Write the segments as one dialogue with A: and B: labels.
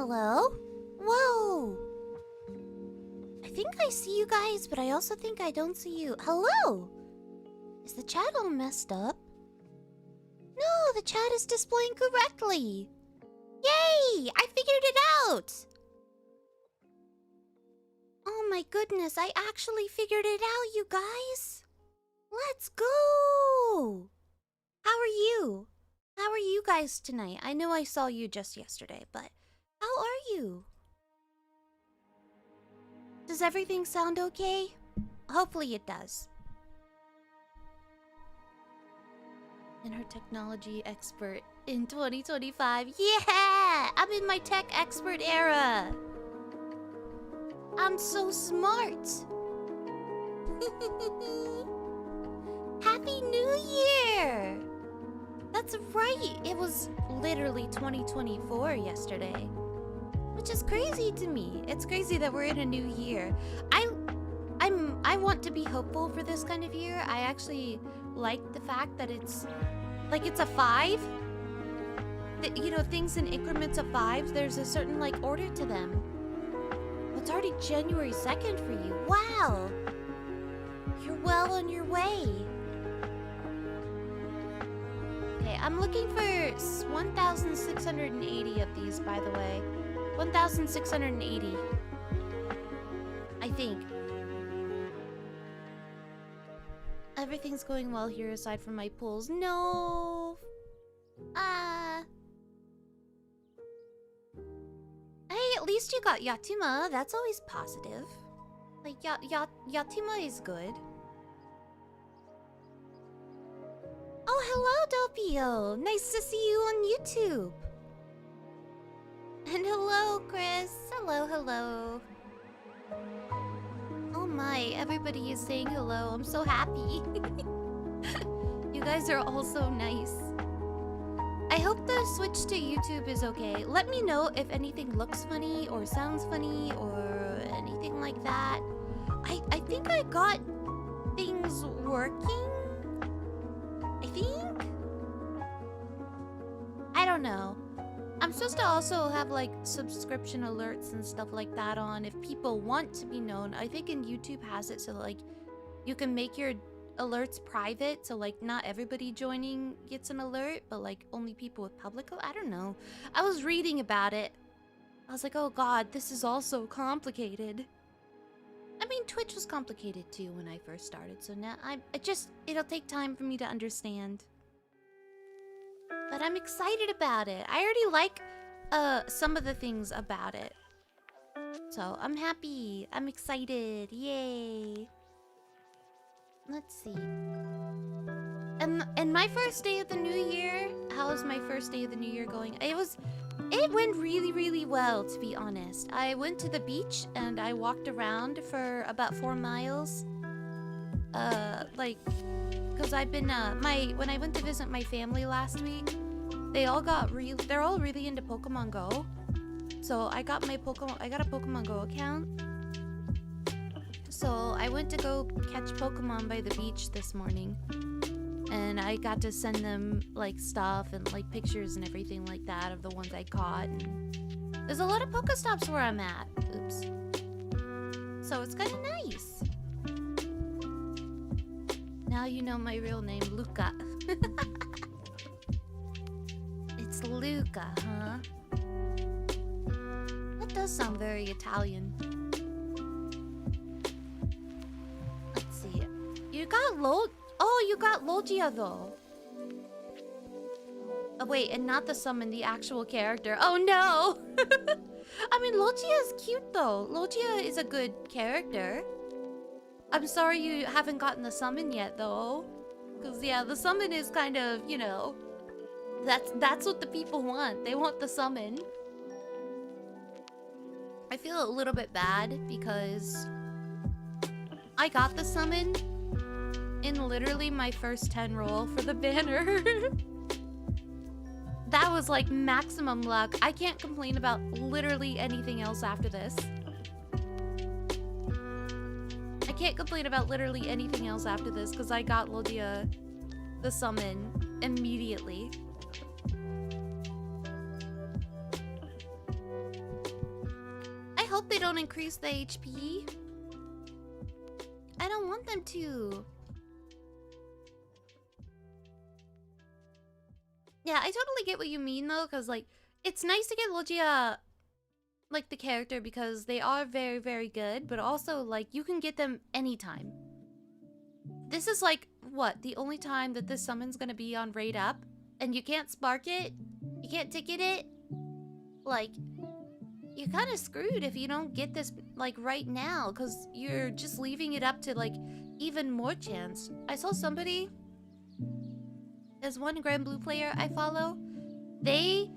A: Hello? Whoa! I think I see you guys, but I also think I don't see you. Hello? Is the chat all messed up? No, the chat is displaying correctly. Yay! I figured it out! Oh my goodness, I actually figured it out, you guys! Let's go! How are you? How are you guys tonight? I know I saw you just yesterday, but how are you? Does everything sound okay? Hopefully it does. And her technology expert in 2025. Yeah! I'm in my tech expert era! I'm so smart! Happy New Year! That's right, it was literally 2024 yesterday. Which is crazy to me. It's crazy that we're in a new year. I want to be hopeful for this kind of year. I actually like the fact that it's like it's a 5. You know, things in increments of 5s, there's a certain like order to them. It's already January 2nd for you. Wow! You're well on your way. Okay, I'm looking for 1,680 of these, by the way. 1,680. I think. Everything's going well here aside from my pulls. No! Hey, at least you got Yatima. That's always positive. Like, Yatima is good. Oh, hello, Doppio. Nice to see you on YouTube. And hello, Chris. Hello, hello. Oh my, everybody is saying hello. I'm so happy. You guys are all so nice. I hope the switch to YouTube is okay. Let me know if anything looks funny or sounds funny or anything like that. I think I got things working. I think? I don't know. I'm supposed to also have like subscription alerts and stuff like that on if people want to be known. I think in YouTube has it so like you can make your alerts private, so like not everybody joining gets an alert, but like only people with public. I don't know. I was reading about it. I was like, oh god, this is all so complicated. I mean, Twitch was complicated too when I first started, so now it'll take time for me to understand. But I'm excited about it. I already like some of the things about it. So I'm happy. I'm excited. Yay. Let's see. And my first day of the new year, how is my first day of the new year going? It went really, really well, to be honest. I went to the beach and I walked around for about 4 miles. Because I've been, when I went to visit my family last week, they're all really into Pokemon Go. So I got a Pokemon Go account. So I went to go catch Pokemon by the beach this morning. And I got to send them like stuff and like pictures and everything like that of the ones I caught. And there's a lot of Pokestops where I'm at. Oops. So it's kind of nice. Now you know my real name, Luca. It's Luca, huh? That does sound very Italian. Let's see. You got you got Logia though. Oh wait, and not the summon, the actual character. Oh no! I mean, Logia is cute though. Logia is a good character. I'm sorry you haven't gotten the summon yet though. Because yeah, the summon is kind of, you know, that's what the people want. They want the summon. I feel a little bit bad because I got the summon in literally my first 10 roll for the banner. That was like maximum luck. I can't complain about literally anything else after this. I can't complain about literally anything else after this because I got Logia the summon immediately. don't increase the HP. I don't want them to. Yeah, I totally get what you mean though, because like it's nice to get Logia like the character because they are very, very good, but also like you can get them anytime. This is like what, the only time that this summon's gonna be on raid up, and you can't spark it, you can't ticket it. Like, you're kind of screwed if you don't get this like right now, because you're just leaving it up to like even more chance. I saw somebody, there's one Granblue player I follow, they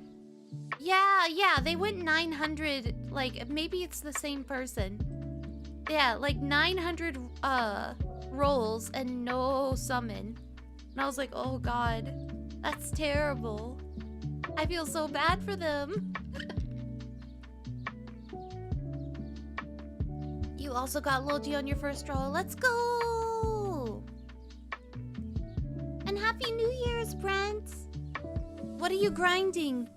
A: went 900, like maybe it's the same person. Yeah, like 900 rolls and no summon. And I was like, oh god, that's terrible. I feel so bad for them. You also got Logi on your first roll. Let's go! And Happy New Year's, Brent! What are you grinding?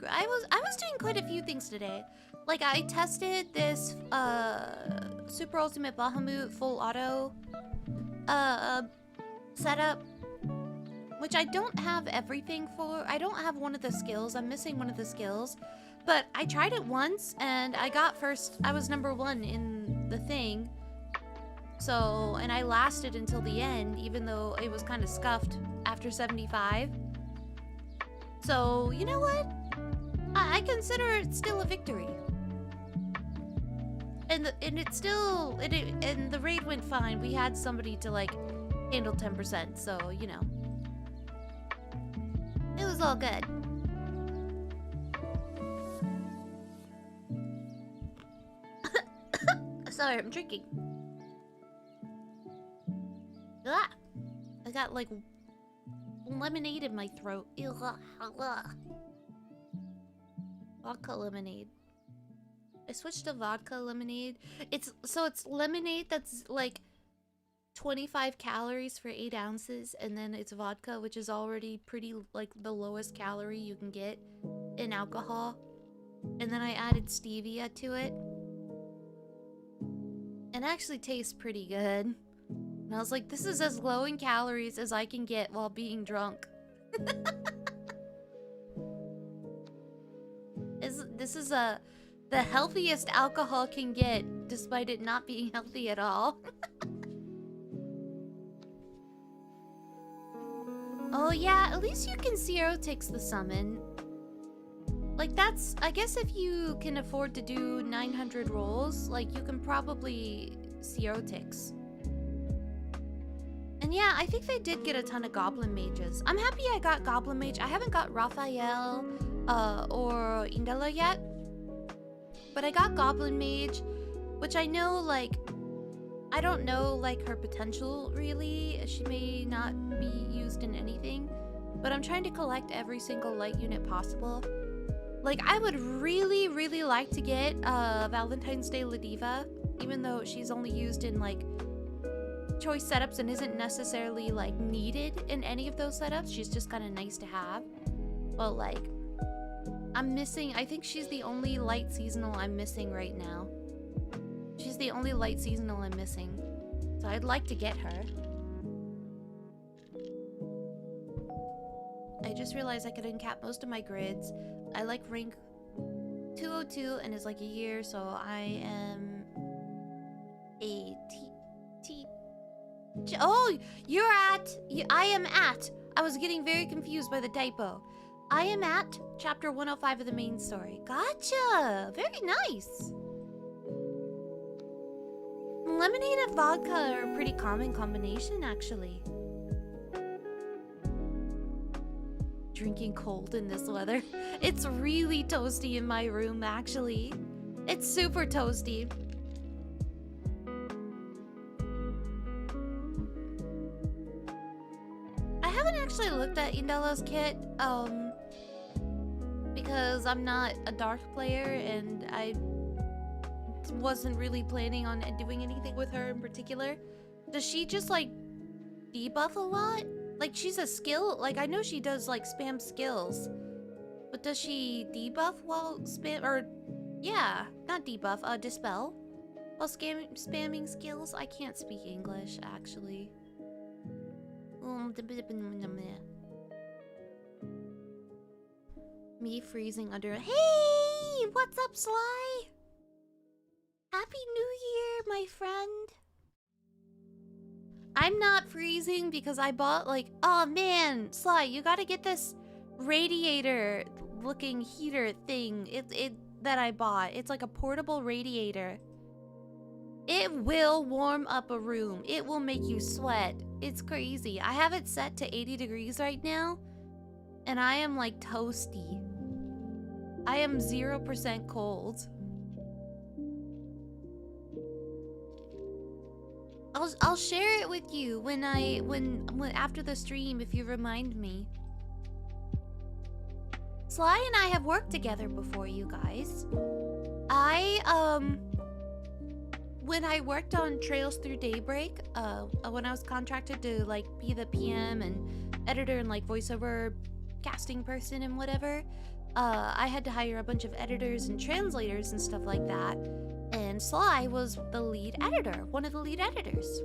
A: I was doing quite a few things today. Like I tested this Super Ultimate Bahamut full auto setup, which I don't have everything for. I don't have one of the skills. I'm missing one of the skills. But I tried it once and I got first. I was #1 in the thing. So, and I lasted until the end, even though it was kind of scuffed after 75. So, you know what? I consider it still a victory. And it's still, and the raid went fine. We had somebody to like handle 10%, so, you know. It was all good. Sorry, I'm drinking. Ah, I got like lemonade in my throat. Vodka lemonade. I switched to vodka lemonade. It's lemonade that's like 25 calories for 8 ounces, and then it's vodka, which is already pretty like the lowest calorie you can get in alcohol. And then I added stevia to it. It actually tastes pretty good. And I was like, this is as low in calories as I can get while being drunk. This is the healthiest alcohol can get, despite it not being healthy at all. Oh yeah, at least you can zero ticks the summon. Like that's, I guess if you can afford to do 900 rolls, like you can probably zero ticks. And yeah, I think they did get a ton of Goblin Mages. I'm happy I got Goblin Mage. I haven't got Raphael or Indala yet. But I got Goblin Mage, which I know, like, I don't know, like, her potential, really. She may not be used in anything. But I'm trying to collect every single light unit possible. Like, I would really, really like to get Valentine's Day Ladiva, even though she's only used in, like, choice setups and isn't necessarily like needed in any of those setups. She's just kind of nice to have. But like, I'm missing, I think she's the only light seasonal I'm missing right now. She's the only light seasonal I'm missing. So I'd like to get her. I just realized I could uncap most of my grids. I like rank 202 and it's like a year, so I am a T. Oh, you're at... I am at... I was getting very confused by the typo. I am at chapter 105 of the main story. Gotcha! Very nice. Lemonade and vodka are a pretty common combination, actually. Drinking cold in this weather. It's really toasty in my room, actually. It's super toasty. I haven't actually looked at Indala's kit, because I'm not a dark player and I wasn't really planning on doing anything with her in particular. Does she just like debuff a lot? Like, she's a skill. Like, I know she does, like, spam skills. But does she debuff while spam... Or, yeah, not debuff, dispel. While spamming skills? I can't speak English, actually. Me freezing under... Hey! What's up, Sly? Happy New Year, my friend. I'm not freezing because I bought, like... Oh, man! Sly, you gotta get this radiator-looking heater thing that I bought. It's like a portable radiator. It will warm up a room. It will make you sweat. It's crazy. I have it set to 80 degrees right now, and I am like toasty. I am 0% cold. I'll share it with you when after the stream if you remind me. Sly and I have worked together before, you guys. When I worked on Trails Through Daybreak, when I was contracted to like be the PM and editor and like voiceover casting person and whatever, I had to hire a bunch of editors and translators and stuff like that. And Sly was the lead editor, one of the lead editors.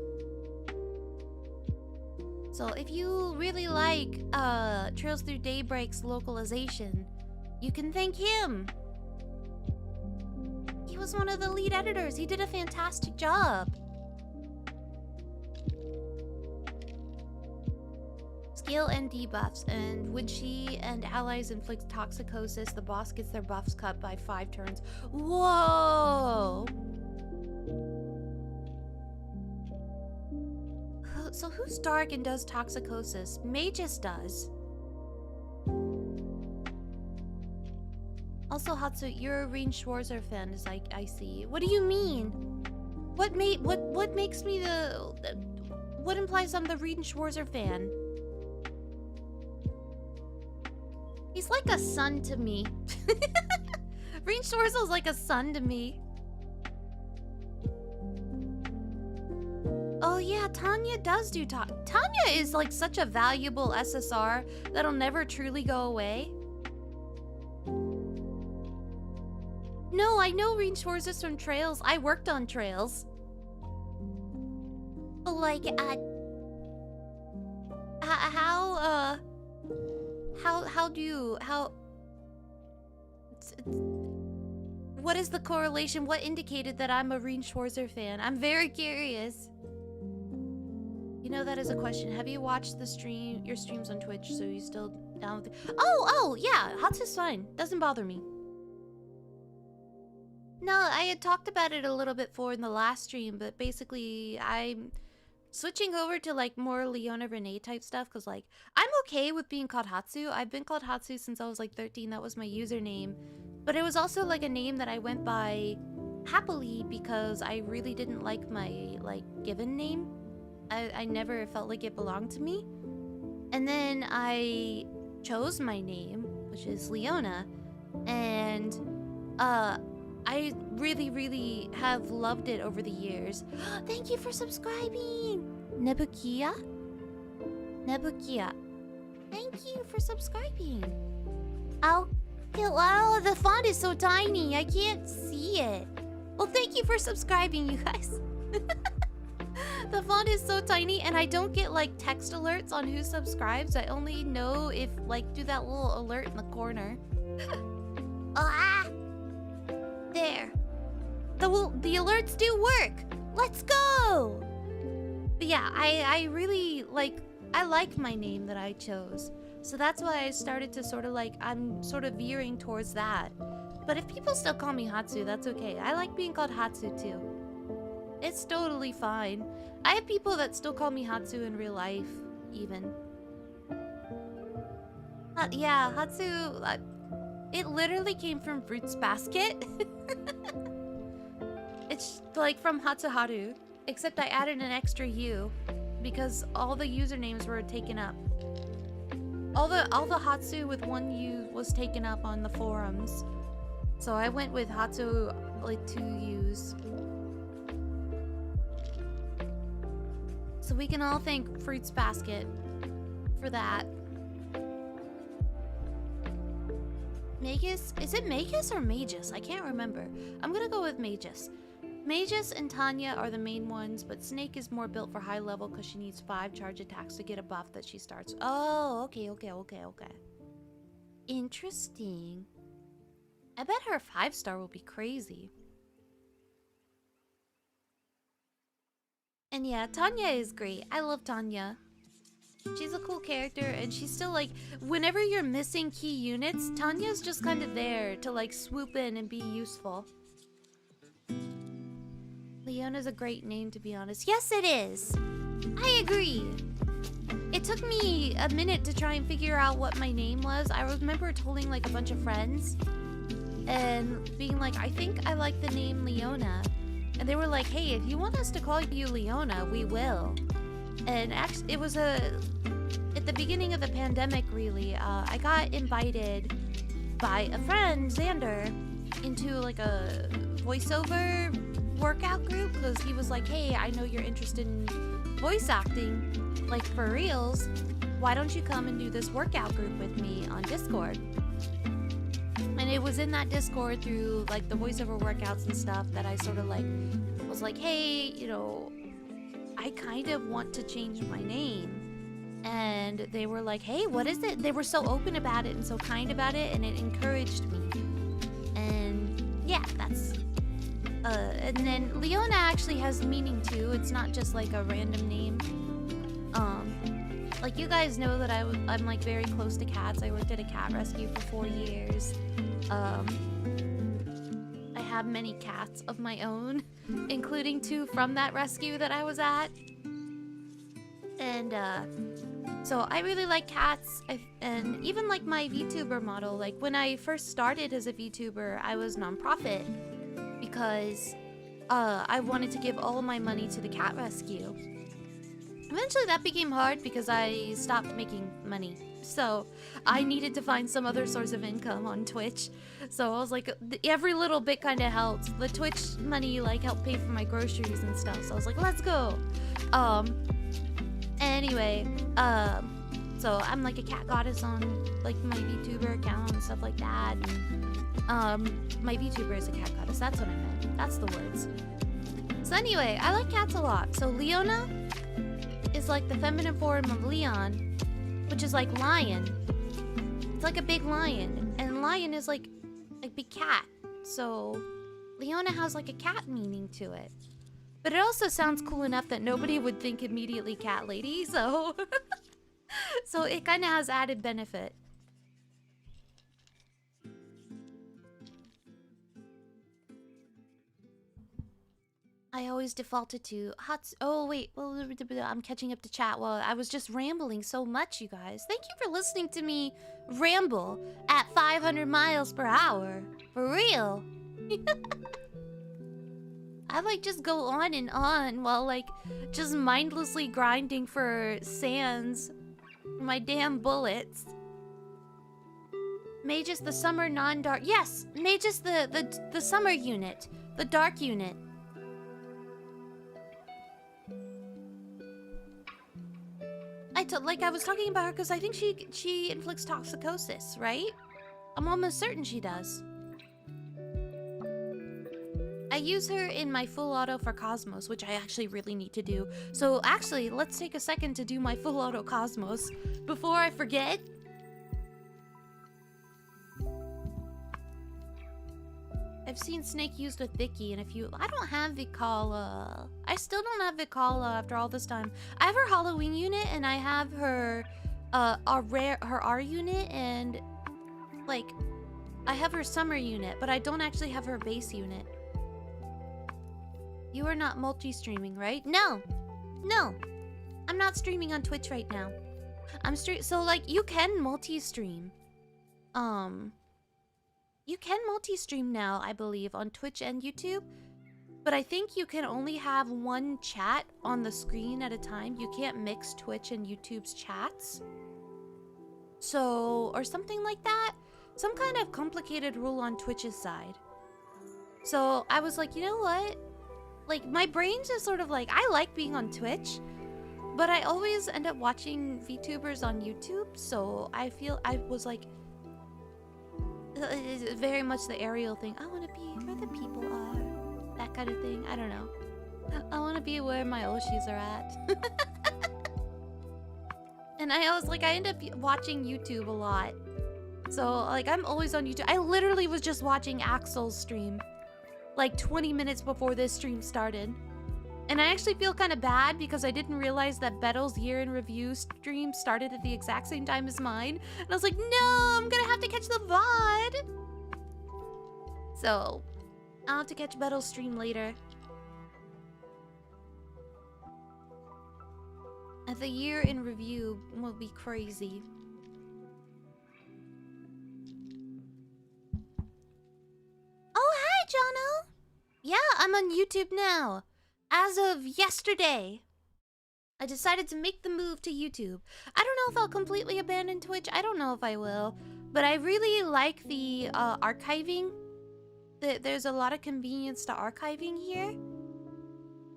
A: So if you really like Trails Through Daybreak's localization, you can thank him. He was one of the lead editors. He did a fantastic job. Skill and debuffs, and when she and allies inflict toxicosis, the boss gets their buffs cut by 5 turns. Whoa! So who's dark and does toxicosis? Magus does. Also, Hatsu, you're a Rein Schwarzer fan, as I see. What do you mean? What makes me what implies I'm the Rein Schwarzer fan? He's like a son to me. Rein Schwarzer's like a son to me. Oh yeah, Tanya does do Tanya is like such a valuable SSR that'll never truly go away. No, I know Rein Schwarzer's from Trails. I worked on Trails. Like, what is the correlation? What indicated that I'm a Rein Schwarzer fan? I'm very curious. You know, that is a question. Have you watched your streams on Twitch, so you still down with it? Oh, yeah, Hatsu's fine. Doesn't bother me. No, I had talked about it a little bit in the last stream, but basically I'm switching over to like more Leona Renee type stuff because like I'm okay with being called Hatsu. I've been called Hatsu since I was like 13. That was my username. But it was also like a name that I went by happily because I really didn't like my like given name. I never felt like it belonged to me. And then I chose my name, which is Leona, and I really, really have loved it over the years. Thank you for subscribing! Nebukia? Nebukia. Thank you for subscribing. Oh, the font is so tiny. I can't see it. Well, thank you for subscribing, you guys. The font is so tiny, and I don't get, like, text alerts on who subscribes. I only know if, like, do that little alert in the corner. There. The alerts do work. Let's go. But yeah, I really I like my name that I chose. So that's why I started to sort of like, I'm sort of veering towards that. But if people still call me Hatsu, that's okay. I like being called Hatsu too. It's totally fine. I have people that still call me Hatsu in real life, even. Yeah, Hatsu, it literally came from Fruits Basket. It's like from Hatsuharu, except I added an extra U because all the usernames were taken up. All the Hatsu with one U was taken up on the forums. So I went with Hatsu, like 2 U's. So we can all thank Fruits Basket. for that. Magus? Is it Magus or Magus? I can't remember. I'm gonna go with Magus. Magus and Tanya are the main ones, but Snake is more built for high level because she needs 5 charge attacks to get a buff that she starts. Oh, okay. Interesting. I bet her 5-star will be crazy. And yeah, Tanya is great. I love Tanya. She's a cool character, and she's still like, whenever you're missing key units, Tanya's just kind of there to like swoop in and be useful. Leona's a great name, to be honest. Yes, it is. I agree. It took me a minute to try and figure out what my name was. I remember telling like a bunch of friends and being like, I think I like the name Leona. And they were like, hey, if you want us to call you Leona, we will. And actually, it was at the beginning of the pandemic, really. I got invited by a friend, Xander, into like a voiceover workout group because he was like, hey, I know you're interested in voice acting, like for reals. Why don't you come and do this workout group with me on Discord? And it was in that Discord through like the voiceover workouts and stuff that I sort of like was like, hey, you know, I kind of want to change my name. And they were like, hey, what is it? They were so open about it and so kind about it, and it encouraged me. And yeah, that's and then Leona actually has meaning too. It's not just like a random name. Like you guys know that I'm like very close to cats. I worked at a cat rescue for 4 years. I have many cats of my own, including 2 from that rescue that I was at. And so I really like cats. And even like my VTuber model, like when I first started as a VTuber, I was nonprofit because I wanted to give all my money to the cat rescue. Eventually that became hard because I stopped making money. So I needed to find some other source of income on Twitch. So I was like, every little bit kind of helped. The Twitch money like helped pay for my groceries and stuff. So I was like, let's go. Anyway, so I'm like a cat goddess on like my VTuber account and stuff like that. And my VTuber is a cat goddess. That's what I meant. That's the words. So anyway, I like cats a lot. So Leona is like the feminine form of Leon, which is like lion. It's like a big lion, and lion is like a big cat. So Leona has like a cat meaning to it. But it also sounds cool enough that nobody would think immediately cat lady, so so it kind of has added benefit. I always defaulted to hot. Oh wait, well, I'm catching up to chat. Well, I was just rambling so much, you guys. Thank you for listening to me ramble at 500 miles per hour. For real. I like just go on and on while like just mindlessly grinding for sands. My damn bullets. Magus the summer non-dark. Yes, Magus the summer unit, the dark unit. I was talking about her because I think she inflicts toxicosis, right? I'm almost certain she does. I use her in my full auto for Cosmos, which I actually really need to do. So actually, let's take a second to do my full auto Cosmos before I forget. I've seen Snake used with Vicky, and I don't have Vicala. I still don't have Vicala after all this time. I have her Halloween unit, and I have her her R unit, and like I have her summer unit, but I don't actually have her base unit. You are not multi-streaming, right? No, I'm not streaming on Twitch right now. So like you can multi-stream. You can multi-stream now, I believe, on Twitch and YouTube. But I think you can only have one chat on the screen at a time. You can't mix Twitch and YouTube's chats. So, or something like that. Some kind of complicated rule on Twitch's side. So I was like, you know what? Like, my brain's just sort of like, I like being on Twitch. But I always end up watching VTubers on YouTube, so I feel I was like, it's very much the Ariel thing. I want to be where the people are, that kind of thing. I don't know. I want to be where my Oshis are at. And I was like, I end up watching YouTube a lot. So like, I'm always on YouTube. I literally was just watching Axel's stream like 20 minutes before this stream started. And I actually feel kind of bad because I didn't realize that Bettel's year in review stream started at the exact same time as mine. And I was like, no, I'm gonna have to catch the VOD. So, I'll have to catch Bettel's stream later. And the year in review will be crazy. Oh, hi, Jono. Yeah, I'm on YouTube now. As of yesterday, I decided to make the move to YouTube. I don't know if I'll completely abandon Twitch. I don't know if I will. But I really like the archiving. There's a lot of convenience to archiving here.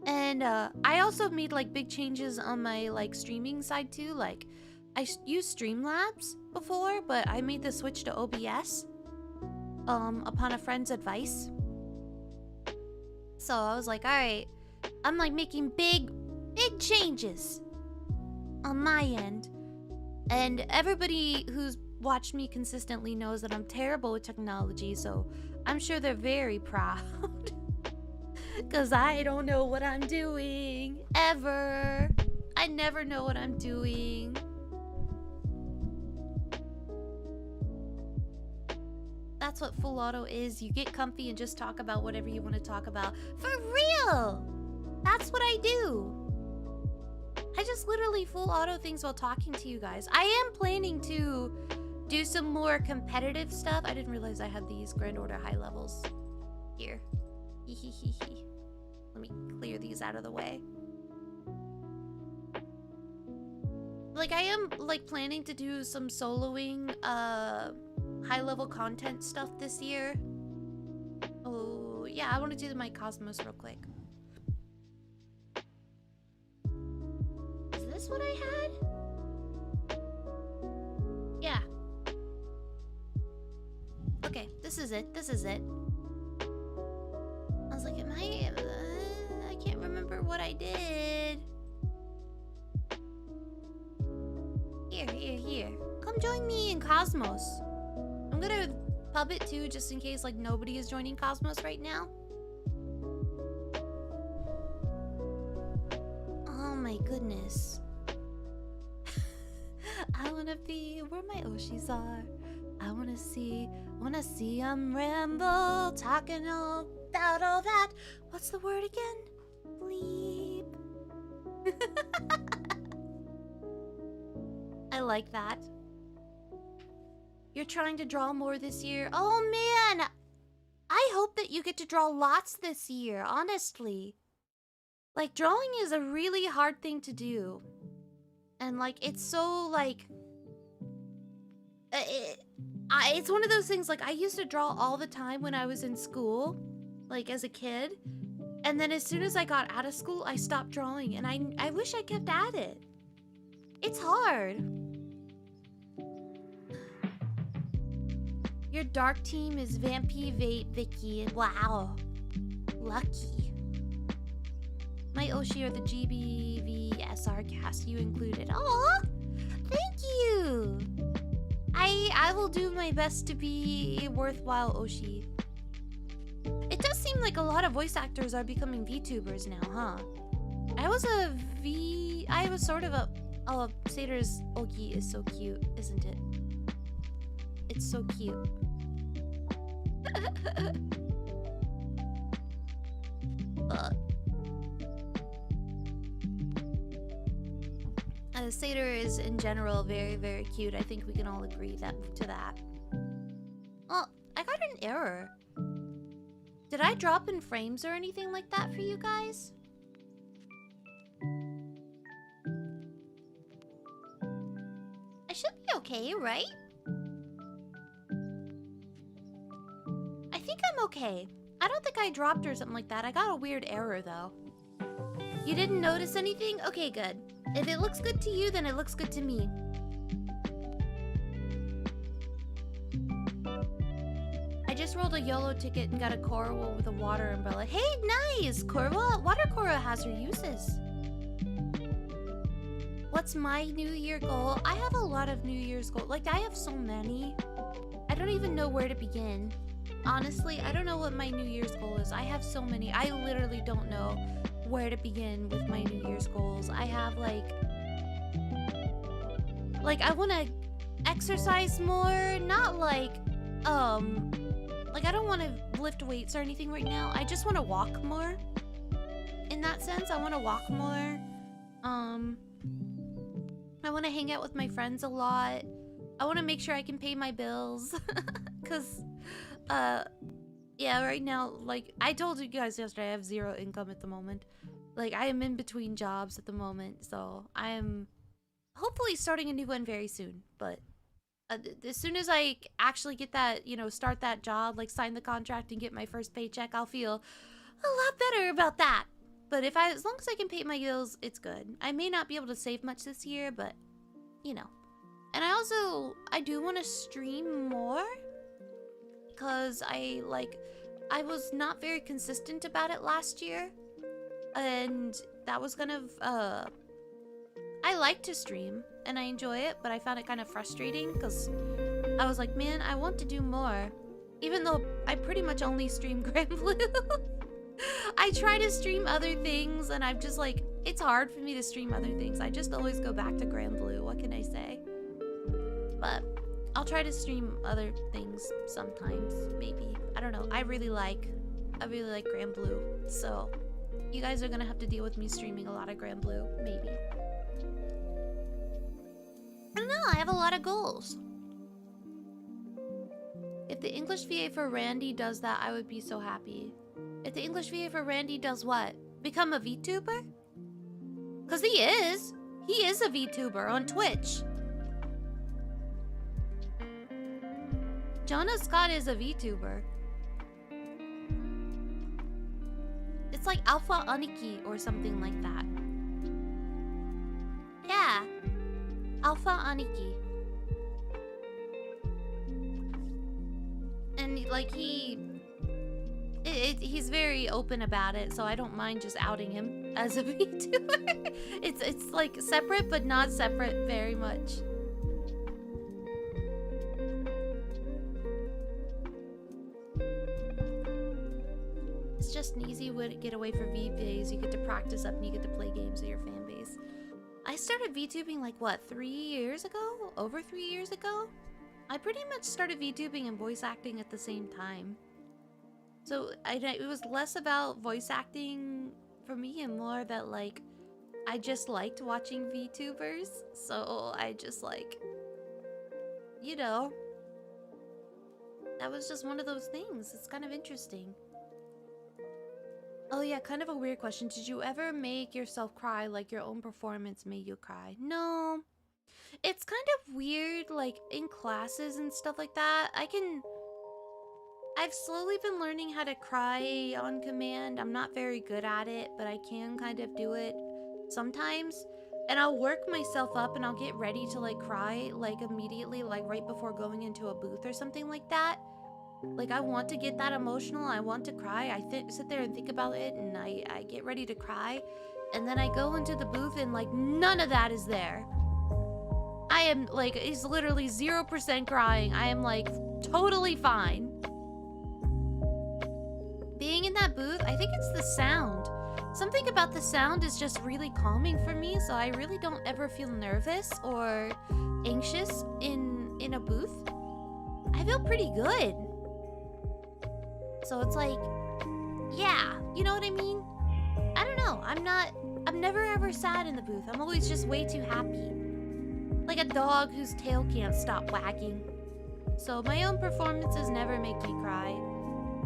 A: And I also made like big changes on my like streaming side too. Like I used Streamlabs before, but I made the switch to OBS upon a friend's advice. So I was like, all right, I'm like making big changes on my end. And everybody who's watched me consistently knows that I'm terrible with technology, so I'm sure they're very proud. Because I don't know what I'm doing, ever. I never know what I'm doing. That's what full auto is. You get comfy and just talk about whatever you want to talk about. For real! That's what I do. I just literally full auto things while talking to you guys. I am planning to do some more competitive stuff. I didn't realize I had these Grand Order high levels here. Let me clear these out of the way. Like, I am like planning to do some soloing high level content stuff this year. Oh yeah, I want to do my Cosmos real quick. Is this what I had? Yeah. Okay, this is it. This is it. I was like, am I can't remember what I did. Here. Come join me in Cosmos. I'm gonna pub it too, just in case like nobody is joining Cosmos right now. Oh my goodness. I wanna be where my Oshis are. I wanna see them ramble, talking all about all that. What's the word again? Bleep. I like that. You're trying to draw more this year. Oh man! I hope that you get to draw lots this year, honestly. Like, drawing is a really hard thing to do. And like, it's so like... it's one of those things, like, I used to draw all the time when I was in school, like as a kid. And then as soon as I got out of school, I stopped drawing. And I wish I kept at it. It's hard. Your dark team is Vampy, Vape, Vicky. Wow. Lucky. My Oshi are the GBVSR cast you included. Aw! Thank you! I will do my best to be a worthwhile Oshi. It does seem like a lot of voice actors are becoming VTubers now, huh? I was sort of a... Oh, Sator's Oki is so cute, isn't it? It's so cute. Sator is in general very, very cute. I think we can all agree to that. Well, I got an error. Did I drop in frames or anything like that for you guys? I should be okay, right? I think I'm okay. I don't think I dropped or something like that. I got a weird error, though. You didn't notice anything? Okay, good. If it looks good to you, then it looks good to me. I just rolled a YOLO ticket and got a Korwa with a water umbrella. Hey, nice! Korwa? Water Korwa has her uses. What's my New Year goal? I have a lot of New Year's goals. Like, I have so many. I don't even know where to begin. Honestly, I don't know what my New Year's goal is. I have so many. I literally don't know where to begin with my New Year's goals. I have, like I want to exercise more. Not like I don't want to lift weights or anything right now. I just want to walk more. In that sense, I want to walk more. I want to hang out with my friends a lot. I want to make sure I can pay my bills. Because, yeah, right now, like, I told you guys yesterday, I have zero income at the moment. Like, I am in between jobs at the moment, so I am hopefully starting a new one very soon. But as soon as I actually get that, you know, start that job, like, sign the contract and get my first paycheck, I'll feel a lot better about that. But as long as I can pay my bills, it's good. I may not be able to save much this year, but, you know. And I do want to stream more. Because I was not very consistent about it last year. And that was kind of, I like to stream and I enjoy it, but I found it kind of frustrating because I was like, man, I want to do more. Even though I pretty much only stream Granblue. I try to stream other things and I'm just like, it's hard for me to stream other things. I just always go back to Granblue. What can I say? But I'll try to stream other things sometimes, maybe. I don't know. I really like Granblue. So you guys are gonna have to deal with me streaming a lot of Granblue, maybe. I don't know. I have a lot of goals. If the English VA for Randy does that, I would be so happy. If the English VA for Randy does what? Become a VTuber? Because he is. He is a VTuber on Twitch. Jonah Scott is a VTuber. It's like Alpha Aniki or something like that. Yeah. Alpha Aniki. And like he's very open about it, so I don't mind just outing him as a VTuber. It's like separate but not separate very much. It's just an easy way to get away from VPs. You get to practice up and you get to play games with your fan base. I started VTubing like what, 3 years ago? Over 3 years ago? I pretty much started VTubing and voice acting at the same time. So it was less about voice acting for me and more that like I just liked watching VTubers. So I just like, you know, that was just one of those things. It's kind of interesting. Oh yeah, kind of a weird question. Did you ever make yourself cry like your own performance made you cry? No. It's kind of weird, like in classes and stuff like that. I've slowly been learning how to cry on command. I'm not very good at it, but I can kind of do it sometimes. And I'll work myself up and I'll get ready to like cry like immediately, like right before going into a booth or something like that. Like I want to get that emotional. I want to cry. I sit there and think about it and I get ready to cry. And then I go into the booth and like none of that is there. I am like, it's literally 0% crying. I am like totally fine. Being in that booth, I think it's the sound. Something about the sound is just really calming for me, so I really don't ever feel nervous or anxious in a booth. I feel pretty good. So it's like, yeah, you know what I mean? I don't know, I'm never ever sad in the booth. I'm always just way too happy. Like a dog whose tail can't stop wagging. So my own performances never make me cry.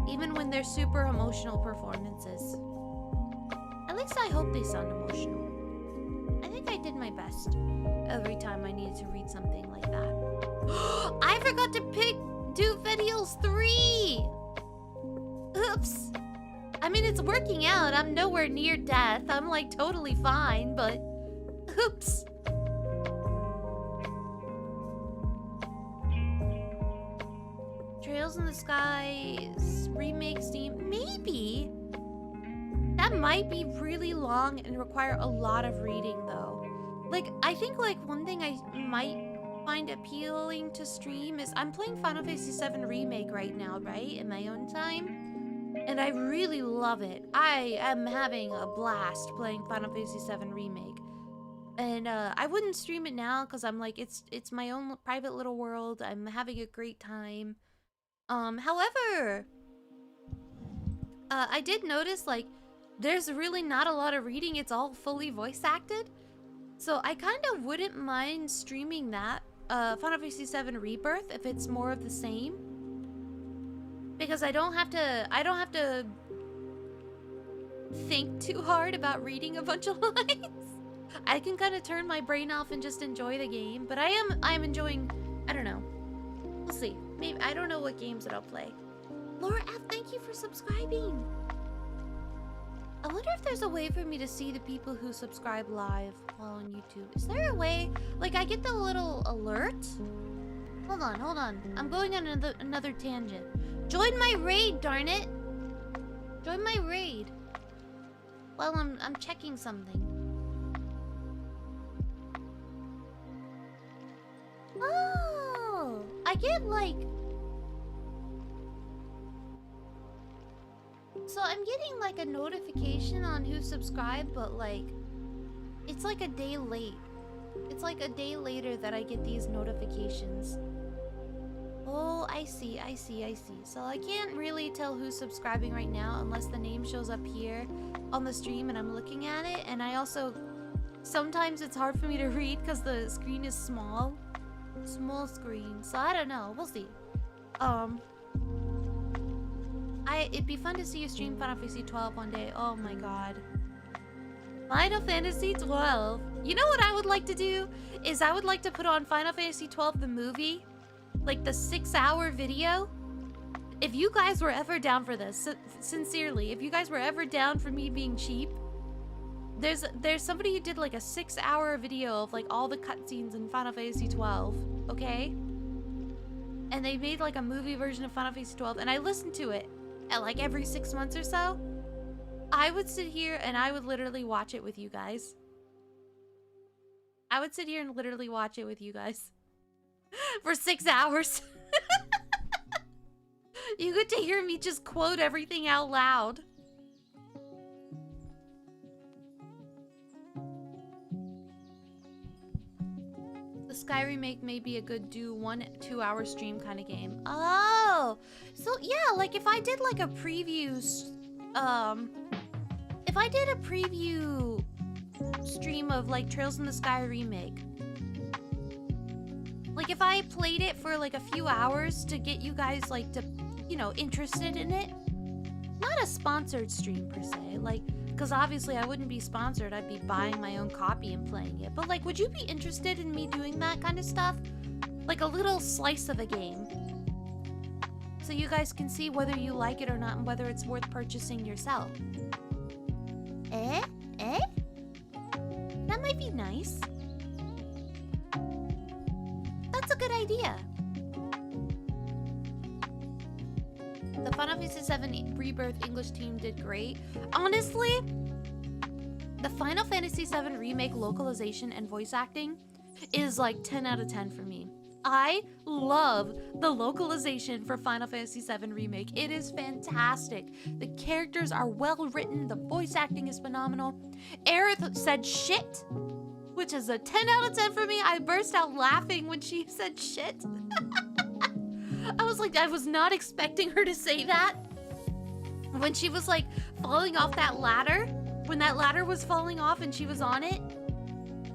A: Even when they're super emotional performances. At least I hope they sound emotional. I think I did my best every time I needed to read something like that. I forgot to do videos 3! Oops. I mean, it's working out. I'm nowhere near death. I'm like totally fine, but Oops. Trails in the Skies remake Steam. Maybe. That might be really long and require a lot of reading though. Like, I think like one thing I might find appealing to stream is I'm playing Final Fantasy VII Remake right now, right? In my own time. And I really love it. I am having a blast playing Final Fantasy VII Remake. And I wouldn't stream it now because I'm like, it's my own private little world. I'm having a great time. However, I did notice like there's really not a lot of reading. It's all fully voice acted. So I kind of wouldn't mind streaming that Final Fantasy VII Rebirth if it's more of the same. Because I don't have to think too hard about reading a bunch of lines. I can kind of turn my brain off and just enjoy the game. But I'm enjoying, I don't know. We'll see. Maybe I don't know what games that I'll play. Laura F, thank you for subscribing. I wonder if there's a way for me to see the people who subscribe live while on YouTube. Is there a way? Like, I get the little alert? Hold on. I'm going on another tangent. Join my raid, darn it! Join my raid. While I'm checking something. Oh! I get, like... So I'm getting like a notification on who subscribed, but like it's like a day late. It's like a day later that I get these notifications. Oh, I see. So I can't really tell who's subscribing right now unless the name shows up here on the stream and I'm looking at it. And I also, sometimes it's hard for me to read because the screen is small screen. So I don't know. We'll see. It'd be fun to see you stream Final Fantasy 12 one day. Oh my god. Final Fantasy 12. You know what I would like to do? Is I would like to put on Final Fantasy 12 the movie. Like the 6-hour video. If you guys were ever down for this, sincerely, if you guys were ever down for me being cheap, there's somebody who did like a 6-hour video of like all the cutscenes in Final Fantasy 12, okay? And they made like a movie version of Final Fantasy 12 and I listened to it. At like every 6 months or so, I would sit here and I would literally watch it with you guys. I would sit here and literally watch it with you guys for 6 hours. You get to hear me just quote everything out loud. The Sky remake may be a good 1-2 hour stream kind of game. Oh, so yeah, like if I did like a preview, if I did a preview stream of like Trails in the Sky remake, like if I played it for like a few hours to get you guys like to, you know, interested in it, not a sponsored stream per se, like. Because obviously I wouldn't be sponsored, I'd be buying my own copy and playing it. But like, would you be interested in me doing that kind of stuff? Like a little slice of a game. So you guys can see whether you like it or not and whether it's worth purchasing yourself. Eh? That might be nice. That's a good idea. The Final Fantasy VII Rebirth English team did great. Honestly, the Final Fantasy VII Remake localization and voice acting is like 10 out of 10 for me. I love the localization for Final Fantasy VII Remake. It is fantastic. The characters are well written. The voice acting is phenomenal. Aerith said shit, which is a 10 out of 10 for me. I burst out laughing when she said shit. I was like, I was not expecting her to say that. When she was like falling off that ladder, when that ladder was falling off and she was on it,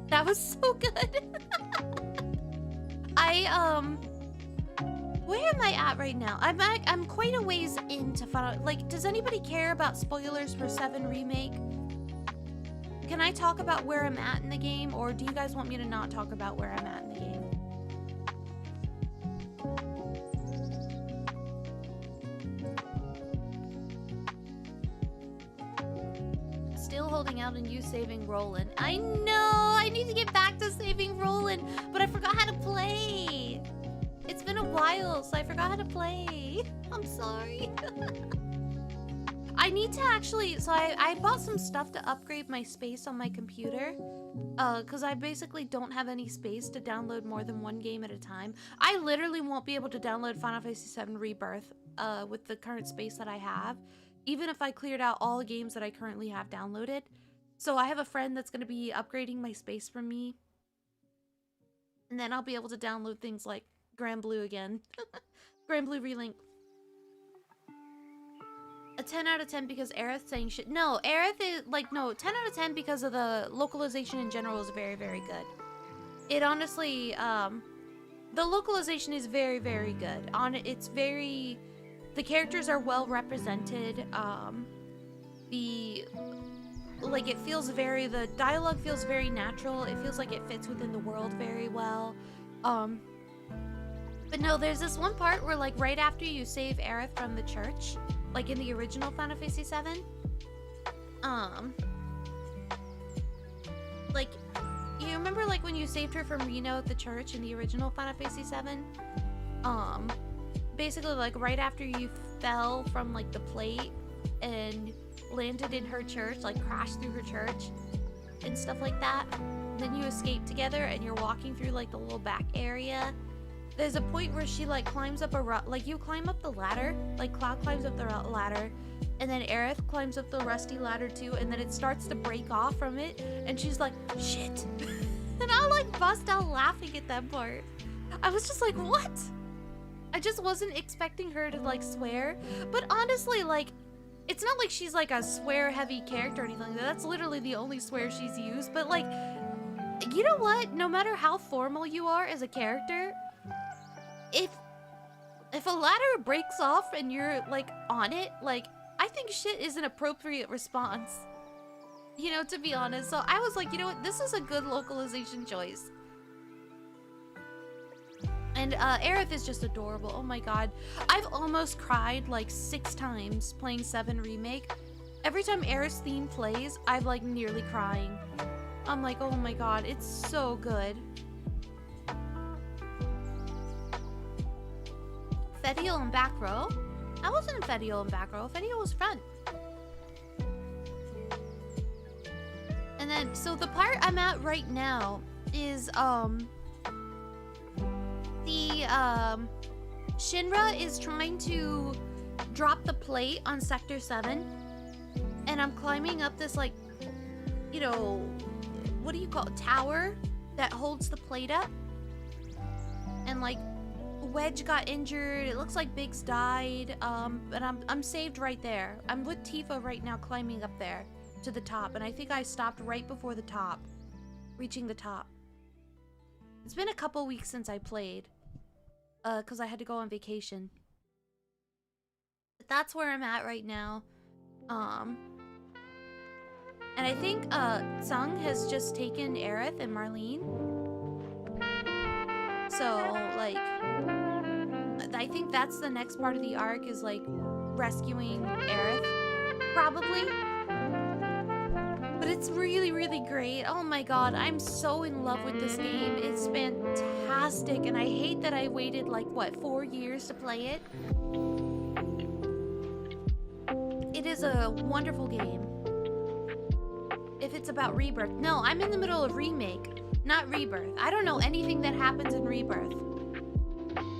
A: that was so good. Where am I at right now? I'm quite a ways into Final, like, does anybody care about spoilers for 7 Remake? Can I talk about where I'm at in the game, or do you guys want me to not talk about where I'm at in the game? holding out and you saving Roland. I know! I need to get back to saving Roland, but I forgot how to play. It's been a while, so I forgot how to play. I'm sorry. I need to actually... So I bought some stuff to upgrade my space on my computer. Because I basically don't have any space to download more than one game at a time. I literally won't be able to download Final Fantasy VII Rebirth with the current space that I have. Even if I cleared out all the games that I currently have downloaded. So I have a friend that's going to be upgrading my space for me. And then I'll be able to download things like Granblue again. Granblue Relink. A 10 out of 10 because Aerith saying shit. No, Aerith is like, no, 10 out of 10 because of the localization in general is very, very good. It honestly, the localization is very, very good. It's very, the characters are well represented. Like it feels very, the dialogue feels very natural. It feels like it fits within the world very well. But no, there's this one part where like right after you save Aerith from the church, like in the original Final Fantasy VII, like, you remember like when you saved her from Reno at the church in the original Final Fantasy VII? Basically like right after you fell from like the plate and landed in her church, like crashed through her church and stuff like that. Then you escape together and you're walking through like the little back area. There's a point where she like climbs up like you climb up the ladder, like Cloud climbs up the ladder, and then Aerith climbs up the rusty ladder too, and then it starts to break off from it, and she's like, shit. And I like bust out laughing at that part. I was just like, what? I just wasn't expecting her to like swear, but honestly, like, it's not like she's like a swear heavy character or anything like that. That's literally the only swear she's used, but like, you know what? No matter how formal you are as a character, if a ladder breaks off and you're like on it, like I think shit is an appropriate response. You know, to be honest. So I was like, you know what, this is a good localization choice. And Aerith is just adorable. Oh my god. I've almost cried like 6 times playing 7 Remake. Every time Aerith's theme plays, I'm like nearly crying. I'm like, oh my god, it's so good. Fedial in back row? I wasn't in Fedial in back row. Fedial was front. And then, so the part I'm at right now is, Shinra is trying to drop the plate on Sector 7. And I'm climbing up this, like, you know, what do you call it? Tower that holds the plate up. And, like, Wedge got injured. It looks like Biggs died. But I'm saved right there. I'm with Tifa right now climbing up there to the top. And I think I stopped right before the top. Reaching the top. It's been a couple weeks since I played. Because I had to go on vacation. But that's where I'm at right now. And I think Tsung has just taken Aerith and Marlene. So, like, I think that's the next part of the arc is, like, rescuing Aerith, probably. But it's really, really great. Oh my god, I'm so in love with this game. It's fantastic, and I hate that I waited, like, what, 4 years to play it? It is a wonderful game. If it's about Rebirth. No, I'm in the middle of Remake. Not Rebirth. I don't know anything that happens in Rebirth.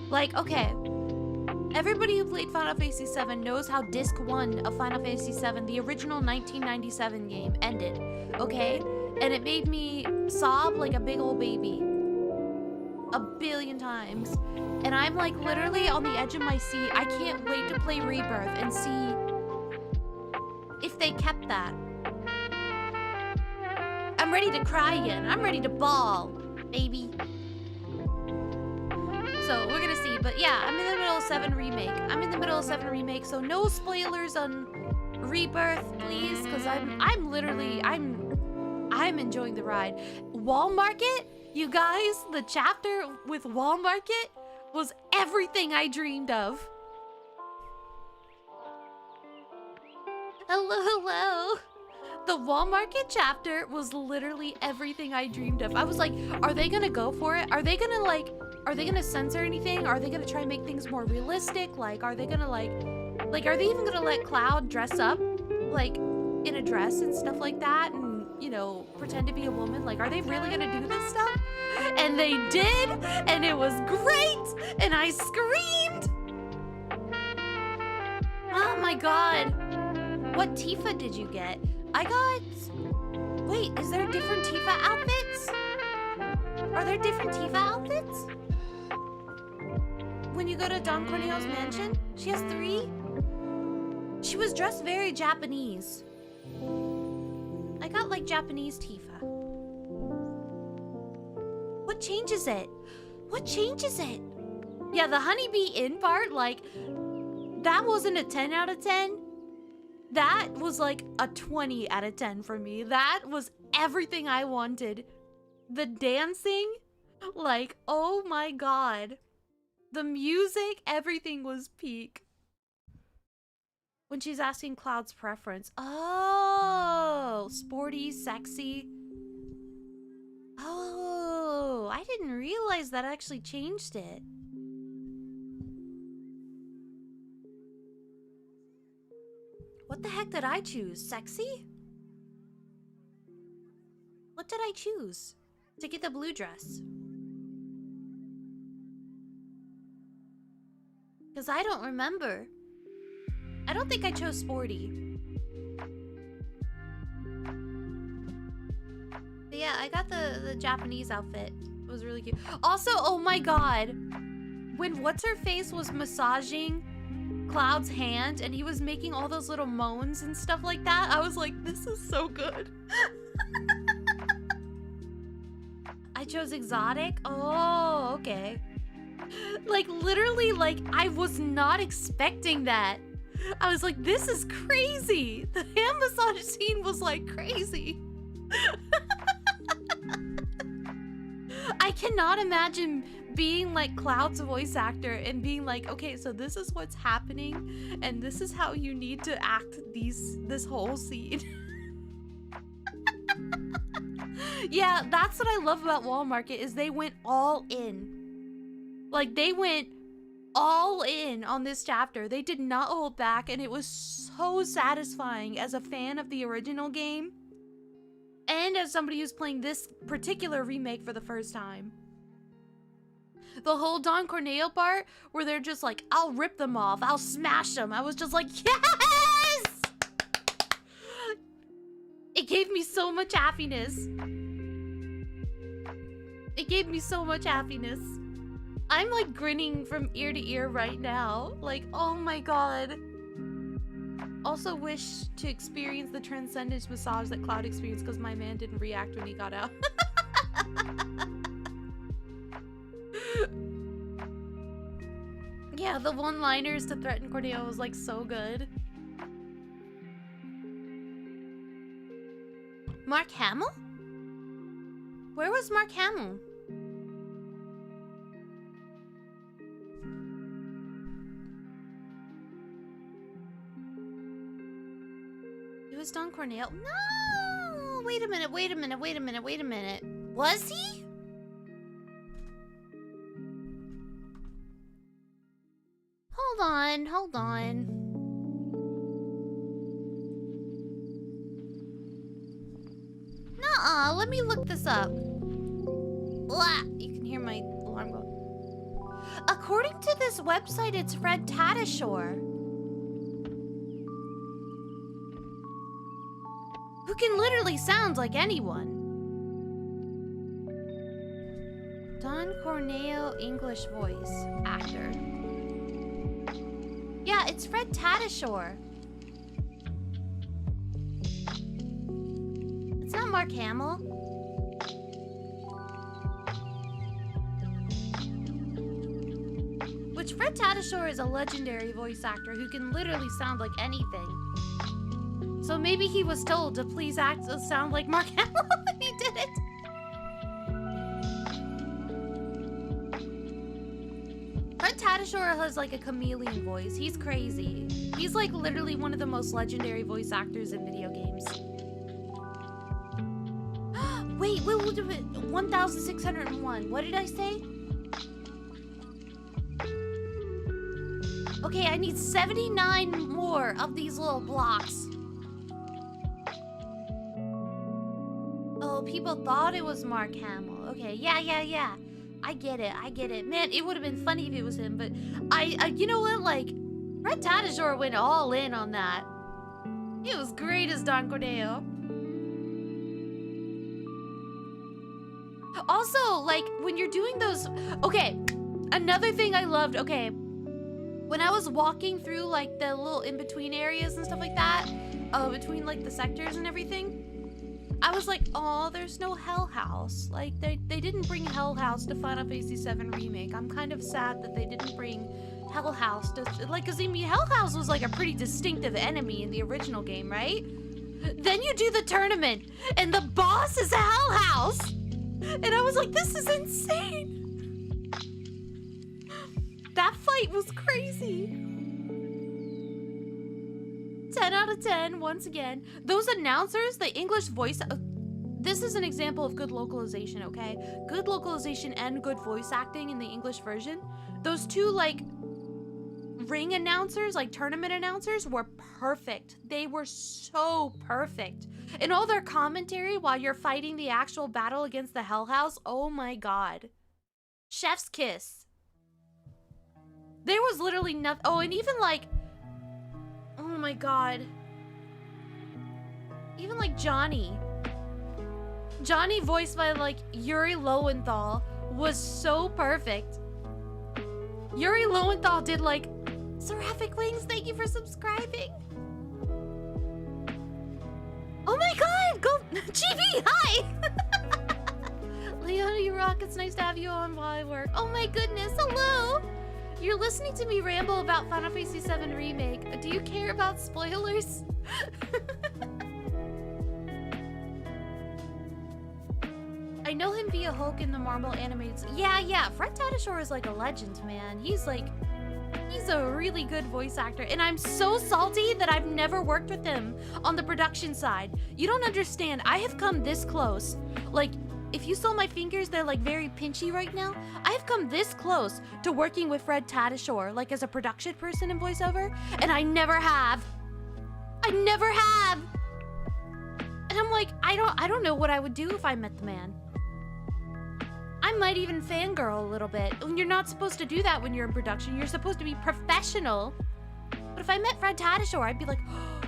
A: Like, okay. Everybody who played Final Fantasy VII knows how Disc 1 of Final Fantasy VII, the original 1997 game, ended. Okay? And it made me sob like a big old baby. A billion times. And I'm like literally on the edge of my seat. I can't wait to play Rebirth and see if they kept that. I'm ready to cry again. I'm ready to bawl, baby. So we're gonna see. But yeah, I'm in the middle of 7 Remake. I'm in the middle of 7 Remake, so no spoilers on Rebirth, please, because I'm literally enjoying the ride. Wall Market, you guys, the chapter with Wall Market was everything I dreamed of. Hello, hello. The Wall Market chapter was literally everything I dreamed of. I was like, are they gonna go for it? Are they gonna censor anything? Are they gonna try and make things more realistic? Like, are they gonna like, are they even gonna let Cloud dress up, like, in a dress and stuff like that? And, you know, pretend to be a woman? Like, are they really gonna do this stuff? And they did, and it was great, and I screamed! Oh my god. What Tifa did you get? I got... Wait, is there different Tifa outfits? Are there different Tifa outfits? When you go to Don Corneo's mansion? She has 3? She was dressed very Japanese. I got like Japanese Tifa. What changes it? What changes it? Yeah, the Honeybee Inn part, like, that wasn't a 10 out of 10. That was like a 20 out of 10 for me. That was everything I wanted. The dancing, like, oh my god. The music, everything was peak. When she's asking Cloud's preference. Oh, sporty, sexy. Oh, I didn't realize that actually changed it. What the heck did I choose? Sexy? What did I choose? To get the blue dress. Because I don't remember. I don't think I chose sporty. But yeah, I got the Japanese outfit. It was really cute. Also, oh my god. When What's-Her-Face was massaging Cloud's hand and he was making all those little moans and stuff like that, I was like, this is so good. I chose exotic. Oh, okay. Like, literally, like, I was not expecting that. I was like, this is crazy. The hand massage scene was like crazy. I cannot imagine being like Cloud's voice actor and being like, okay, so this is what's happening and this is how you need to act this whole scene. Yeah, that's what I love about Wall Market is they went all in. Like, they went all in on this chapter. They did not hold back, and it was so satisfying as a fan of the original game and as somebody who's playing this particular remake for the first time. The whole Don Corneo part where they're just like, I'll rip them off, I'll smash them. I was just like, yes! It gave me so much happiness. It gave me so much happiness. I'm like grinning from ear to ear right now. Like, oh my god. Also wish to experience the transcendence massage that Cloud experienced because my man didn't react when he got out. Yeah, the one-liners to threaten Corneo was like so good. Mark Hamill? Where was Mark Hamill? It was Don Corneo. No! Wait a minute, wait a minute, wait a minute, wait a minute. Was he? Hold on, hold on. Nuh-uh, let me look this up. Blah, you can hear my alarm go. According to this website, it's Fred Tatasciore, who can literally sound like anyone. Don Corneo English voice actor. Yeah, it's Fred Tatasciore. It's not Mark Hamill. Which Fred Tatasciore is a legendary voice actor who can literally sound like anything. So maybe he was told to please sound like Mark Hamill and he did it. Fred Tatasciore has like a chameleon voice. He's crazy. He's like literally one of the most legendary voice actors in video games. Wait, 1,601. What did I say? Okay, I need 79 more of these little blocks. Oh, people thought it was Mark Hamill. Okay, yeah. I get it. Man, it would have been funny if it was him, but I you know what, like, Red Tadashore went all in on that. It was great as Don Corneo. Also, like, when you're doing those... Okay, another thing I loved, okay, when I was walking through, like, the little in-between areas and stuff like that, between, like, the sectors and everything, I was like, oh, there's no Hell House. Like, they didn't bring Hell House to Final Fantasy VII Remake. I'm kind of sad that they didn't bring Hell House to... Like, because, I mean, Hell House was, like, a pretty distinctive enemy in the original game, right? Then you do the tournament, and the boss is a Hell House! And I was like, this is insane! That fight was crazy! 10 out of 10, once again. Those announcers, the English voice... this is an example of good localization, okay? Good localization and good voice acting in the English version. Those two, like, ring announcers, like tournament announcers, were perfect. They were so perfect. And all their commentary while you're fighting the actual battle against the Hell House, oh my god. Chef's kiss. There was literally nothing. Oh, and even like... Oh my god. Even like Johnny. Johnny, voiced by like Yuri Lowenthal, was so perfect. Yuri Lowenthal did like, Seraphic Wings, thank you for subscribing. Oh my god, go, GB, hi! Leona, you rock, it's nice to have you on while I work. Oh my goodness, hello! You're listening to me ramble about Final Fantasy VII Remake. Do you care about spoilers? I know him via Hulk in the Marvel animated... Yeah, Fred Tatasciore is like a legend, man. He's a really good voice actor, and I'm so salty that I've never worked with him on the production side. You don't understand. I have come this close. Like, if you saw my fingers, they're like very pinchy right now. I have come this close to working with Fred Tatasciore, like as a production person in voiceover, and I never have. I never have. And I'm like, I don't know what I would do if I met the man. I might even fangirl a little bit. You're not supposed to do that when you're in production. You're supposed to be professional. But if I met Fred Tatasciore, I'd be like, oh.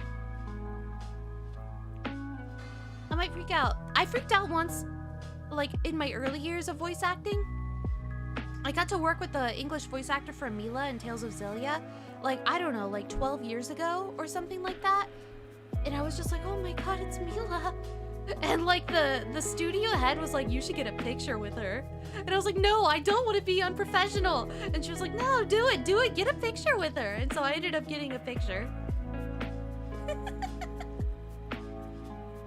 A: I might freak out. I freaked out once, like in my early years of voice acting. I got to work with the English voice actor for Mila in Tales of Xillia, like, I don't know, like 12 years ago or something like that. And I was just like, oh my god, it's Mila. And like the studio head was like, you should get a picture with her. And I was like, no, I don't want to be unprofessional. And she was like, no, do it, get a picture with her. And so I ended up getting a picture.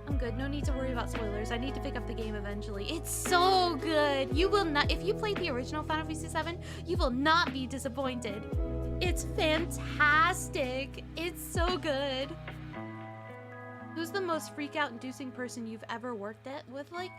A: I'm good, no need to worry about spoilers. I need to pick up the game eventually. It's so good. You will not, if you played the original Final Fantasy VII, you will not be disappointed. It's fantastic. It's so good. Who's the most freak-out inducing person you've ever worked with? Like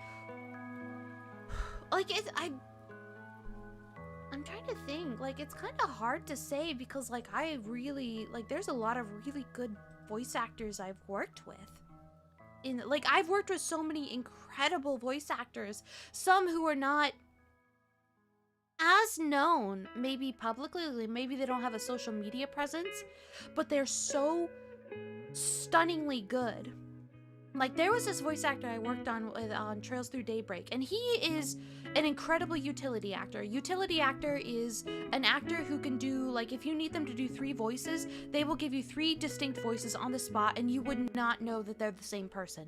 A: I'm trying to think. Like, it's kind of hard to say because, like, I really, like, there's a lot of really good voice actors I've worked with. Like, I've worked with so many incredible voice actors. Some who are not as known, maybe publicly, maybe they don't have a social media presence, but they're so stunningly good. Like, there was this voice actor I worked on Trails Through Daybreak, and he is an incredible utility actor. Utility actor is an actor who can do, like, if you need them to do 3 voices, they will give you 3 distinct voices on the spot, and you would not know that they're the same person.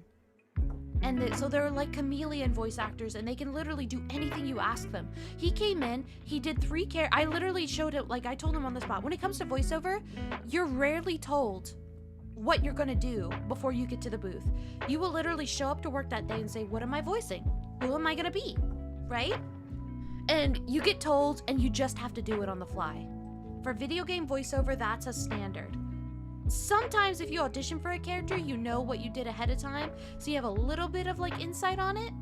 A: And so they're like chameleon voice actors, and they can literally do anything you ask them. He came in, he did 3 I literally showed it, like, I told him on the spot, when it comes to voiceover, you're rarely told what you're gonna do before you get to the booth. You will literally show up to work that day and say, what am I voicing? Who am I gonna be? Right? And you get told, and you just have to do it on the fly. For video game voiceover, that's a standard. Sometimes if you audition for a character, you know what you did ahead of time, so you have a little bit of like insight on it,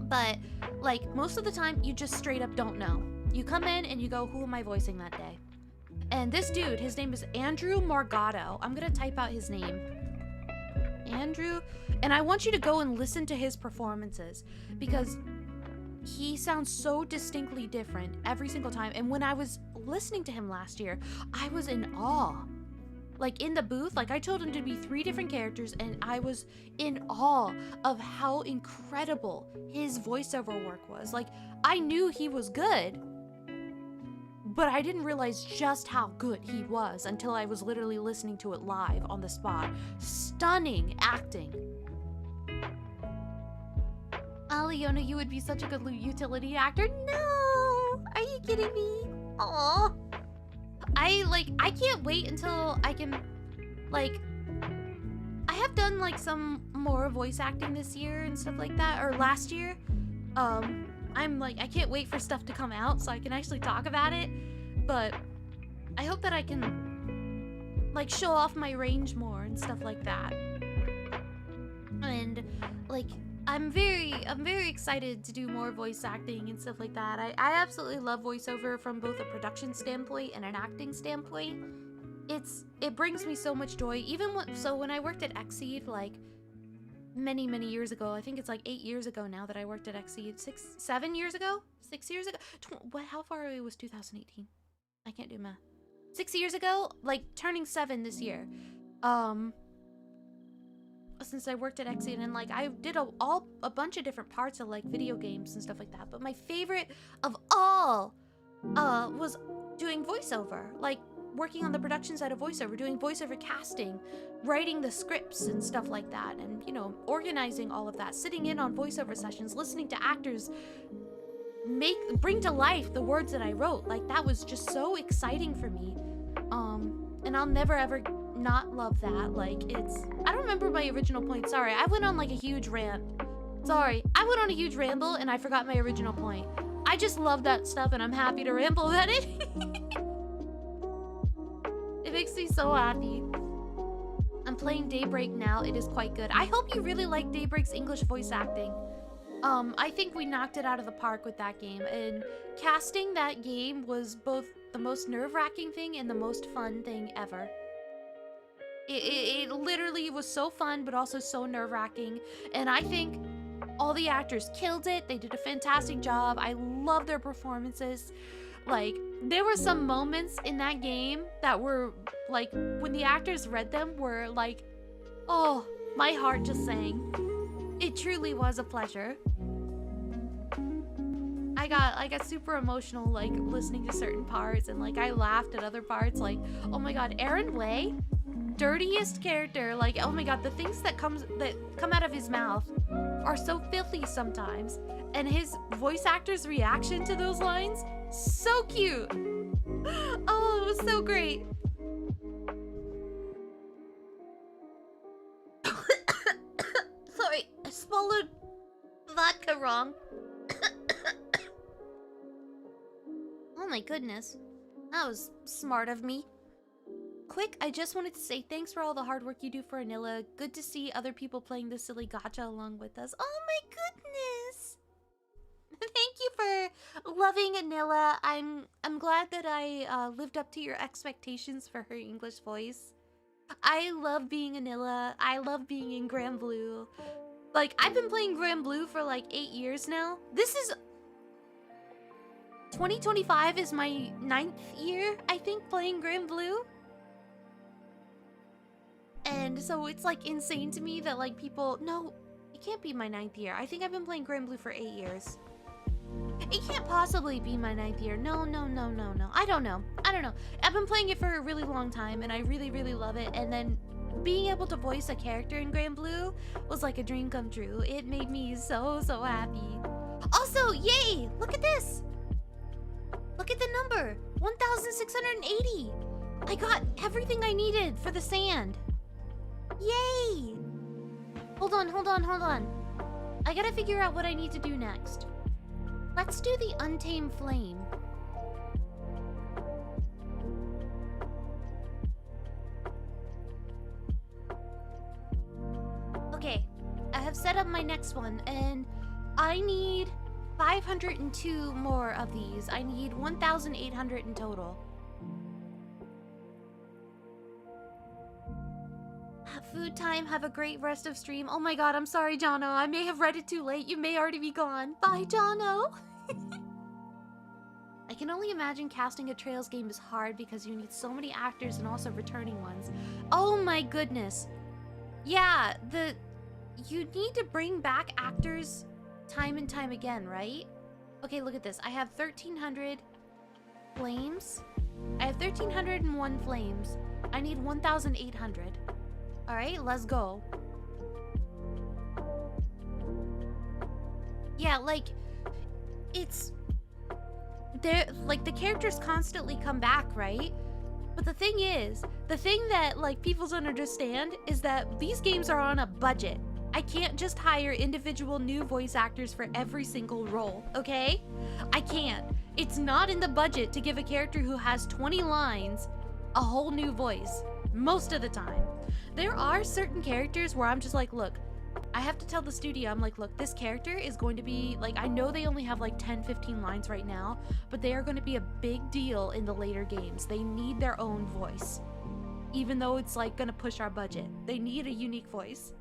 A: But like most of the time, you just straight up don't know. You come in and you go, who am I voicing that day? And this dude, his name is Andrew Morgado. I'm gonna type out his name. Andrew. And I want you to go and listen to his performances because he sounds so distinctly different every single time. And when I was listening to him last year, I was in awe. Like in the booth, like I told him to be 3 different characters and I was in awe of how incredible his voiceover work was. Like I knew he was good, but I didn't realize just how good he was until I was literally listening to it live on the spot. Stunning acting. Leona, you would be such a good utility actor. No! Are you kidding me? Aww. I can't wait until I can, like, I have done, like, some more voice acting this year and stuff like that, or last year. I'm, like, I can't wait for stuff to come out so I can actually talk about it, but I hope that I can, like, show off my range more and stuff like that. And, like, I'm very excited to do more voice acting and stuff like that. I absolutely love voiceover from both a production standpoint and an acting standpoint. It brings me so much joy. Even when I worked at Xseed, like many years ago, I think it's like 8 years ago now that I worked at Xseed. 7 years ago? 6 years ago? How far away was 2018? I can't do math. 6 years ago, like turning 7 this year. Since I worked at Xseed, and like I did a bunch of different parts of like video games and stuff like that, but my favorite of all was doing voiceover, like working on the production side of voiceover, doing voiceover casting, writing the scripts and stuff like that, and you know, organizing all of that, sitting in on voiceover sessions, listening to actors bring to life the words that I wrote. Like that was just so exciting for me, and I'll never ever not love that. Like I don't remember my original point. Sorry, I went on like a huge rant. Sorry, I went on a huge ramble and I forgot my original point. I just love that stuff and I'm happy to ramble about it. It makes me so happy. I'm playing Daybreak now. It is quite good. I hope you really like Daybreak's English voice acting. I think we knocked it out of the park with that game, and casting that game was both the most nerve-wracking thing and the most fun thing ever. It literally was so fun, but also so nerve-wracking. And I think all the actors killed it. They did a fantastic job. I love their performances. Like, there were some moments in that game that were, like, when the actors read them were like, oh, my heart just sang. It truly was a pleasure. I got super emotional, like, listening to certain parts, and, like, I laughed at other parts. Like, oh my god, Aaron Way? Dirtiest character. Like, oh my god, the things that come out of his mouth are so filthy sometimes, and his voice actor's reaction to those lines, so cute. Oh, it was so great. Sorry, I swallowed vodka wrong. Oh my goodness, that was smart of me. Quick, I just wanted to say thanks for all the hard work you do for Anilla. Good to see other people playing the silly gacha along with us. Oh my goodness! Thank you for loving Anilla. I'm glad that I lived up to your expectations for her English voice. I love being Anilla. I love being in Granblue. Like, I've been playing Granblue for like 8 years now. This is 2025 is my 9th year, I think, playing Granblue. And so it's like insane to me that like people, no, it can't be my 9th year. I think I've been playing Granblue for 8 years. It can't possibly be my 9th year. No. I don't know. I've been playing it for a really long time and I really love it. And then being able to voice a character in Granblue was like a dream come true. It made me so happy. Also, yay! Look at this! Look at the number! 1,680! I got everything I needed for the sand. Yay! Hold on. I gotta figure out what I need to do next. Let's do the Untamed Flame. Okay, I have set up my next one, and I need 502 more of these. I need 1,800 in total. Food time. Have a great rest of stream. Oh my god, I'm sorry, Jono. I may have read it too late. You may already be gone. Bye, Jono. I can only imagine casting a Trails game is hard because you need so many actors and also returning ones. Oh my goodness. Yeah, you need to bring back actors time and time again, right? Okay, look at this. I have 1,300 flames. I have 1,301 flames. I need 1,800. All right, let's go. Yeah, like, it's... like, the characters constantly come back, right? But the thing is, the thing that, like, people don't understand is that these games are on a budget. I can't just hire individual new voice actors for every single role, okay? I can't. It's not in the budget to give a character who has 20 lines a whole new voice, most of the time. There are certain characters where I'm just like, look, I have to tell the studio, I'm like, look, this character is going to be, like, I know they only have like 10, 15 lines right now, but they are going to be a big deal in the later games. They need their own voice. Even though it's like going to push our budget. They need a unique voice.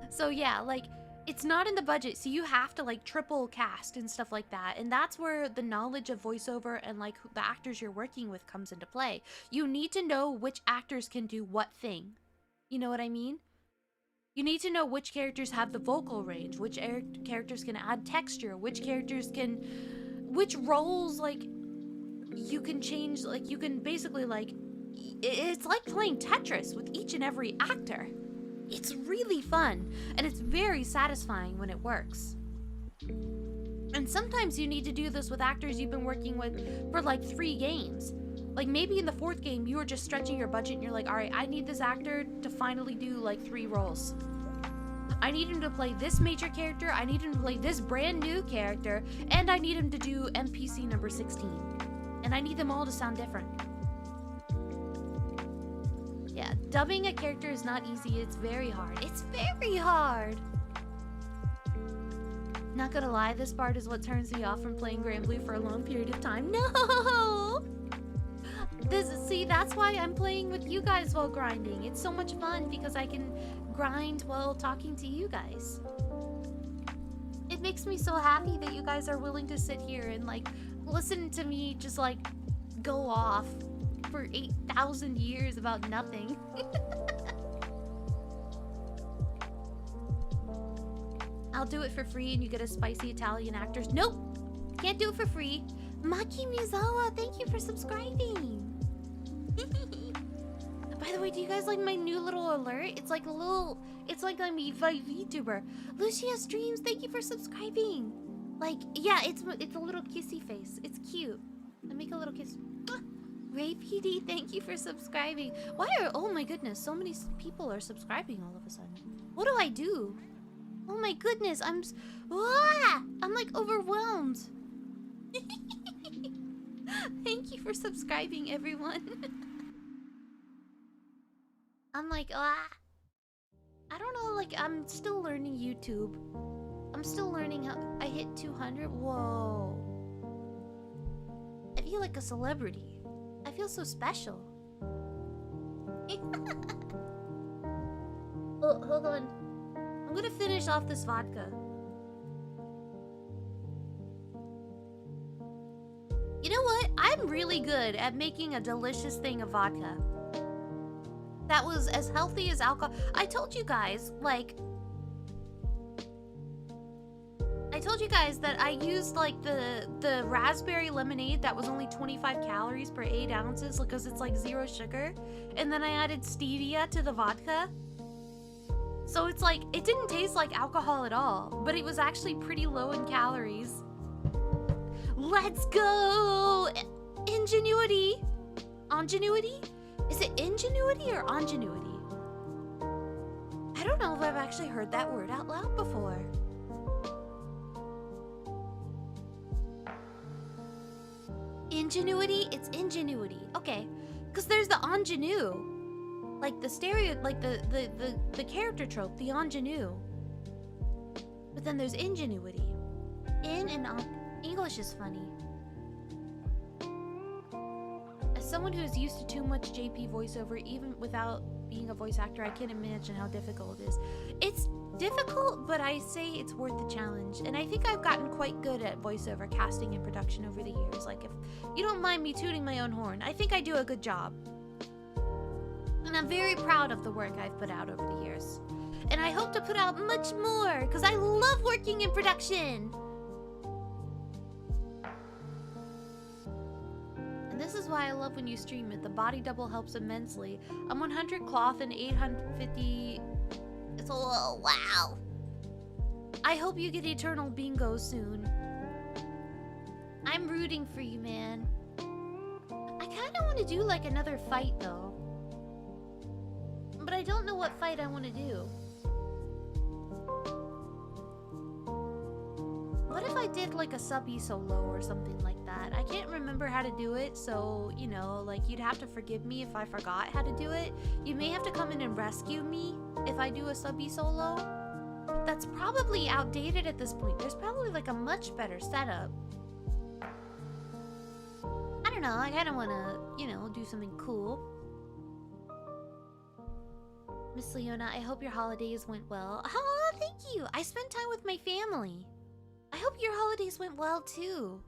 A: So yeah, like, it's not in the budget, so you have to like triple cast and stuff like that. And that's where the knowledge of voiceover and like the actors you're working with comes into play. You need to know which actors can do what thing. You know what I mean? You need to know which characters have the vocal range, which characters can add texture, which roles, like, you can change, like, you can basically, like, it's like playing Tetris with each and every actor. It's really fun, and it's very satisfying when it works. And sometimes you need to do this with actors you've been working with for, like, 3 games. Like, maybe in the 4th game, you were just stretching your budget and you're like, all right, I need this actor to finally do, like, 3 roles. I need him to play this major character, I need him to play this brand new character, and I need him to do NPC number 16. And I need them all to sound different. Yeah, dubbing a character is not easy, it's very hard. It's very hard! Not gonna lie, this part is what turns me off from playing Granblue for a long period of time. No! See, that's why I'm playing with you guys while grinding. It's so much fun because I can grind while talking to you guys. It makes me so happy that you guys are willing to sit here and like listen to me just like go off for 8,000 years about nothing. I'll do it for free and you get a spicy Italian actors. Nope! Can't do it for free. Maki Mizawa, thank you for subscribing. By the way, do you guys like my new little alert? It's like a little, it's like I'm a VTuber. Lucia Streams, thank you for subscribing. Like, yeah, it's a little kissy face. It's cute. I make a little kiss. Ray PD, thank you for subscribing. Why are, oh my goodness, so many people are subscribing all of a sudden. What do I do? Oh my goodness, I'm like overwhelmed. Thank you for subscribing, everyone. I'm like, I don't know, like, I'm still learning YouTube. I'm still learning how, I hit 200, whoa. I feel like a celebrity. I feel so special. Oh, hold on. I'm gonna finish off this vodka. You know what? I'm really good at making a delicious thing of vodka. That was as healthy as alcohol. I told you guys, like... I told you guys that I used, like, the raspberry lemonade that was only 25 calories per 8 ounces because it's, like, 0 sugar. And then I added stevia to the vodka. So it's, like, it didn't taste like alcohol at all. But it was actually pretty low in calories. Let's go! Ingenuity! Ingenuity? Is it ingenuity or ingenuity? I don't know if I've actually heard that word out loud before. Ingenuity? It's ingenuity. Okay. Because there's the ingenue. Like the stereo, like the character trope, the ingenue. But then there's ingenuity. In and on. English is funny. As someone who is used to too much JP voiceover, even without being a voice actor, I can't imagine how difficult it is. It's difficult, but I say it's worth the challenge. And I think I've gotten quite good at voiceover casting and production over the years. Like, if you don't mind me tooting my own horn, I think I do a good job. And I'm very proud of the work I've put out over the years. And I hope to put out much more, because I love working in production. And this is why I love when you stream it. The body double helps immensely. I'm 100 cloth and 850... It's a little wow. I hope you get eternal bingo soon. I'm rooting for you, man. I kind of want to do like another fight though. But I don't know what fight I want to do. What if I did like a subby solo or something like that? I can't remember how to do it, so, you know, like, you'd have to forgive me if I forgot how to do it. You may have to come in and rescue me if I do a subby solo. That's probably outdated at this point. There's probably like a much better setup. I don't know, I kind of want to, you know, do something cool. Miss Leona, I hope your holidays went well. Oh, thank you. I spent time with my family. I hope your holidays went well too.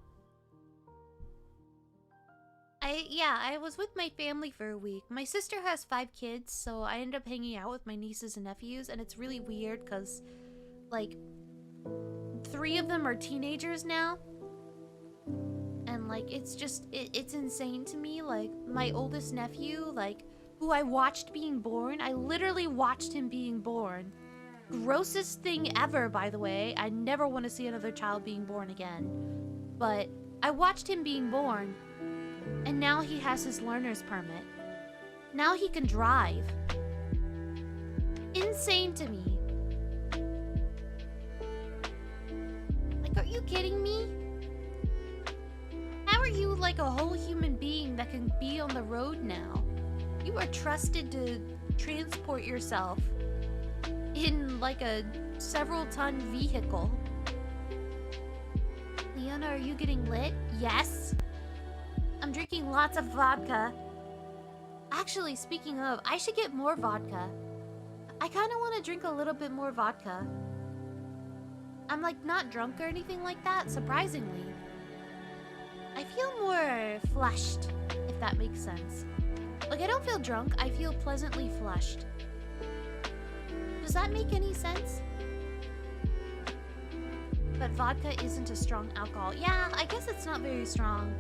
A: I was with my family for a week. My sister has 5 kids, so I ended up hanging out with my nieces and nephews, and it's really weird because, like, 3 of them are teenagers now. And, like, it's just, it's insane to me. Like, my oldest nephew, like, who I watched being born, I literally watched him being born. Grossest thing ever, by the way. I never want to see another child being born again. But I watched him being born, and now he has his learner's permit. Now he can drive. Insane to me. Like, are you kidding me? How are you like a whole human being that can be on the road now? You are trusted to transport yourself in like a several-ton vehicle. Leona, are you getting lit? Yes. I'm drinking lots of vodka. Actually, speaking of, I should get more vodka. I kind of want to drink a little bit more vodka. I'm like not drunk or anything like that, surprisingly. I feel more flushed, if that makes sense. Like, I don't feel drunk, I feel pleasantly flushed. Does that make any sense? But vodka isn't a strong alcohol. Yeah, I guess it's not very strong.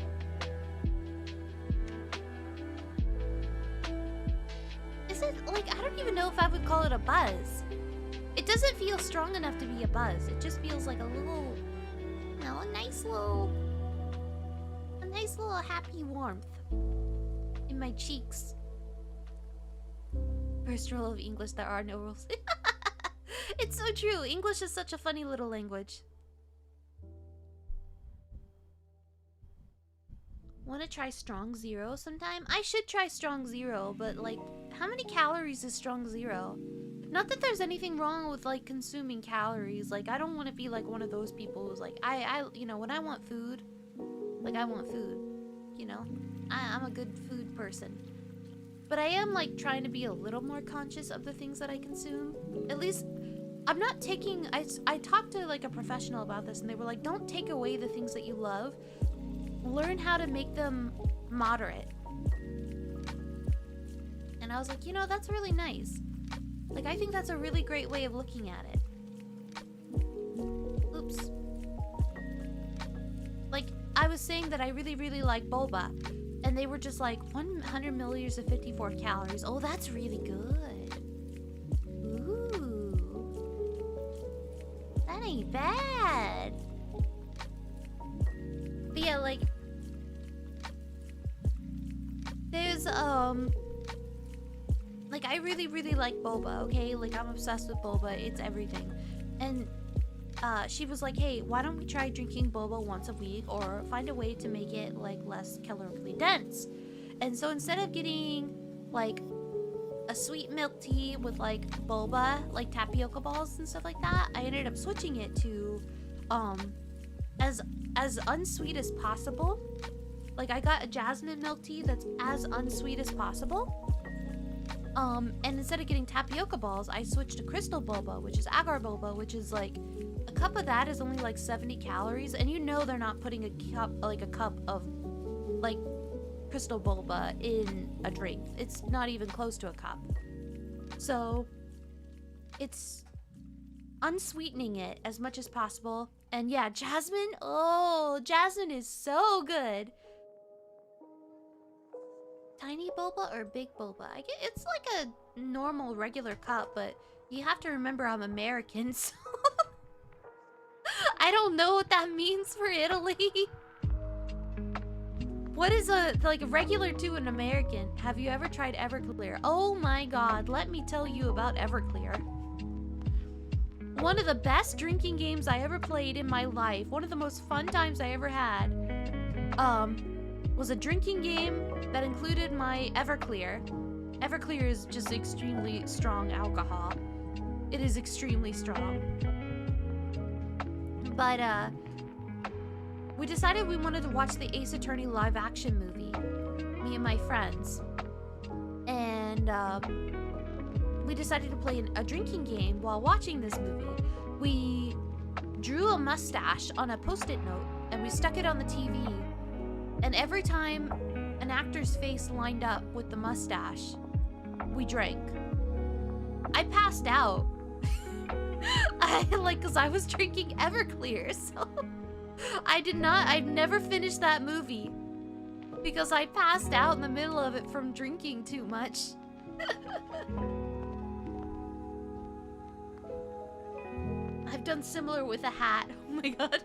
A: Is it, like, I don't even know if I would call it a buzz. It doesn't feel strong enough to be a buzz. It just feels like a little, you know, a nice little happy warmth in my cheeks. First rule of English, there are no rules. It's so true. English is such a funny little language. Want to try Strong Zero sometime? I should try Strong Zero, but like, how many calories is Strong Zero? Not that there's anything wrong with like consuming calories. Like, I don't want to be like one of those people who's like, you know, when I want food, like I want food, you know? I'm a good food person. But I am like trying to be a little more conscious of the things that I consume. At least, I'm not taking, I talked to like a professional about this and they were like, don't take away the things that you love. Learn how to make them moderate. And I was like, you know, that's really nice. Like, I think that's a really great way of looking at it. Oops. Like, I was saying that I really, really like boba. And they were just like, 100 milliliters of 54 calories. Oh, that's really good. Ooh. That ain't bad. But yeah, like, there's, like, I really, really like boba, okay? Like, I'm obsessed with boba. It's everything. And, she was like, hey, why don't we try drinking boba once a week or find a way to make it, like, less calorically dense? And so instead of getting, like, a sweet milk tea with like boba, like tapioca balls and stuff like that. I ended up switching it to as unsweet as possible. Like I got a jasmine milk tea that's as unsweet as possible. And instead of getting tapioca balls, I switched to crystal boba, which is agar boba, which is like a cup of that is only like 70 calories, and you know they're not putting a cup of like crystal boba in a drink. It's not even close to a cup. So it's unsweetening it as much as possible. And yeah, jasmine, oh, jasmine is so good. Tiny boba or big boba? I get it's like a normal regular cup, but you have to remember I'm American, so I don't know what that means for Italy. What is a like regular to an American? Have you ever tried Everclear? Oh my god, let me tell you about Everclear. One of the best drinking games I ever played in my life, one of the most fun times I ever had, was a drinking game that included my Everclear. Everclear is just extremely strong alcohol. It is extremely strong. But, we decided we wanted to watch the Ace Attorney live action movie, me and my friends. And, we decided to play a drinking game while watching this movie. We drew a mustache on a post-it note and we stuck it on the TV. And every time an actor's face lined up with the mustache, we drank. I passed out. Cause I was drinking Everclear, so I've never finished that movie because I passed out in the middle of it from drinking too much. I've done similar with a hat. Oh my god.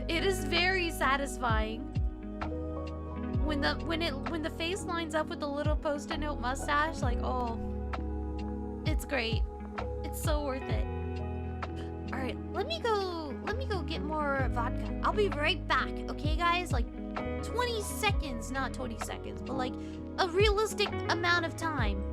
A: It is very satisfying. When the face lines up with the little post-it note mustache, like, oh, it's great. It's so worth it. All right, let me go get more vodka. I'll be right back, okay, guys? Like 20 seconds, not 20 seconds, but like a realistic amount of time.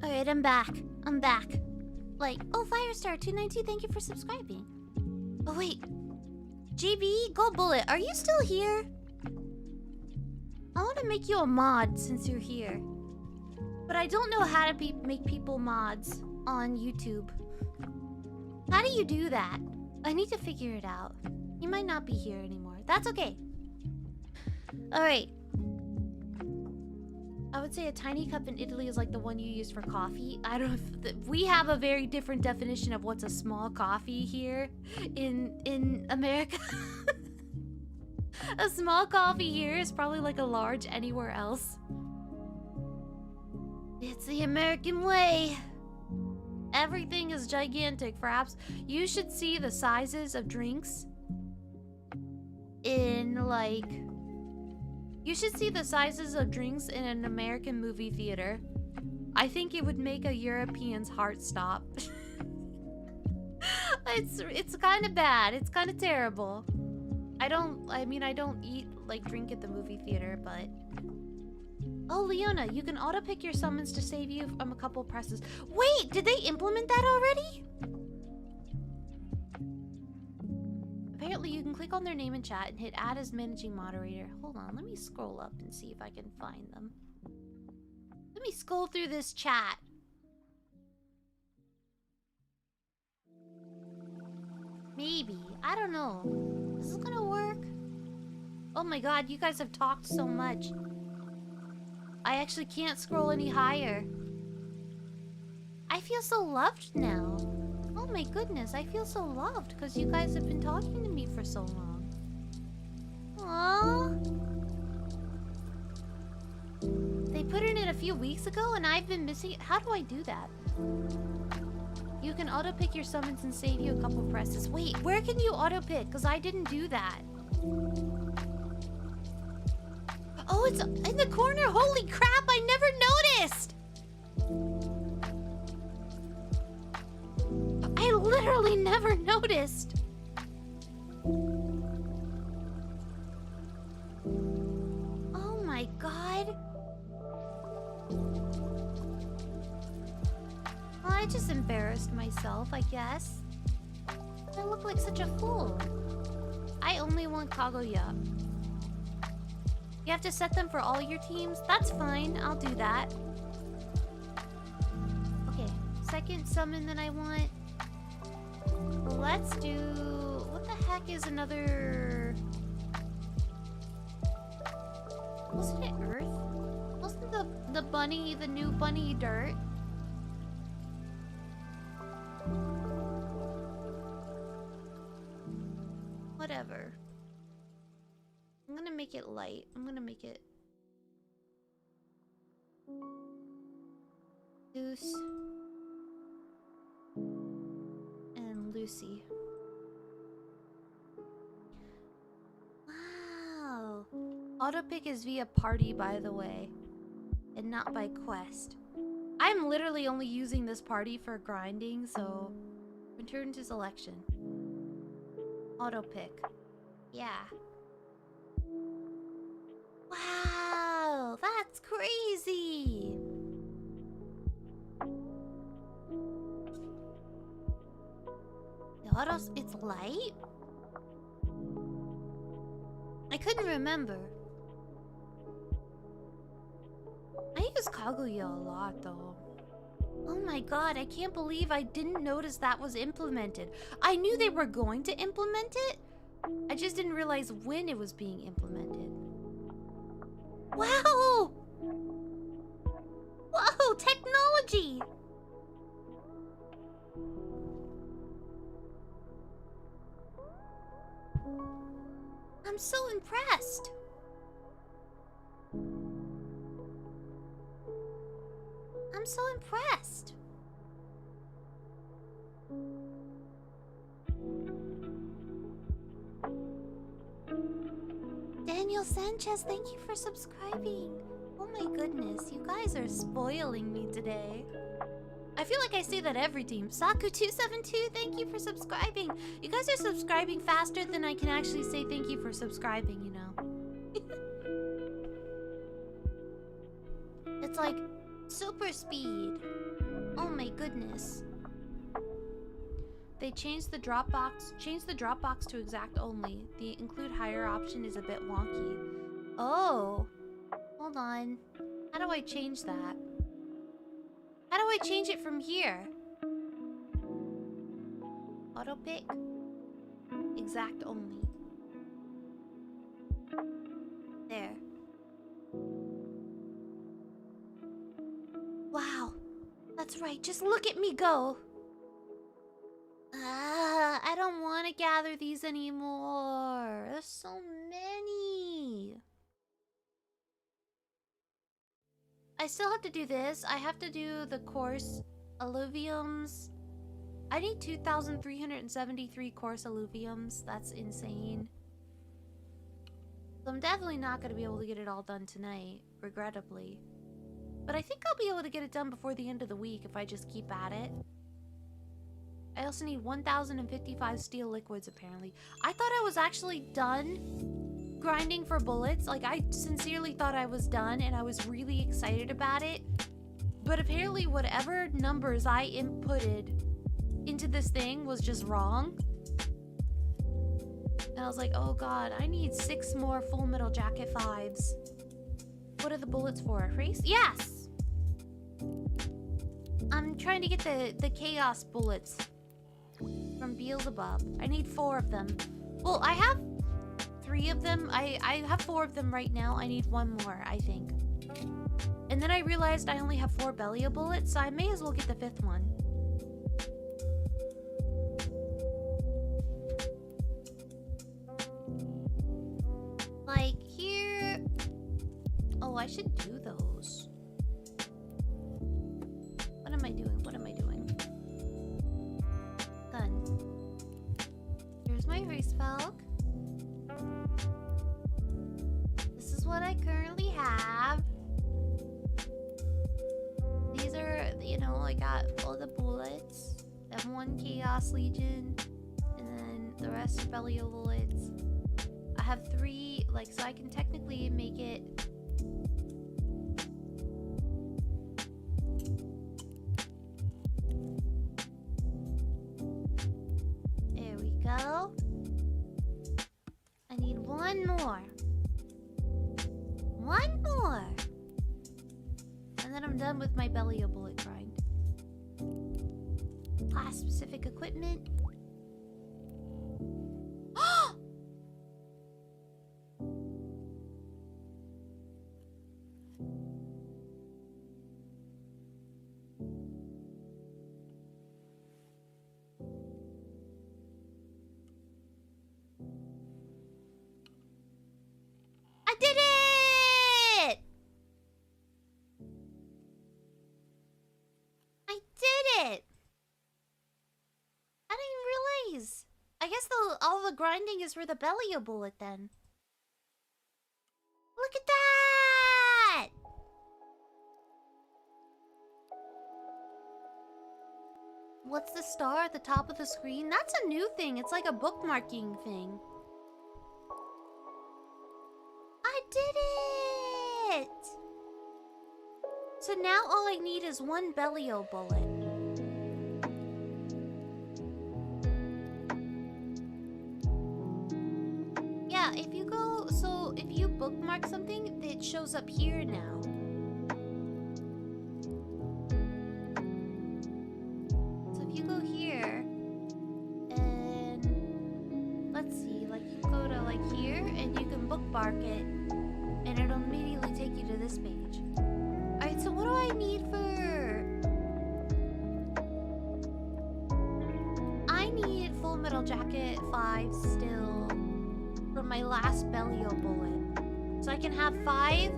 A: Alright, I'm back. Like, oh, Firestar292, thank you for subscribing. Oh, wait. JB, Gold Bullet, are you still here? I want to make you a mod since you're here. But I don't know how to make people mods on YouTube. How do you do that? I need to figure it out. You might not be here anymore. That's okay. Alright. I would say a tiny cup in Italy is like the one you use for coffee. I don't know. We have a very different definition of what's a small coffee here in America. A small coffee here is probably like a large anywhere else. It's the American way. Everything is gigantic. Perhaps you should see the sizes of drinks in like... You should see the sizes of drinks in an American movie theater. I think it would make a European's heart stop. It's kind of bad. It's kind of terrible. I don't eat, like, drink at the movie theater, but... Oh, Leona, you can auto-pick your summons to save you from a couple presses. Wait, did they implement that already? Apparently, you can click on their name in chat and hit add as managing moderator. Hold on, let me scroll up and see if I can find them. Let me scroll through this chat. Maybe. I don't know. Is this gonna work? Oh my god, you guys have talked so much. I actually can't scroll any higher. I feel so loved now. Oh my goodness, I feel so loved because you guys have been talking to me for so long. Aww. They put it in a few weeks ago and I've been missing it. How do I do that? You can auto-pick your summons and save you a couple presses. Wait, where can you auto-pick? Because I didn't do that. Oh, it's in the corner. Holy crap, I never noticed. I literally never noticed. Oh my god. Well, I just embarrassed myself, I guess. I look like such a fool. I only want Kaguya. You have to set them for all your teams? That's fine, I'll do that. Okay, second summon that I want. Let's do... What the heck is another... Wasn't it Earth? Wasn't the bunny, the new bunny dirt? Whatever. I'm gonna make it light. I'm gonna make it... Goose. And Lucy. Wow. Autopick is via party, by the way. And not by quest. I'm literally only using this party for grinding, so... Return to selection. Autopick. Yeah. Wow, that's crazy. The autos, it's light? I couldn't remember. I use Kaguya a lot though. Oh my god, I can't believe I didn't notice that was implemented. I knew they were going to implement it. I just didn't realize when it was being implemented. Wow! Whoa, technology! I'm so impressed. I'm so impressed. Daniel Sanchez, thank you for subscribing. Oh my goodness, you guys are spoiling me today. I feel like I say that every team. Saku272, thank you for subscribing. You guys are subscribing faster than I can actually say thank you for subscribing, you know. It's like super speed. Oh my goodness. They changed the Dropbox to exact only. The include higher option is a bit wonky. Oh. Hold on. How do I change that? How do I change it from here? Auto pick. Exact only. There. Wow. That's right. Just look at me go. I don't want to gather these anymore. There's so many. I still have to do this. I have to do the course alluviums. I need 2,373 course alluviums. That's insane. So I'm definitely not going to be able to get it all done tonight, regrettably. But I think I'll be able to get it done before the end of the week if I just keep at it. I also need 1,055 steel liquids, apparently. I thought I was actually done grinding for bullets. Like, I sincerely thought I was done, and I was really excited about it. But apparently, whatever numbers I inputted into this thing was just wrong. And I was like, oh god, I need 6 more Full Metal Jacket 5s. What are the bullets for? Race? Yes! I'm trying to get the chaos bullets from Beelzebub. I need 4 of them. Well, I have 3 of them. I have 4 of them right now. I need 1 more, I think. And then I realized I only have 4 Belia bullets, so I may as well get the 5th one. Like, here... Oh, I should do those. What am I doing? What am I doing? Done. Here's my race falc. This is what I currently have. These are, you know, I got all the bullets. I have 1 Chaos Legion. And then the rest are Belia bullets. I have 3, like, so I can technically make it... There we go. I need 1 more. 1 more! And then I'm done with my Belia bullet grind. Class-specific equipment. I did it! I did it! I didn't realize. I guess all the grinding is for the Belia bullet then. Look at that! What's the star at the top of the screen? That's a new thing. It's like a bookmarking thing. I did it! So now all I need is 1 Belio bullet. Yeah, if you go... So, if you bookmark something, it shows up here now. So if you go here, and... Let's see, like, you go to, like, here, and you can bookmark it, and it'll immediately take you to this page. Alright, so what do I need for... I need Full Metal Jacket 5 still for my last Belio bullet. So I can have 5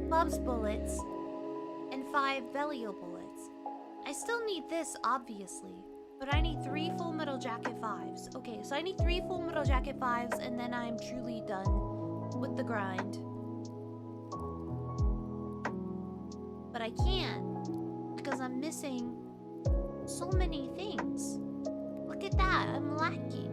A: Bub's bullets and 5 Belio bullets. I still need this, obviously. But I need 3 Full Metal Jacket 5s. Okay, so I need 3 Full Metal Jacket 5s, and then I'm truly done with the grind. But I can't, because I'm missing so many things. Look at that, I'm lacking.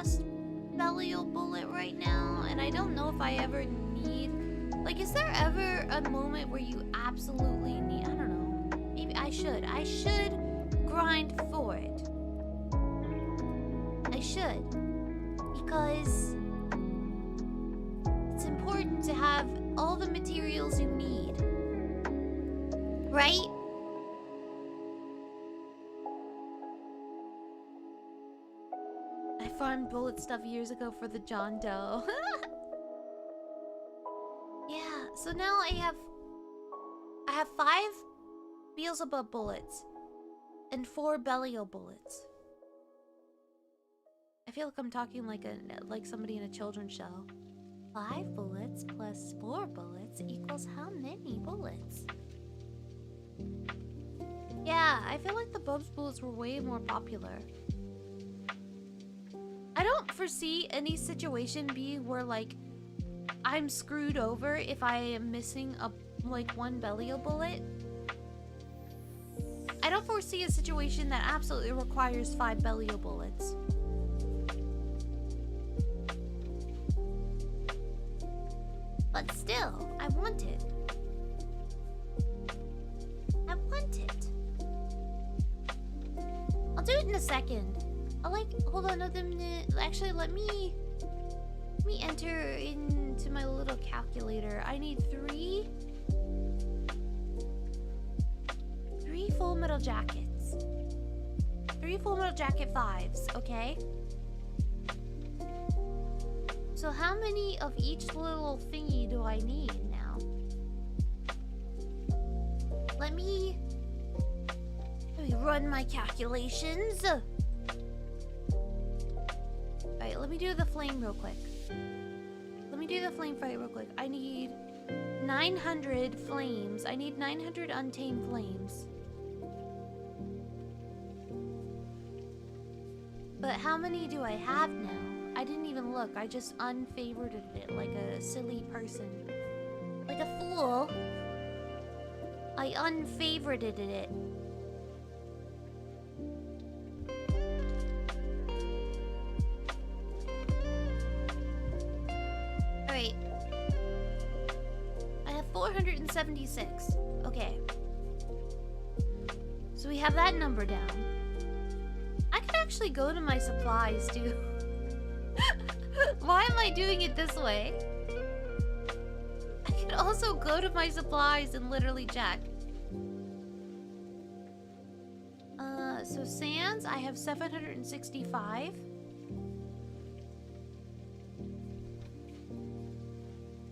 A: last Belial bullet right now, and I don't know if I ever need... Like, is there ever a moment where you absolutely need... I don't know. Maybe I should. I should grind for it. I should. Because it's important to have all the materials you need. Right? I farmed bullet stuff years ago for the John Doe. Yeah, so now I have 5 Beelzebub bullets and 4 Belial bullets. I feel like I'm talking like somebody in a children's show. 5 bullets plus 4 bullets equals how many bullets? Yeah, I feel like the Bubs bullets were way more popular. I don't foresee any situation being where, like, I'm screwed over if I am missing one Belial bullet. I don't foresee a situation that absolutely requires 5 Belial bullets. But still, I want it. I want it. I'll do it in a second. Hold on, actually, let me enter into my little calculator. I need 3 full metal jackets. 3 full metal jacket 5s, okay? So how many of each little thingy do I need now? Let me run my calculations. Alright, let me do the flame real quick. Let me do the flame fight real quick. I need 900 flames. I need 900 untamed flames. But how many do I have now? I didn't even look. I just unfavorited it like a silly person. Like a fool. I unfavorited it. Alright. I have 476. Okay. So we have that number down. I could actually go to my supplies, too. Why am I doing it this way? I could also go to my supplies and literally check. So sands, I have 765.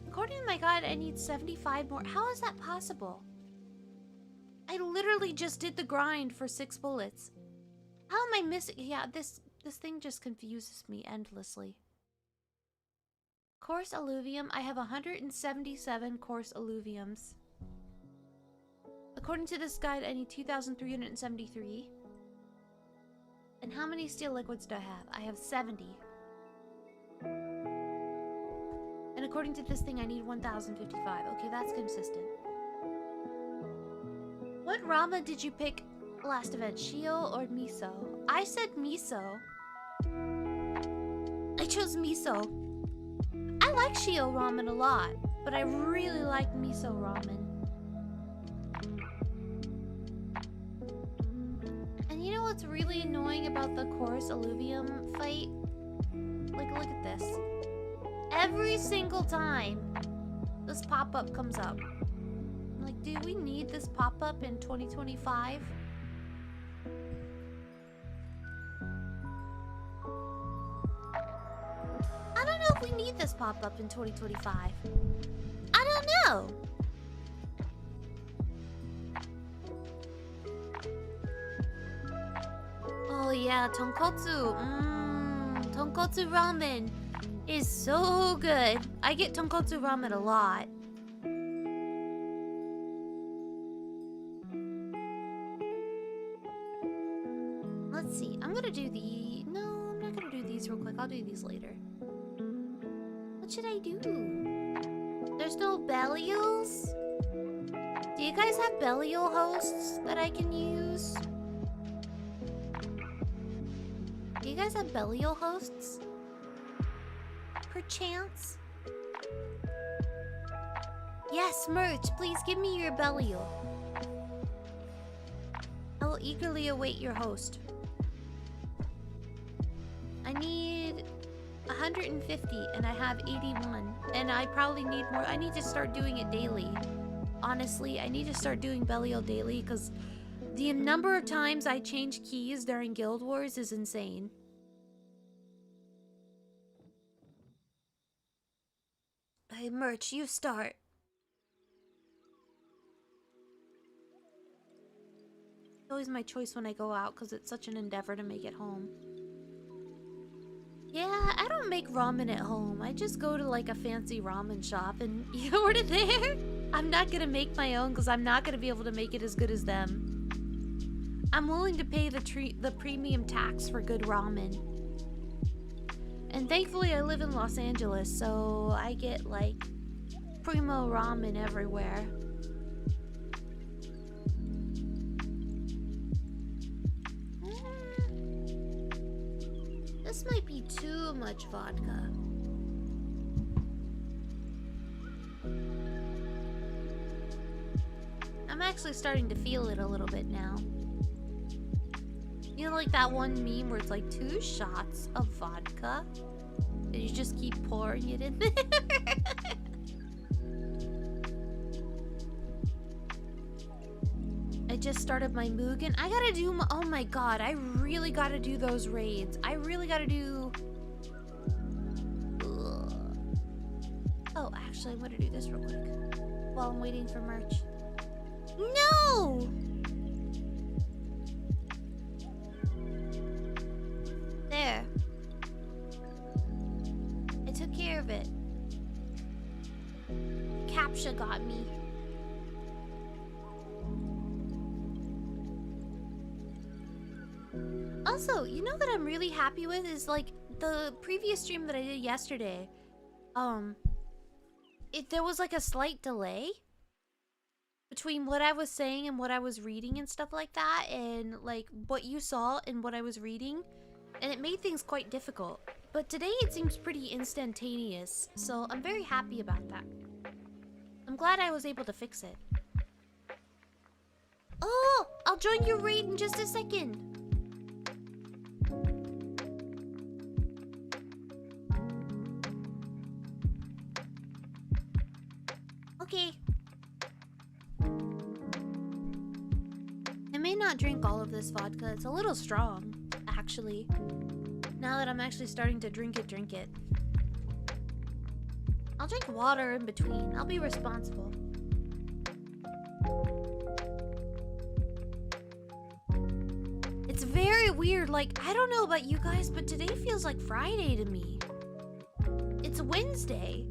A: According to my guide, I need 75 more. How is that possible? I literally just did the grind for 6 bullets. How am I missing? Yeah, this thing just confuses me endlessly. Coarse alluvium, I have 177 coarse alluviums. According to this guide, I need 2,373. And how many steel liquids do I have? I have 70. And according to this thing, I need 1,055. Okay, that's consistent. What ramen did you pick last event? Shio or miso? I said miso. I chose miso. I like Shio ramen a lot, but I really like miso ramen. And you know what's really annoying about the coarse alluvium fight? Like, look at this. Every single time this pop-up comes up. I'm like, do we need this pop-up in 2025? I don't know if we need this pop-up in 2025. I don't know. Oh yeah, tonkotsu. Tonkotsu ramen is so good. I get tonkotsu ramen a lot. Let's see. I'm gonna do the... No, I'm not gonna do these real quick. I'll do these later. What should I do? There's no Belials? Do you guys have Belial hosts that I can use? Do you guys have Belial hosts? perchance? Yes, merch. Please give me your Belial. I will eagerly await your host. I need 150 and I have 81. And I probably need more. I need to start doing it daily. Honestly, I need to start doing Belial daily because the number of times I change keys during Guild Wars is insane. Hey, merch, you start. It's always my choice when I go out because it's such an endeavor to make it home. Yeah, I don't make ramen at home. I just go to like a fancy ramen shop and you order there. I'm not gonna make my own because I'm not gonna be able to make it as good as them. I'm willing to pay the premium tax for good ramen. And thankfully I live in Los Angeles, so I get like primo ramen everywhere. This might be too much vodka. I'm actually starting to feel it a little bit now. You know, like that one meme where it's like 2 shots of vodka and you just keep pouring it in there. I just started my Mugen. I gotta do my, oh my god, I really gotta do those raids. I really gotta do... Ugh. Oh, actually, I'm gonna do this real quick while I'm waiting for merch. No! There. I took care of it. Captcha got me. Also, you know that I'm really happy with is like the previous stream that I did yesterday. There was like a slight delay between what I was saying and what I was reading and stuff like that, and like what you saw and what I was reading, and it made things quite difficult. But today it seems pretty instantaneous, so I'm very happy about that. I'm glad I was able to fix it. Oh, I'll join your raid in just a second. Okay. I may not drink all of this vodka. It's a little strong, actually. Now that I'm actually starting to drink it. I'll drink water in between. I'll be responsible. It's very weird. Like, I don't know about you guys, but today feels like Friday to me. It's Wednesday,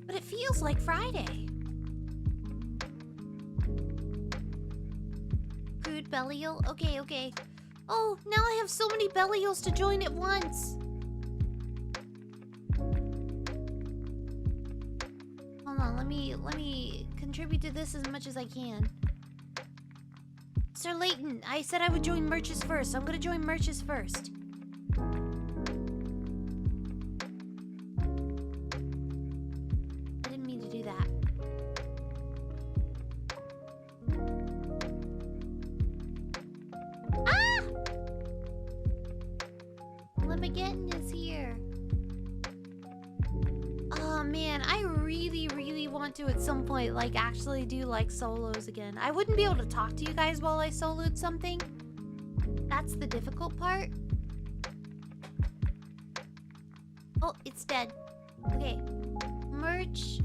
A: but it feels like Friday. Crude Belial? Okay. Oh, now I have so many Belials to join at once. Hold on, let me contribute to this as much as I can. Sir Layton, I said I would join merches first. I'm gonna join merches first. I didn't mean to do that. Ah! Limigeddon is here. Oh man, I really want to at some point like actually do like solos again. I wouldn't be able to talk to you guys while I soloed something. That's the difficult part. Oh, it's dead. Okay. Merch.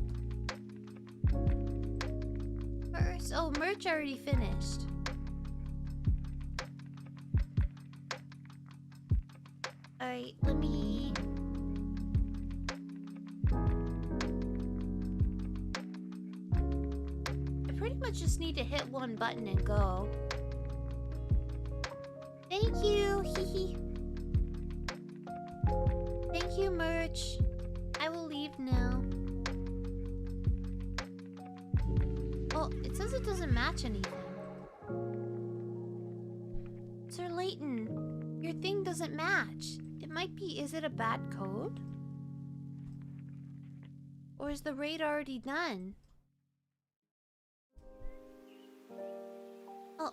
A: First. Oh, merch already finished. Alright, let me... pretty much just need to hit one button and go. Thank you. Hehe. Thank you, merch. I will leave now. Oh, it says it doesn't match anything. Sir Layton, your thing doesn't match. It might be, is it a bad code? Or is the raid already done? Oh.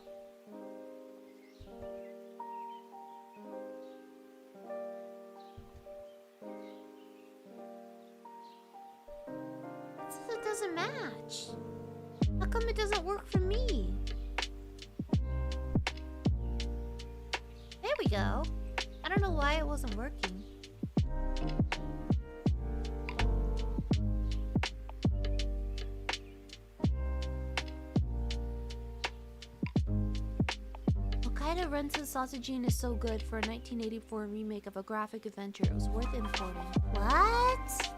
A: It says it doesn't match. How come it doesn't work for me? There we go. I don't know why it wasn't working. Hokkaido Ren's Sausagine is so good for a 1984 remake of a graphic adventure. It was worth importing. What?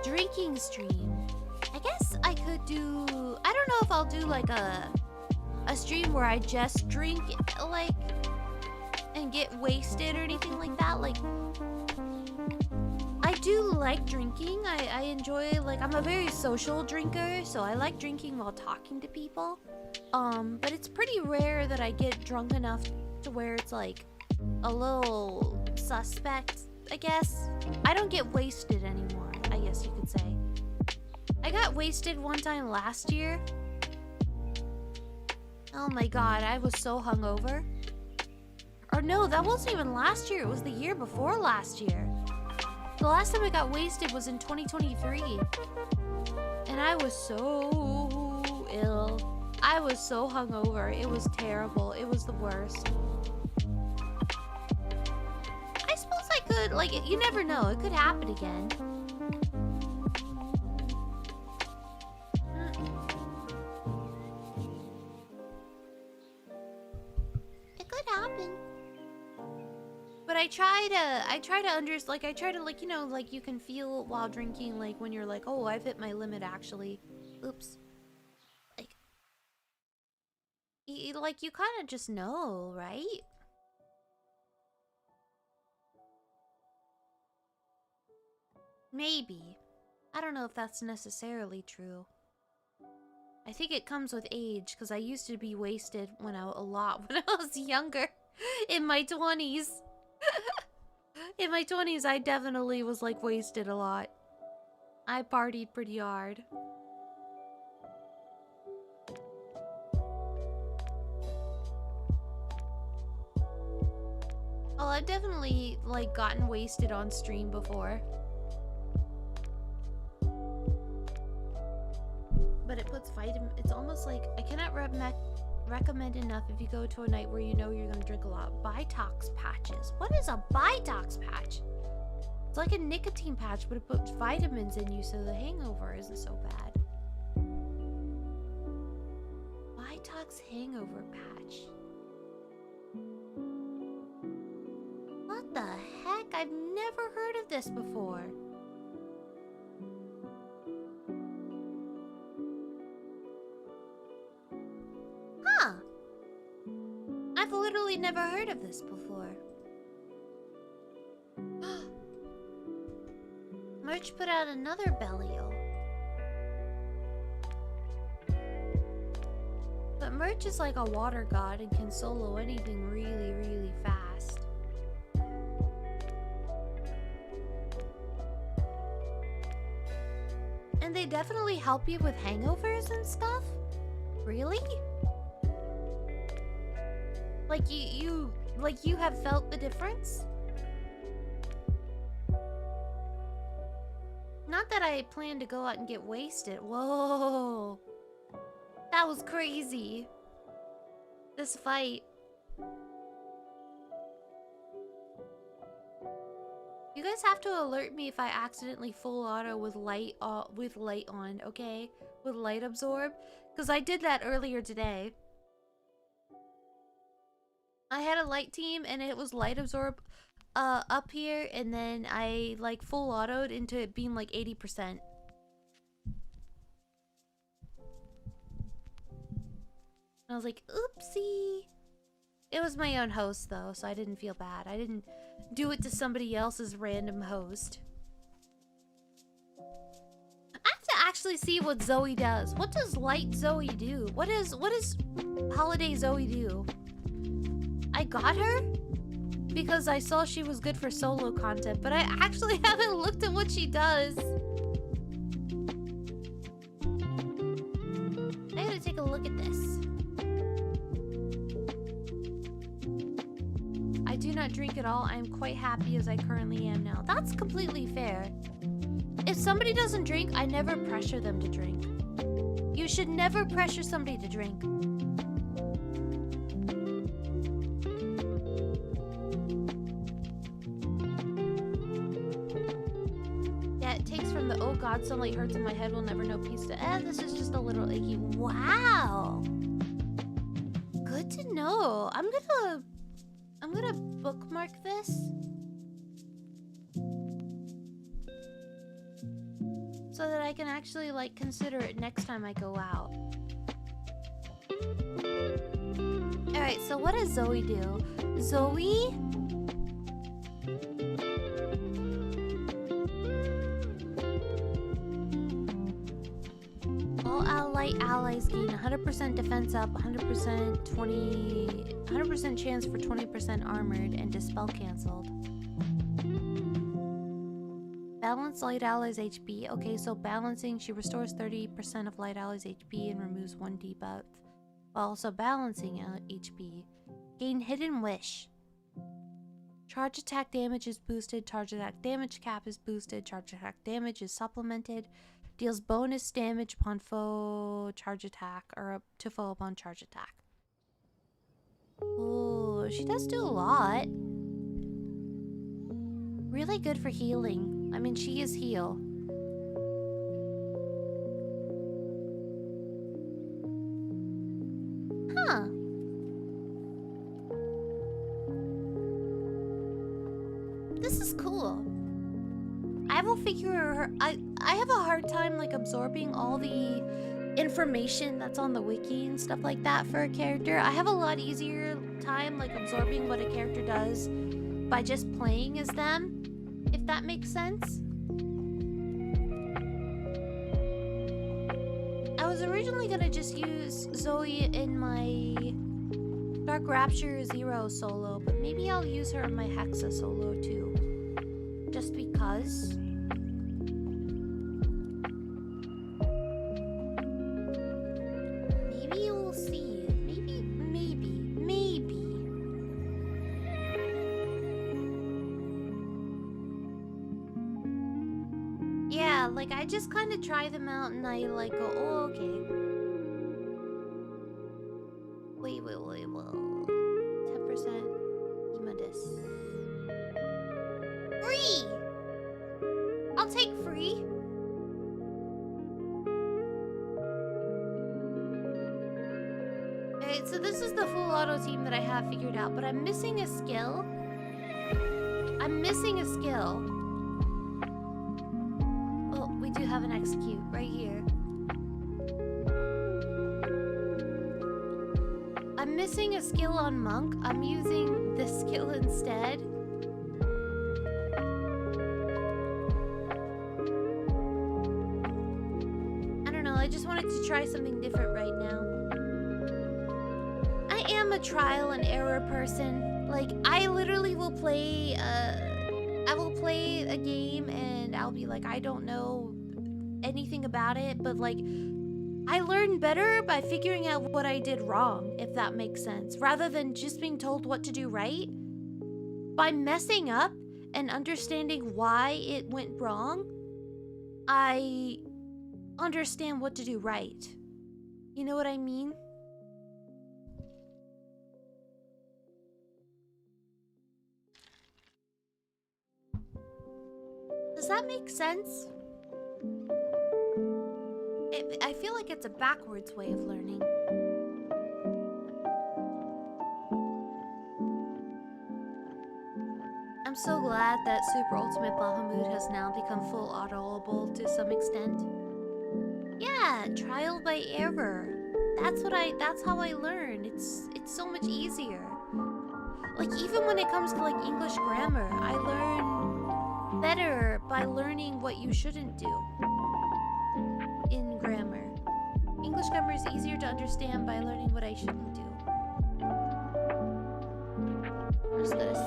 A: Drinking stream. I guess I could do... I don't know if I'll do like a stream where I just drink, like, and get wasted or anything like that. Like, I do like drinking. I enjoy, like, I'm a very social drinker, so I like drinking while talking to people. But it's pretty rare that I get drunk enough to where it's, like, a little suspect, I guess. I don't get wasted anymore, I guess you could say. I got wasted one time last year. Oh my god, I was so hungover. Or no, that wasn't even last year. It was the year before last year. The last time I got wasted was in 2023. And I was so ill. I was so hungover. It was terrible. It was the worst. I suppose I could, like, you never know. It could happen again. But I try to like, you know, like you can feel while drinking, like when you're like, oh, I've hit my limit actually. Oops. Like you kind of just know, right? Maybe. I don't know if that's necessarily true. I think it comes with age, because I used to be wasted a lot when I was younger. In my 20s. In my 20s, I definitely was, like, wasted a lot. I partied pretty hard. Oh, I've definitely, like, gotten wasted on stream before. But it puts vitamin... It's almost like... I cannot recommend enough if you go to a night where you know you're gonna drink a lot. Bitox patches. What is a Bitox patch? It's like a nicotine patch, but it puts vitamins in you so the hangover isn't so bad. Bitox hangover patch. What the heck? I've never heard of this before. Huh. I've literally never heard of this before. Merch put out another Belial. But Merch is like a water god and can solo anything really, really fast. And they definitely help you with hangovers and stuff? Really? Like you have felt the difference? Not that I plan to go out and get wasted. Whoa. That was crazy. This fight. You guys have to alert me if I accidentally full auto with light on, okay? With light absorb. Because I did that earlier today. I had a light team and it was light absorb up here, and then I like full autoed into it being like 80%. I was like, oopsie. It was my own host though, so I didn't feel bad. I didn't do it to somebody else's random host. I have to actually see what Zoe does. What does Light Zoe do? What does Holiday Zoe do? I got her? because I saw she was good for solo content, but I actually haven't looked at what she does. I gotta take a look at this. I do not drink at all. I am quite happy as I currently am now. That's completely fair. If somebody doesn't drink, I never pressure them to drink. You should never pressure somebody to drink. Yeah, it takes from the, oh god, sunlight hurts in my head, will never know peace to, this is just a little icky. Wow. Good to know. I'm gonna bookmark this. So that I can actually, like, consider it next time I go out. Alright, so what does Zoe do? Zoe? All ally allies gain 100% defense up, 100% chance for 20% armored, and dispel cancelled. Balance light allies HP. Okay, so balancing, she restores 30% of light allies HP and removes 1 debuff. While also balancing HP. Gain hidden wish. Charge attack damage is boosted. Charge attack damage cap is boosted. Charge attack damage is supplemented. Deals bonus damage upon foe charge attack, or to foe upon charge attack. Oh, she does do a lot. Really good for healing. I mean, she is heal. Huh. This is cool. I will figure her... I have a hard time, like, absorbing all the information that's on the wiki and stuff like that for a character. I have a lot easier time, like, absorbing what a character does by just playing as them. If that makes sense. I was originally gonna just use Zoe in my Dark Rapture Zero solo, but maybe I'll use her in my Hexa solo too. Just because. Maybe we'll see. Maybe. Yeah, like I just kind of try them out and I like go, oh, okay. Wait. 10% Imadis. Free! I'll take free. Okay, so this is the full auto team that I have figured out, but I'm missing a skill. Oh, we do have an execute right here. I'm missing a skill on Monk. I'm using this skill instead. I don't know, I just wanted to try something different right now. I am a trial and error person. Like, I literally will play, I will play a game and I'll be like, I don't know anything about it, but like, I learn better by figuring out what I did wrong, if that makes sense, rather than just being told what to do right. By messing up and understanding why it went wrong, I understand what to do right. You know what I mean? Does that make sense? I feel like it's a backwards way of learning. I'm so glad that Super Ultimate Bahamut has now become full autoable to some extent. Yeah, trial by error. That's how I learn. It's so much easier. Like, even when it comes to like English grammar, I learn better by learning what you shouldn't do in grammar. English grammar is easier to understand by learning what I shouldn't do. What's this?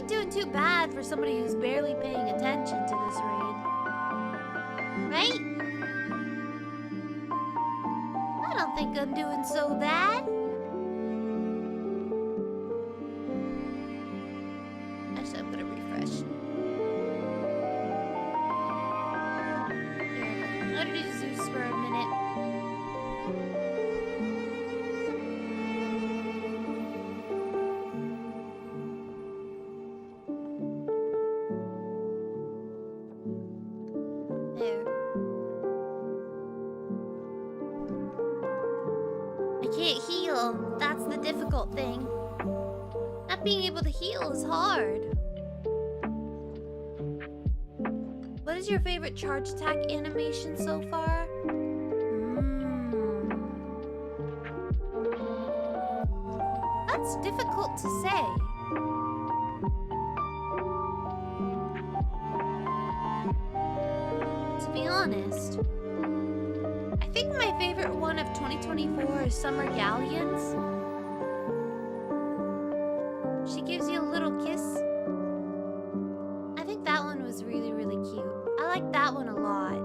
A: ain't doing too bad for somebody who's barely paying attention to this raid. Right? I don't think I'm doing so bad. Actually, I'm gonna refresh. Here, I'm gonna do Zeus for a minute. There. I can't heal. That's the difficult thing. Not being able to heal is hard. What is your favorite charge attack animation so far? That's difficult to say. To be honest, I think my favorite one of 2024 is Summer Galleons. She gives you a little kiss. I think that one was really, really cute. I like that one a lot.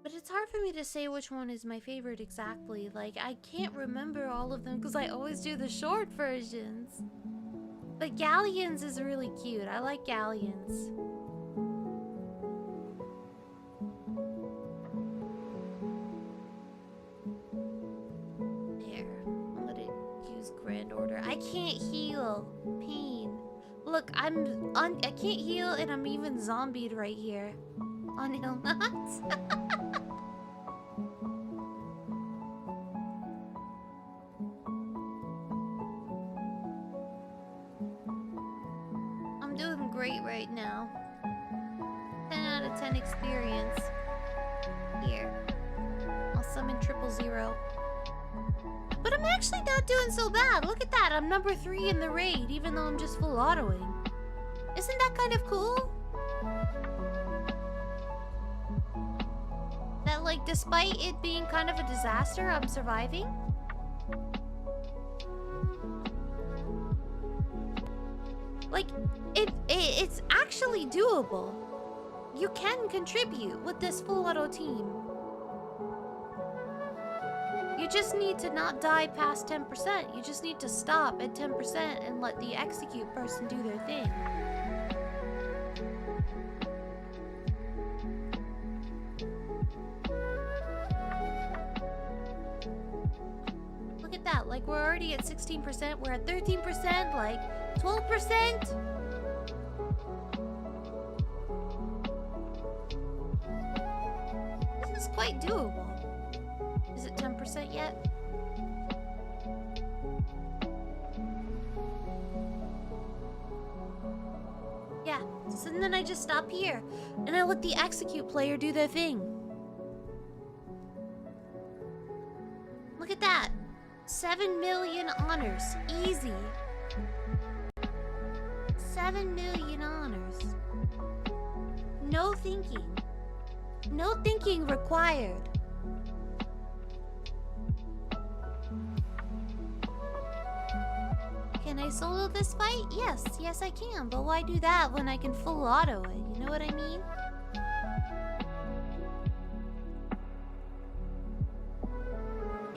A: But it's hard for me to say which one is my favorite exactly. Like, I can't remember all of them because I always do the short versions. But Galleons is really cute. I like Galleons. There. I'm gonna use Grand Order. I can't heal. Pain. Look, I can't heal and I'm even zombied right here. On Illnots. I'm doing great right now. 10 out of 10 experience. Here. I'll summon 000. But I'm actually not doing so bad. Look at that. I'm number 3 in the raid, even though I'm just full autoing. Isn't that kind of cool? That, like, despite it being kind of a disaster, I'm surviving? Like, it's actually doable. You can contribute with this full auto team. You just need to not die past 10%. You just need to stop at 10% and let the execute person do their thing. Look at that. Like, we're already at 16%. We're at 13%. Like, 12%. This is quite doable. Is it 10% yet? Yeah. So then I just stop here. And I let the execute player do their thing. Look at that. 7 million honors. Easy. 7 million honors. No thinking. No thinking required. Can I solo this fight? Yes, yes I can. But why do that when I can full auto it? You know what I mean?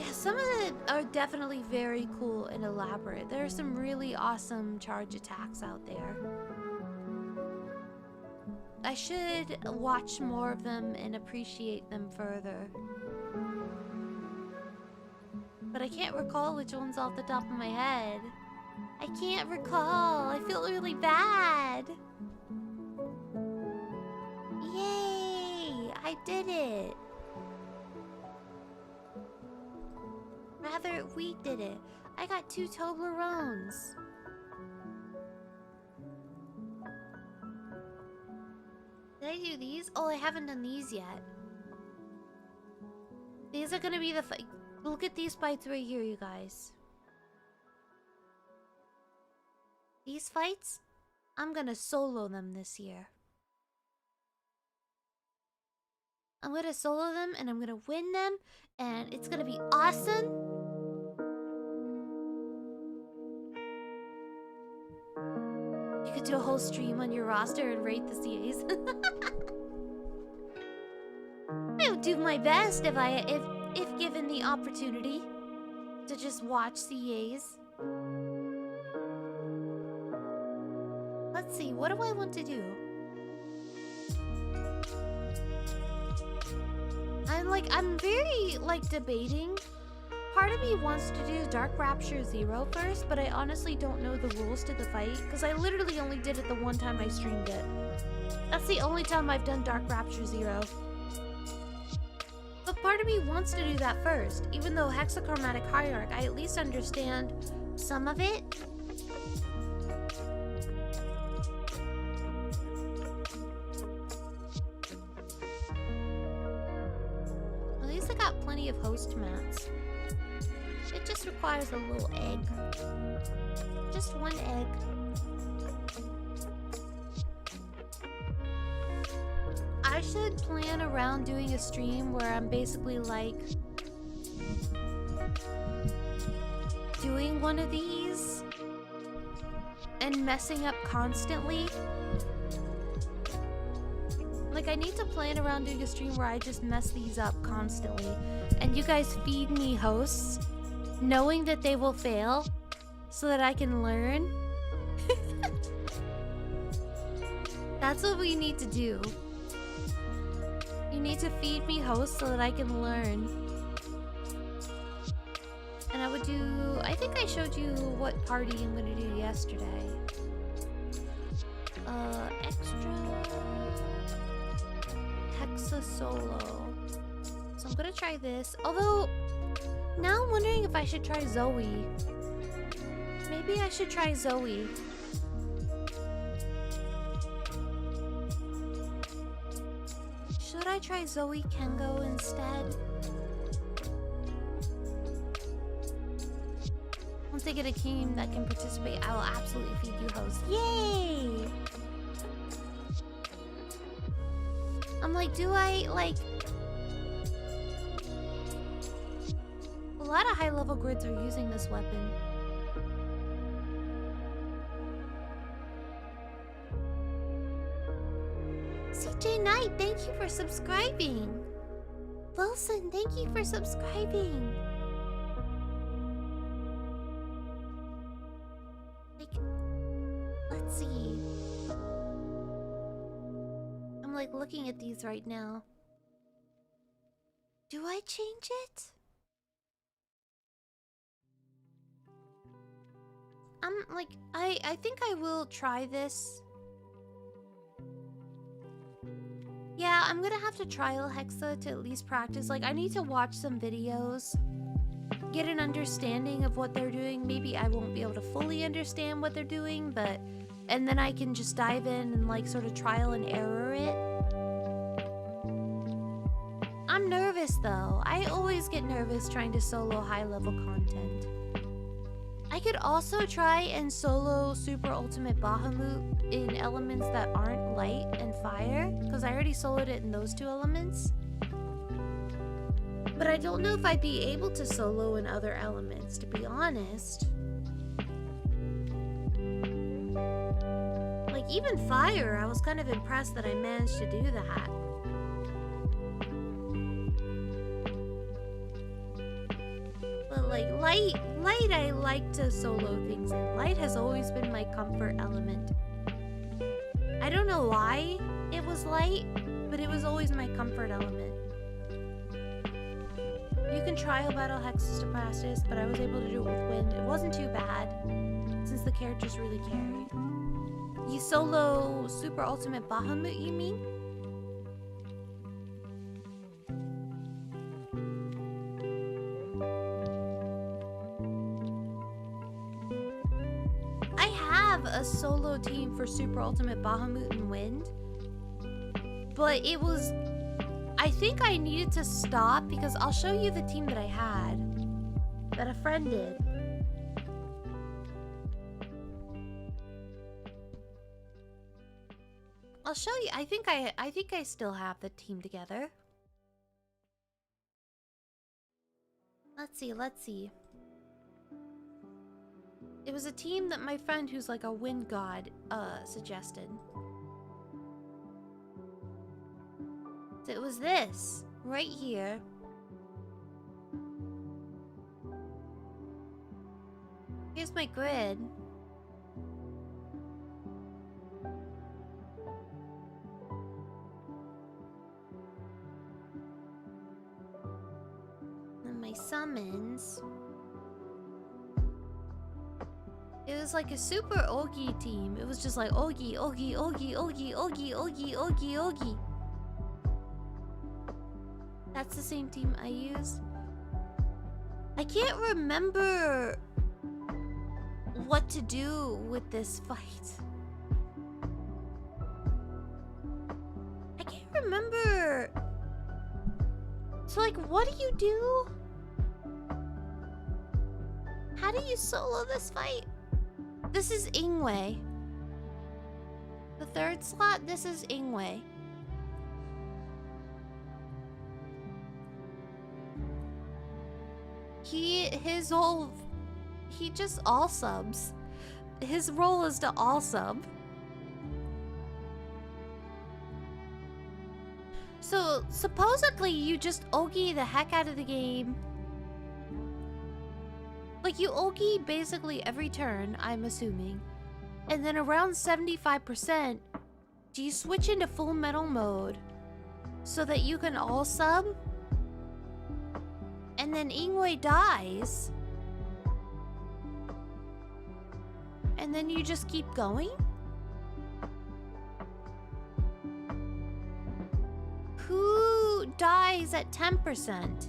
A: Yeah, some of them are definitely very cool and elaborate. There are some really awesome charge attacks out there. I should watch more of them and appreciate them further. But I can't recall which one's off the top of my head. I can't recall. I feel really bad. Yay! I did it. Rather, we did it. I got 2 Toblerones. Did I do these? Oh, I haven't done these yet. These are gonna be the fight. Look at these fights right here, you guys. These fights, I'm gonna solo them this year. I'm gonna solo them and I'm gonna win them, and it's gonna be awesome. You could do a whole stream on your roster and rate the CAs. I would do my best if given the opportunity to just watch CAs. Let's see, what do I want to do? I'm very, debating. Part of me wants to do Dark Rapture 0 first, but I honestly don't know the rules to the fight, because I literally only did it the one time I streamed it. That's the only time I've done Dark Rapture 0. But part of me wants to do that first, even though Hexachromatic Hierarch, I at least understand some of it. At least I got plenty of host mats. It just requires a little egg. Just one egg. I should plan around doing a stream where I'm basically doing one of these and messing up constantly. I need to plan around doing a stream where I just mess these up constantly, and you guys feed me hosts knowing that they will fail so that I can learn. That's what we need to do. You need to feed me hosts so that I can learn. And I would do... I think I showed you what party I'm gonna do yesterday. Extra... Hexa solo. So I'm gonna try this. Although, now I'm wondering if I should try Zoe. Maybe I should try Zoe. Should I try Zoe Kengo instead? Once I get a team that can participate, I will absolutely feed you hosts. Yay! I'm do I, a lot of high-level grids are using this weapon. CJ Knight, thank you for subscribing. Wilson, thank you for subscribing. Let's see. I'm looking at these right now. Do I change it? I think I will try this. Yeah, I'm gonna have to trial Hexa to at least practice. I need to watch some videos, get an understanding of what they're doing. Maybe I won't be able to fully understand what they're doing, but... And then I can just dive in and, sort of trial and error it. I'm nervous, though. I always get nervous trying to solo high-level content. I could also try and solo Super Ultimate Bahamut in elements that aren't light and fire, because I already soloed it in those two elements. But I don't know if I'd be able to solo in other elements, to be honest. Even fire, I was kind of impressed that I managed to do that. But light I like to solo things in. Light has always been my comfort element. I don't know why it was light, but it was always my comfort element. You can trial battle hexes to practice, but I was able to do it with wind. It wasn't too bad, since the characters really carried. You solo Super Ultimate Bahamut, you mean? I have a solo team for Super Ultimate Bahamut and Wind, but it was... I think I needed to stop because I'll show you the team that I had, that a friend did. I'll show you. I think I still have the team together. Let's see. It was a team that my friend who's like a wind god suggested. So it was this right here. Here's my grid. And my summons. It was like a super Ogi team. It was just like Ogi, Ogi, Ogi, Ogi, Ogi, Ogi, Ogi, Ogi. That's the same team I used. I can't remember what to do with this fight. I can't remember. So like, what do you do? How do you solo this fight? This is Ingwe. The third slot, this is Ingwe. He just all subs. His role is to all sub. So supposedly you just Ogi the heck out of the game. Like you Ogi basically every turn, I'm assuming. And then around 75%, do you switch into full metal mode so that you can all sub? And then Ingwe dies. And then you just keep going? Who dies at 10%?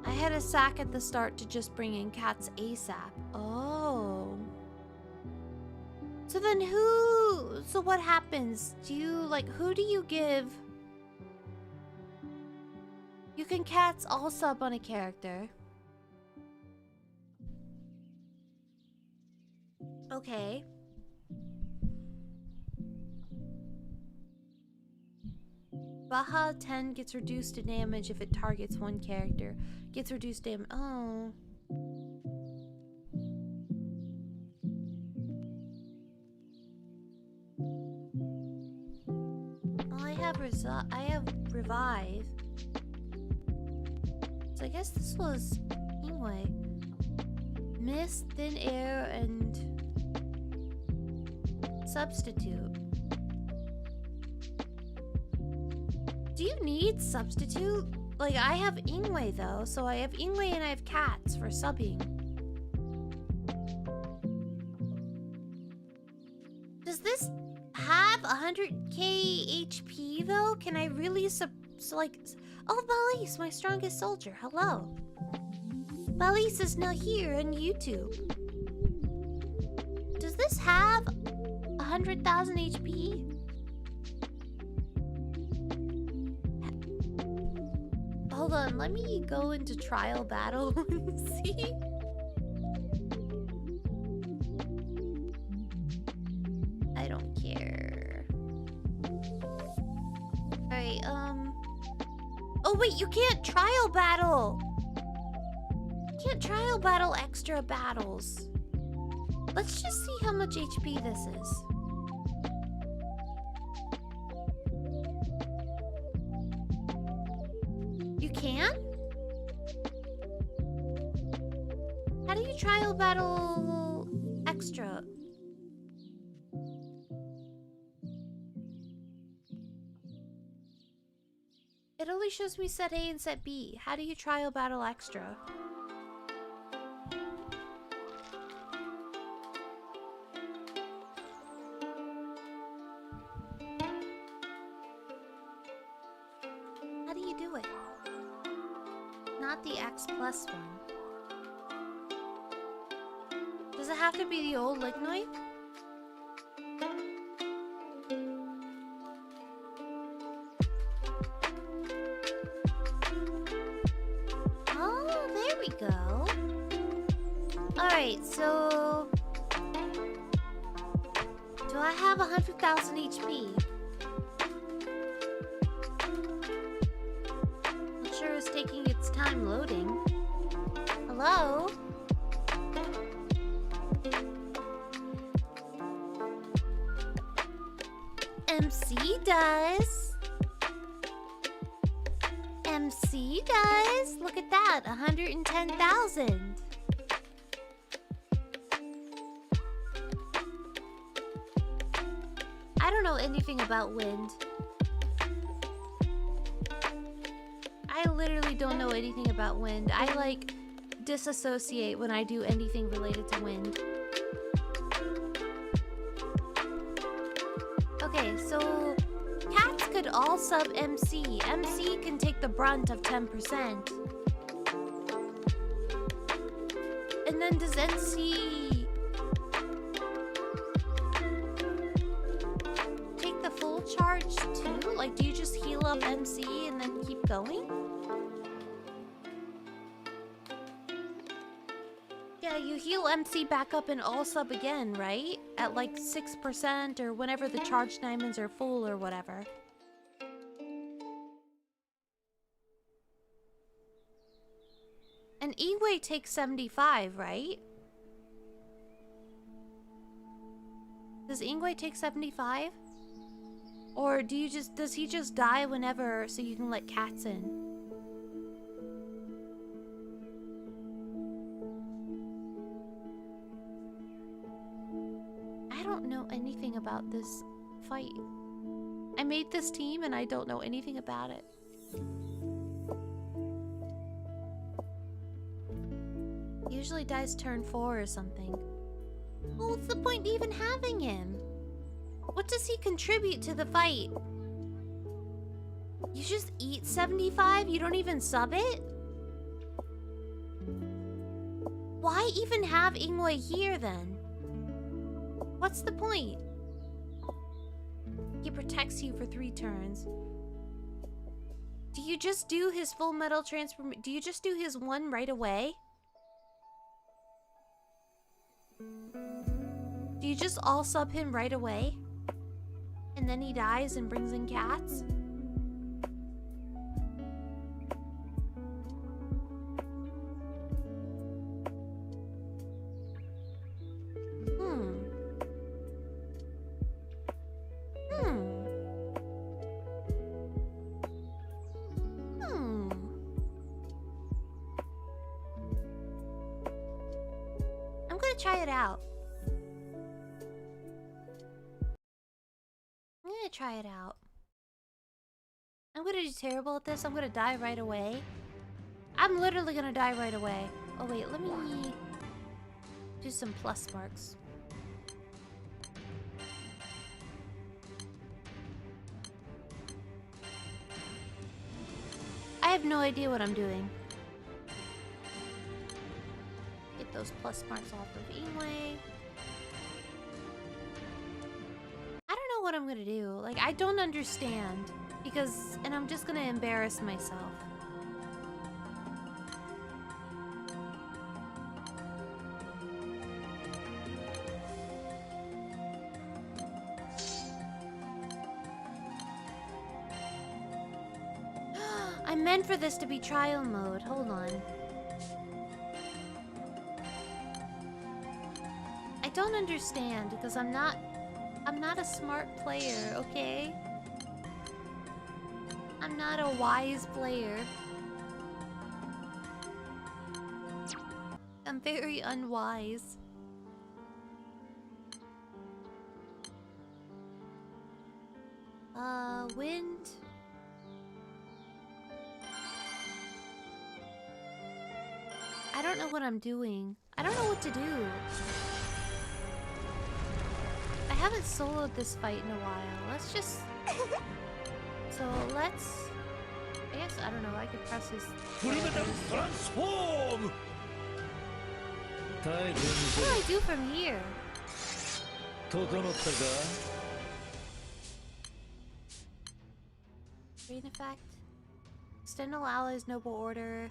A: I had a sack at the start to just bring in cats ASAP. Oh. So then so what happens? Do you, like, who do you give? You can cats all sub on a character. Okay. Baha 10 gets reduced to damage if it targets one character. Gets reduced damage. Oh. Well, I have revive. So I guess this was anyway. Mist, thin air, and substitute. Do you need substitute? Like, I have Ingwe though, so I have Ingwe and I have cats for subbing. Does this have 100k HP though? Can I really oh, Balise, my strongest soldier. Hello. Balise is now here on YouTube. Does this have 100,000 HP? Hold on, let me go into trial battle and see. I don't care. Alright, oh wait, you can't trial battle! You can't trial battle extra battles. Let's just see how much HP this is. You can? How do you trial battle extra? It only shows me set A and set B. How do you trial battle extra? How do you do it? Not the X plus one. Does it have to be the old Lignoid? Oh, there we go. Alright, so I have 100,000 HP? It sure is taking its time loading. Hello? MC does. MC does. Look at that. 110,000. I don't know anything about wind. I literally don't know anything about wind. I like disassociate when I do anything related to wind. Okay, so cats could all sub MC. MC can take the brunt of 10%. And then does NC take the full charge too? Like, do you just heal up MC and then keep going? Yeah, you heal MC back up and all sub again, right? At like 6% or whenever the charge diamonds are full or whatever. And Ingwe takes 75, right? Does Ingwe take 75? Or does he just die whenever so you can let cats in? I don't know anything about this fight. I made this team and I don't know anything about it. Usually dies turn 4 or something. Well, what's the point even having him? What does he contribute to the fight? You just eat 75? You don't even sub it? Why even have Ingwe here then? What's the point? He protects you for 3 turns. Do you just do his full metal transformation? Do you just do his one right away? Do you just all sub him right away? And then he dies and brings in cats? I'm gonna try it out. Try it out. I'm gonna do terrible at this. I'm gonna die right away. I'm literally gonna die right away. Oh wait, let me do some plus marks. I have no idea what I'm doing. Get those plus marks off of Ingwe. What I'm gonna do. Like, I don't understand because, and I'm just gonna embarrass myself. I meant for this to be trial mode. Hold on. I don't understand because I'm not a smart player, okay? I'm not a wise player. I'm very unwise. Wind. I don't know what I'm doing. I don't know what to do. I haven't soloed this fight in a while. Let's just... So let's... I guess, I don't know, I could press his... Transform! What do I do from here? Green effect. Extend all allies noble order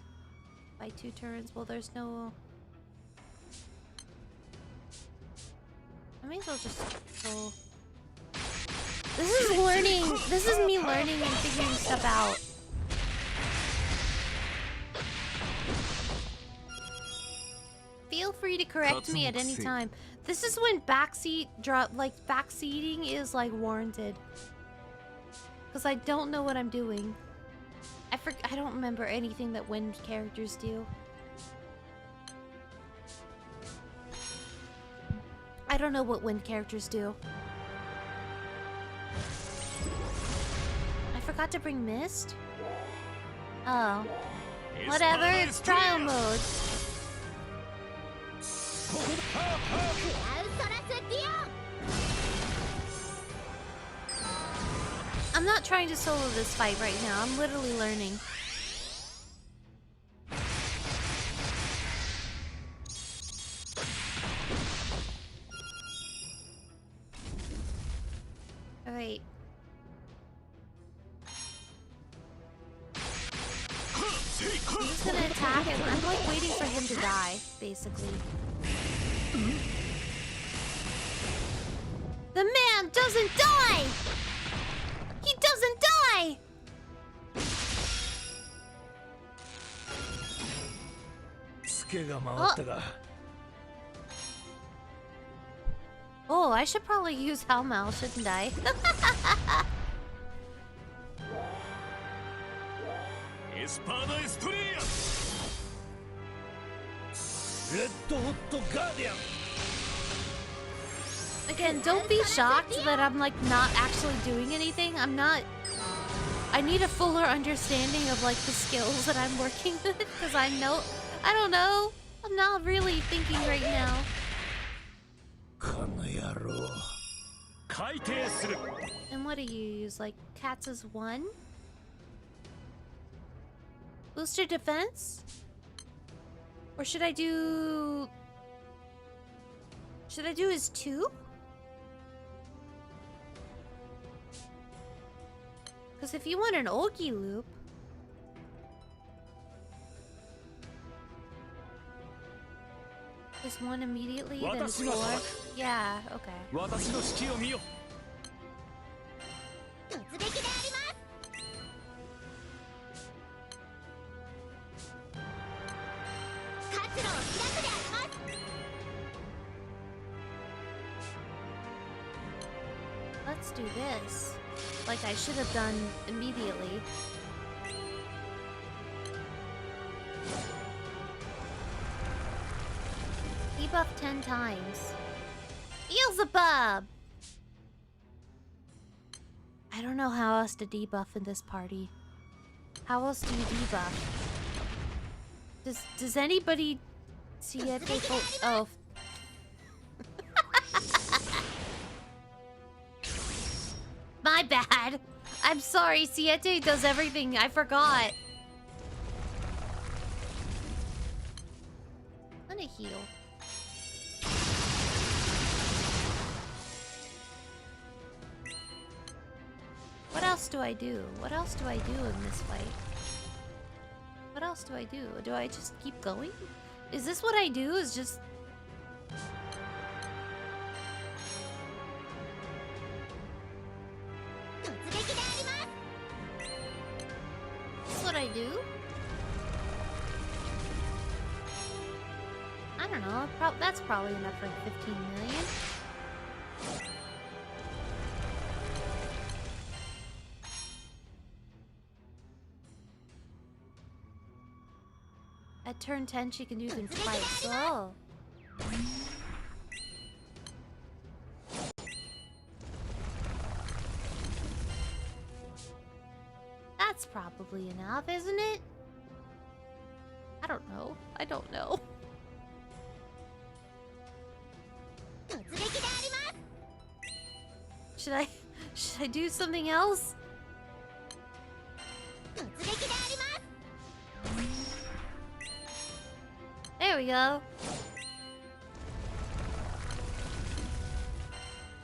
A: by 2 turns. Well, there's no... I may as well just go This is learning. This is me learning and figuring stuff out. Feel free to correct me at any time. This is when backseating is like warranted. Because I don't know what I'm doing. I don't remember anything that wind characters do. I don't know what wind characters do. I forgot to bring mist? Oh. Whatever, it's trial mode. I'm not trying to solo this fight right now. I'm literally learning. Alright. I'm just gonna attack him. I'm like waiting for him to die, basically. The man doesn't die! He doesn't die! Oh, I should probably use Halmal, shouldn't I? Again, don't be shocked that I'm like not actually doing anything. I need a fuller understanding of like the skills that I'm working with because I don't know. I'm not really thinking right now. And what do you use? Like Katz's 1? Booster defense? Or should I do his 2? Because if you want an Ogi loop... This 1 immediately, then his 4? Yeah, okay. Let's do this. Like I should have done immediately. Debuff 10 times. Beelzebub! I don't know how else to debuff in this party. How else do you debuff? Does anybody see it? Oh. My bad. I'm sorry, Siete does everything. I forgot. I'm gonna heal. What else do I do? What else do I do in this fight? What else do I do? Do I just keep going? Is this what I do? Is just... What I do? I don't know. That's probably enough for 15 million. At turn 10, she can do them twice. Oh. That's probably enough, isn't it? I don't know. I don't know. Should I do something else? There we go.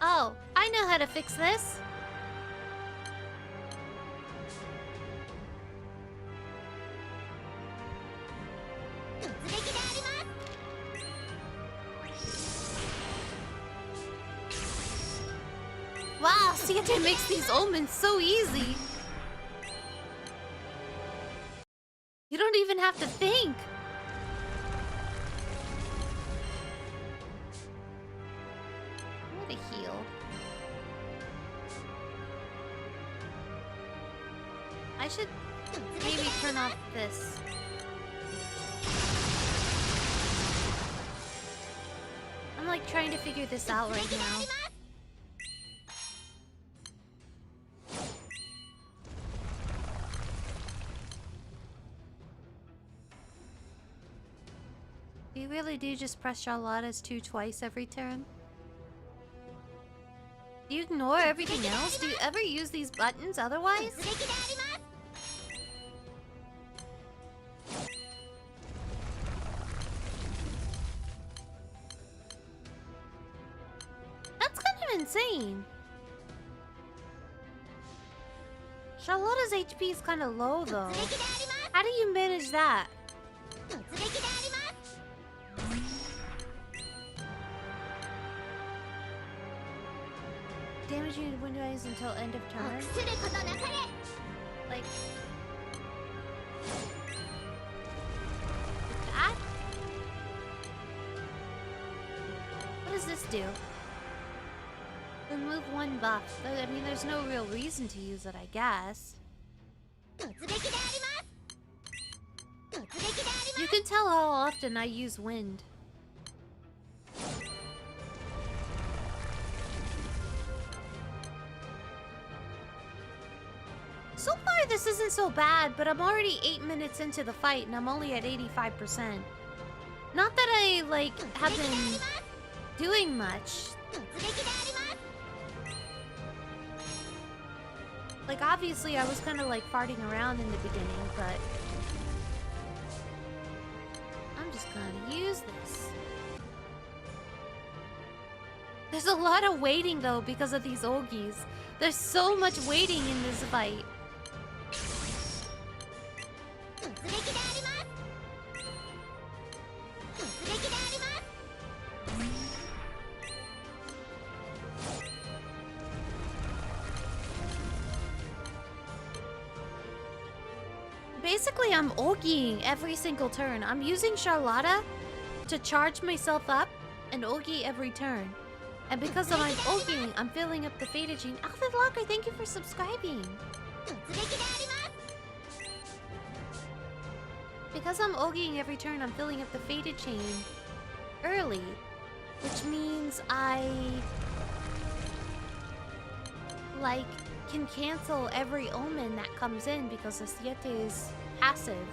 A: Oh, I know how to fix this. Wow, Siete makes these omens so easy. You don't even have to think. I'm gonna heal. I should maybe turn off this. I'm like trying to figure this out right now. You really do just press Charlotta's 2 twice every turn? Do you ignore everything else? Do you ever use these buttons otherwise? That's kind of insane. Charlotta's HP is kind of low though. How do you manage that? Damage unit windows until end of turn. Like that? What does this do? Remove 1 buff. I mean, there's no real reason to use it, I guess. You can tell how often I use wind. So far, this isn't so bad, but I'm already 8 minutes into the fight, and I'm only at 85%. Not that I, like, have been doing much. Like, obviously, I was kind of, like, farting around in the beginning, but I'm just gonna use this. There's a lot of waiting, though, because of these Olgies. There's so much waiting in this fight. Basically, I'm Olgieing every single turn. I'm using Charlotta to charge myself up and Olgie every turn. And because I'm Olgieing, I'm filling up the Faded Chain. Alfred Locker, thank you for subscribing. Because I'm Olgieing every turn, I'm filling up the Faded Chain early. Which means I, like, can cancel every omen that comes in because the Siete is passive.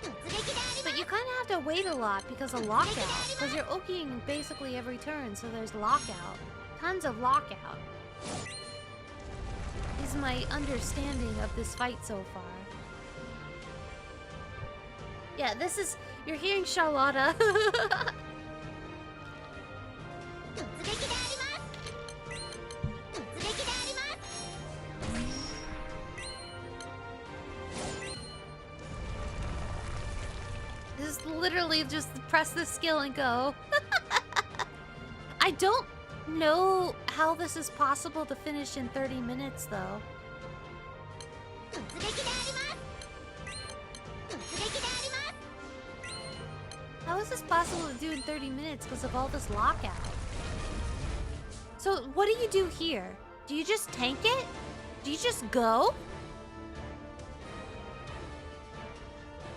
A: But you kind of have to wait a lot because of lockout. Because you're Okiing basically every turn, so there's lockout. Tons of lockout. Is my understanding of this fight so far. Yeah, this is... You're hearing Charlotta. This is literally just press the skill and go. I don't know how this is possible to finish in 30 minutes, though. How is this possible to do in 30 minutes because of all this lockout? So, what do you do here? Do you just tank it? Do you just go?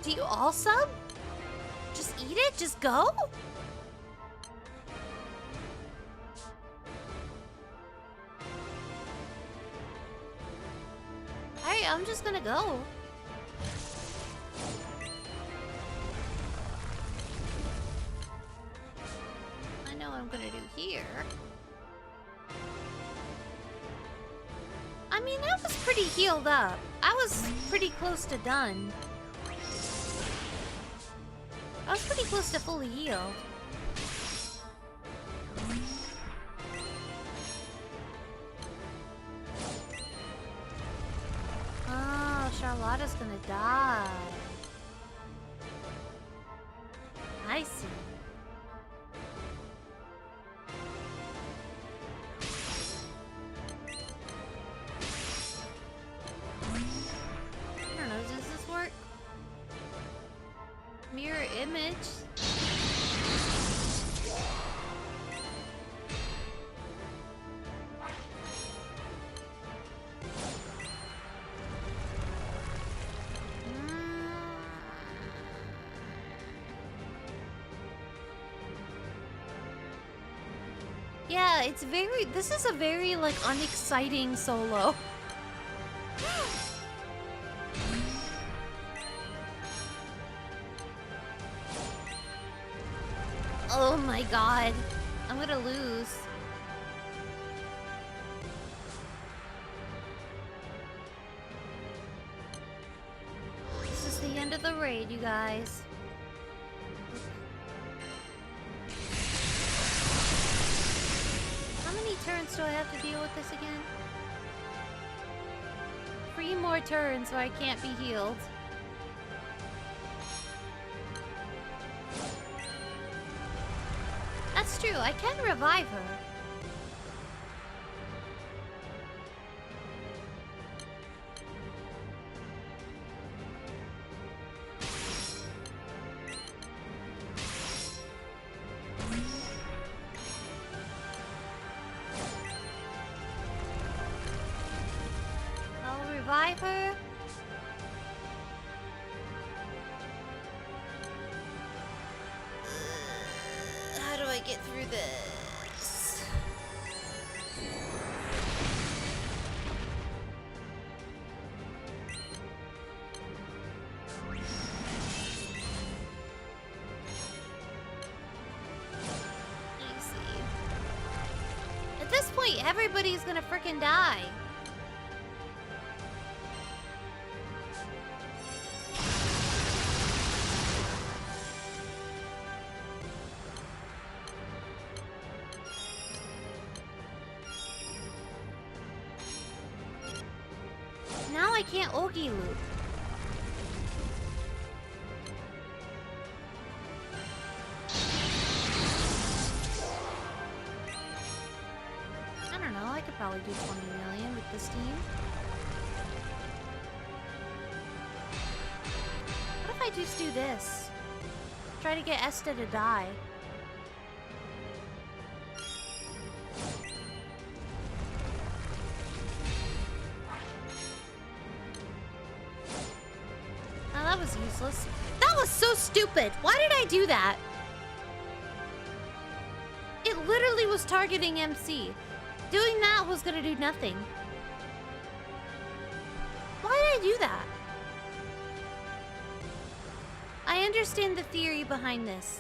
A: Do you all sub? Just eat it? Just go? Alright, I'm just gonna go. I know what I'm gonna do here. I mean, I was pretty healed up. I was pretty close to done. I was pretty close to fully healed. Oh, Charlotta's gonna die. I see. image. Yeah, it's very... This is a very, like, unexciting solo. Oh my god. I'm gonna lose. This is the end of the raid, you guys. How many turns do I have to deal with this again? 3 more turns or I can't be healed. That's true, I can revive her. I'll revive her. How do I get through this? Easy. At this point, everybody's gonna frickin' die. Now I can't Ogi loop. I don't know, I could probably do 20 million with this team. What if I just do this? Try to get Esta to die. That was useless. That was so stupid. Why did I do that? It literally was targeting MC. Doing that was gonna do nothing. Why did I do that? I understand the theory behind this.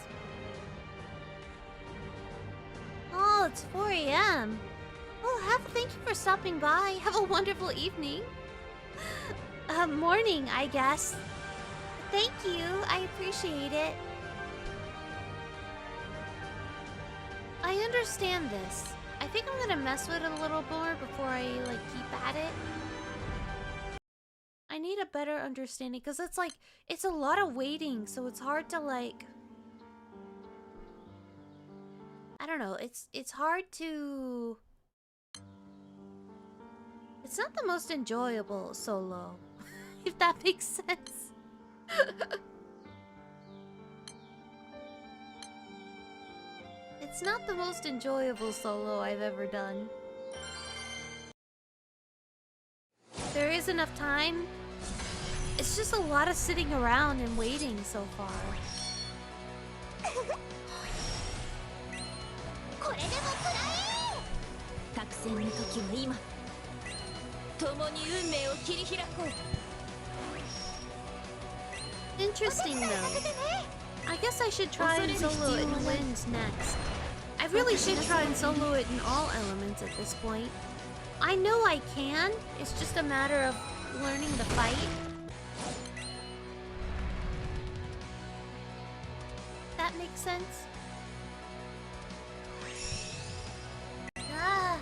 A: Oh, it's 4 a.m. Well, thank you for stopping by. Have a wonderful evening. Morning, I guess. Thank you. I appreciate it. I understand this. I think I'm gonna mess with it a little more before I, like, keep at it. I need a better understanding, because it's, like, it's a lot of waiting, so it's hard to, like... I don't know, it's hard to... It's not the most enjoyable solo, if that makes sense. It's not the most enjoyable solo I've ever done. There is enough time. It's just a lot of sitting around and waiting so far. Interesting though. I guess I should try and solo it in wins next. I really should try and solo it in all elements at this point. I know I can, it's just a matter of learning the fight. That makes sense? Ah,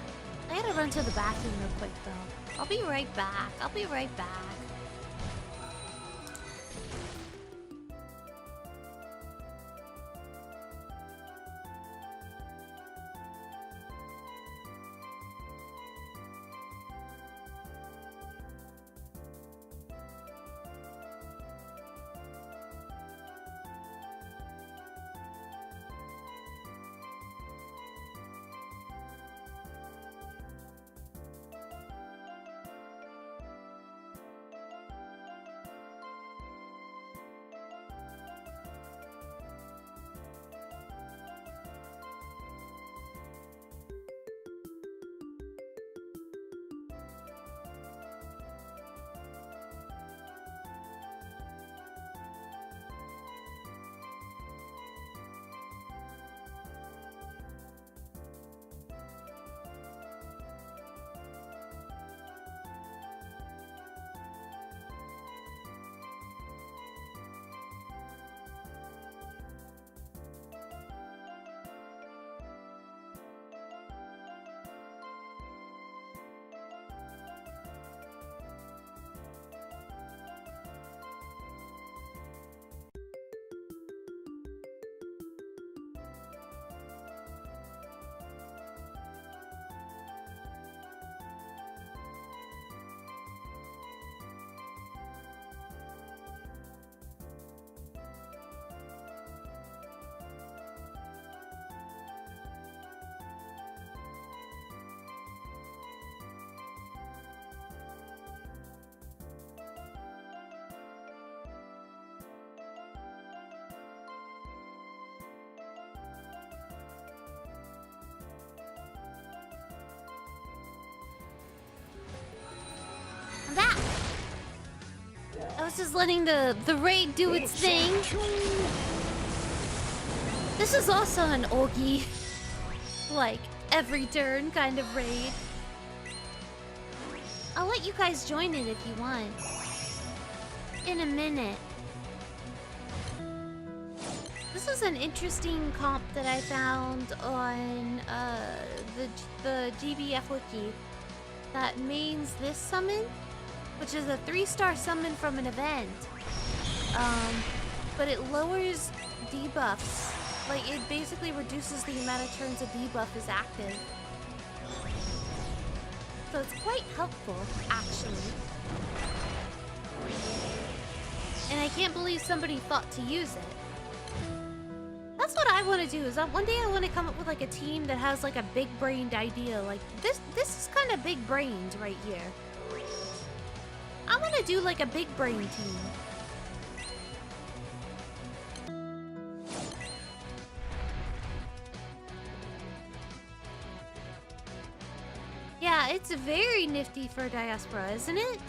A: I gotta run to the bathroom real quick though. I'll be right back. I'll be right back. That! I was just letting the raid do its thing. This is also an Ogi, like, every turn kind of raid. I'll let you guys join it if you want. In a minute. This is an interesting comp that I found on the GBF wiki that mains this summon, which is a 3-star summon from an event. But it lowers debuffs. Like, it basically reduces the amount of turns a debuff is active. So it's quite helpful, actually. And I can't believe somebody thought to use it. That's what I want to do, is that one day I want to come up with like a team that has like a big-brained idea. Like, this is kind of big-brained right here. I want to do like a big-brain team. Yeah, it's very nifty for Diaspora, isn't it?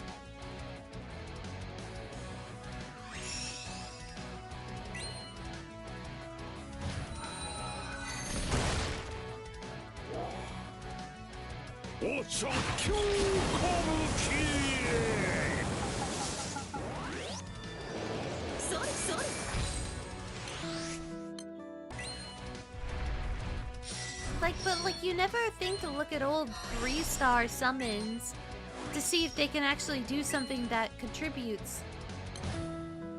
A: Like, you never think to look at old 3-star summons to see if they can actually do something that contributes.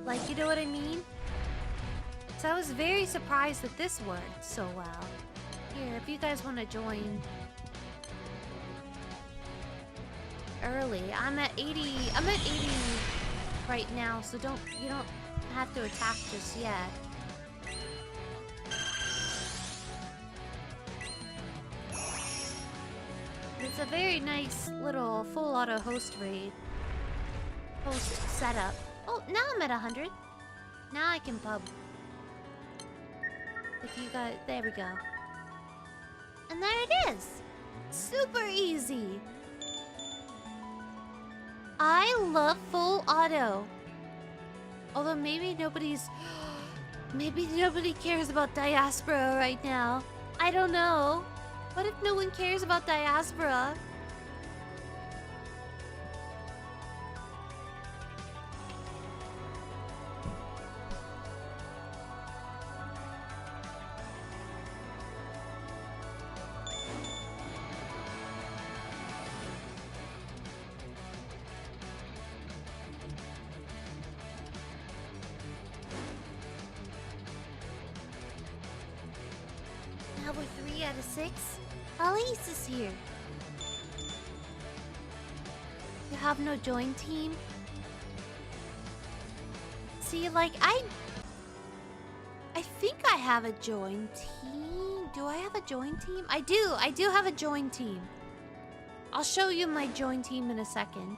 A: Like, you know what I mean? So I was very surprised that this worked so well. Here, if you guys want to join early, I'm at 80 right now, so you don't have to attack just yet. It's a very nice little full auto host raid. Host setup. Oh, now I'm at 100. Now I can pub. If you got... There we go. And there it is. Super easy. I love full auto. Although maybe nobody's... Maybe nobody cares about Diaspora right now. I don't know. What if no one cares about Diaspora? Now we're 3 out of 6. Elise is here. You have no join team? See, like, I think I have a join team. Do I have a join team? I do have a join team. I'll show you my join team in a second.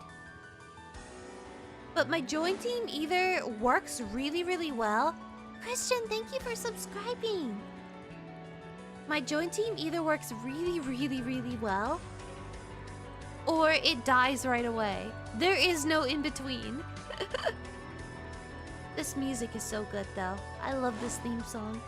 A: But my join team either works really, really well. Christian, thank you for subscribing. My join team either works really, really, really well, or it dies right away. There is no in-between. This music is so good, though. I love this theme song.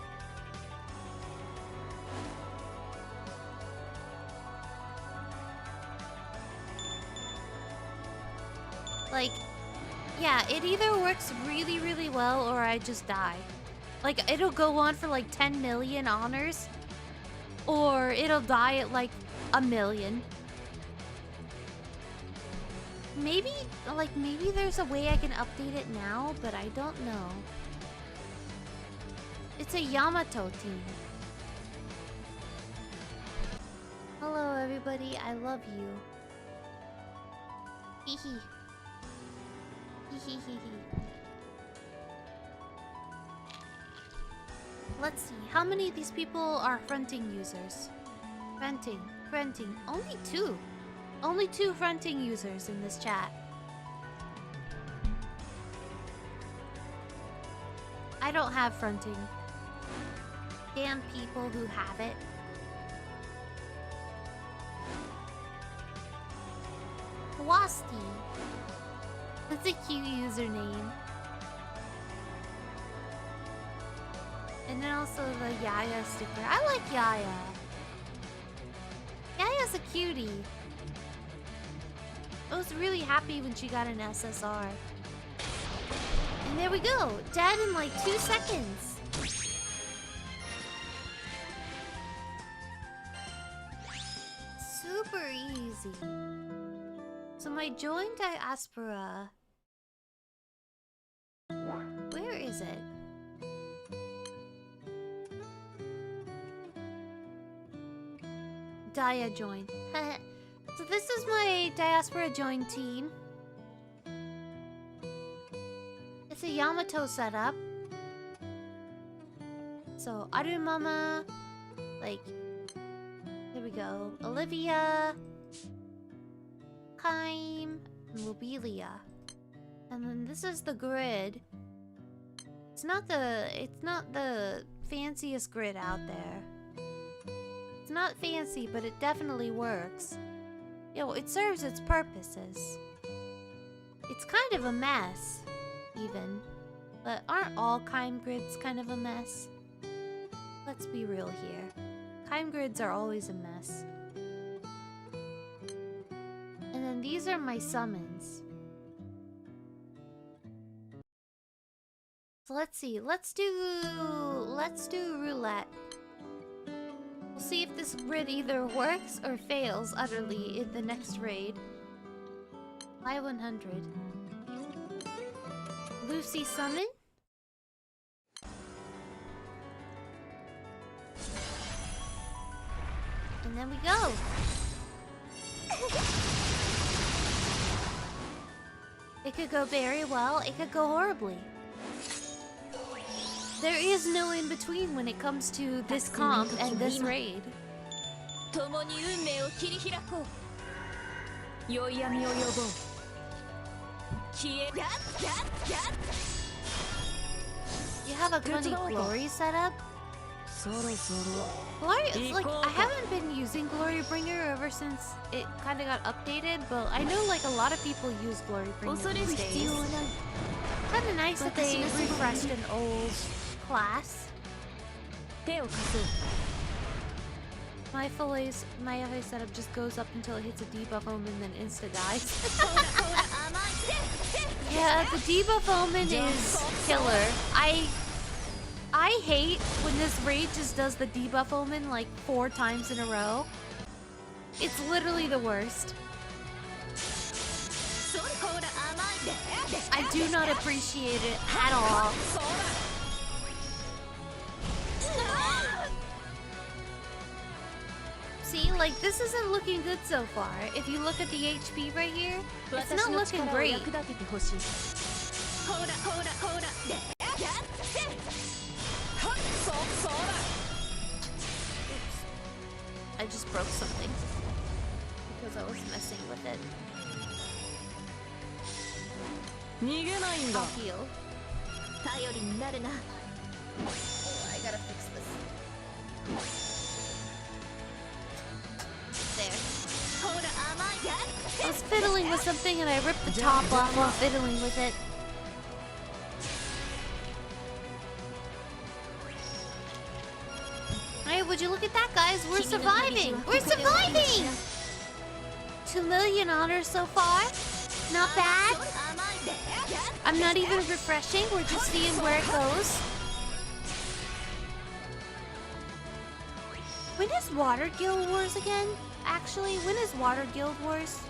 A: Like, yeah, it either works really, really well, or I just die. Like, it'll go on for like 10 million honors, or it'll die at like 1 million. Maybe there's a way I can update it now, but I don't know. It's a Yamato team. Hello everybody, I love you. Hee hee. Hee hee hee hee. Let's see, how many of these people are fronting users? Fronting. Only 2. Only 2 fronting users in this chat. I don't have fronting. Damn people who have it. Wasty. That's a cute username. And then also the Yaya sticker. I like Yaya. Yaya's a cutie. I was really happy when she got an SSR. And there we go. Dead in like 2 seconds. Super easy. So my join diaspora. Where is it? Dia join. So this is my diaspora join team. It's a Yamato setup. So Arumama, like, there we go. Olivia, Kaim, Mobilia. And then this is the grid. It's not the fanciest grid out there. It's not fancy, but it definitely works. Yo, it serves its purposes. It's kind of a mess, even. But aren't all Kaim grids kind of a mess? Let's be real here. Kaim grids are always a mess. And then these are my summons. So let's see. Let's do roulette. We'll see if this grid either works or fails utterly in the next raid. Buy 100. Lucy summon. And then we go. It could go very well, it could go horribly. There is no in between when it comes to this comp and this raid. You have a funny glory setup? Glory, it's like, I haven't been using Glorybringer ever since it kind of got updated, but I know like a lot of people use Glorybringer these days. Kind of nice that they refreshed an old class. My FA setup just goes up until it hits a debuff omen and then insta dies. Yeah, the debuff omen is killer. I hate when this raid just does the debuff omen like 4 times in a row. It's literally the worst. I do not appreciate it at all. See, like, this isn't looking good so far. If you look at the HP right here, it's not looking great. I just broke something because I was messing with it. I'll heal. Oh, I gotta fix this. There. I was fiddling with something and I ripped the top off while fiddling with it. Hey, would you look at that, guys? We're surviving! We're surviving! 2 million honors so far. Not bad. I'm not even refreshing. We're just seeing where it goes. When is Water Guild Wars again? Actually, when is Water Guild Wars?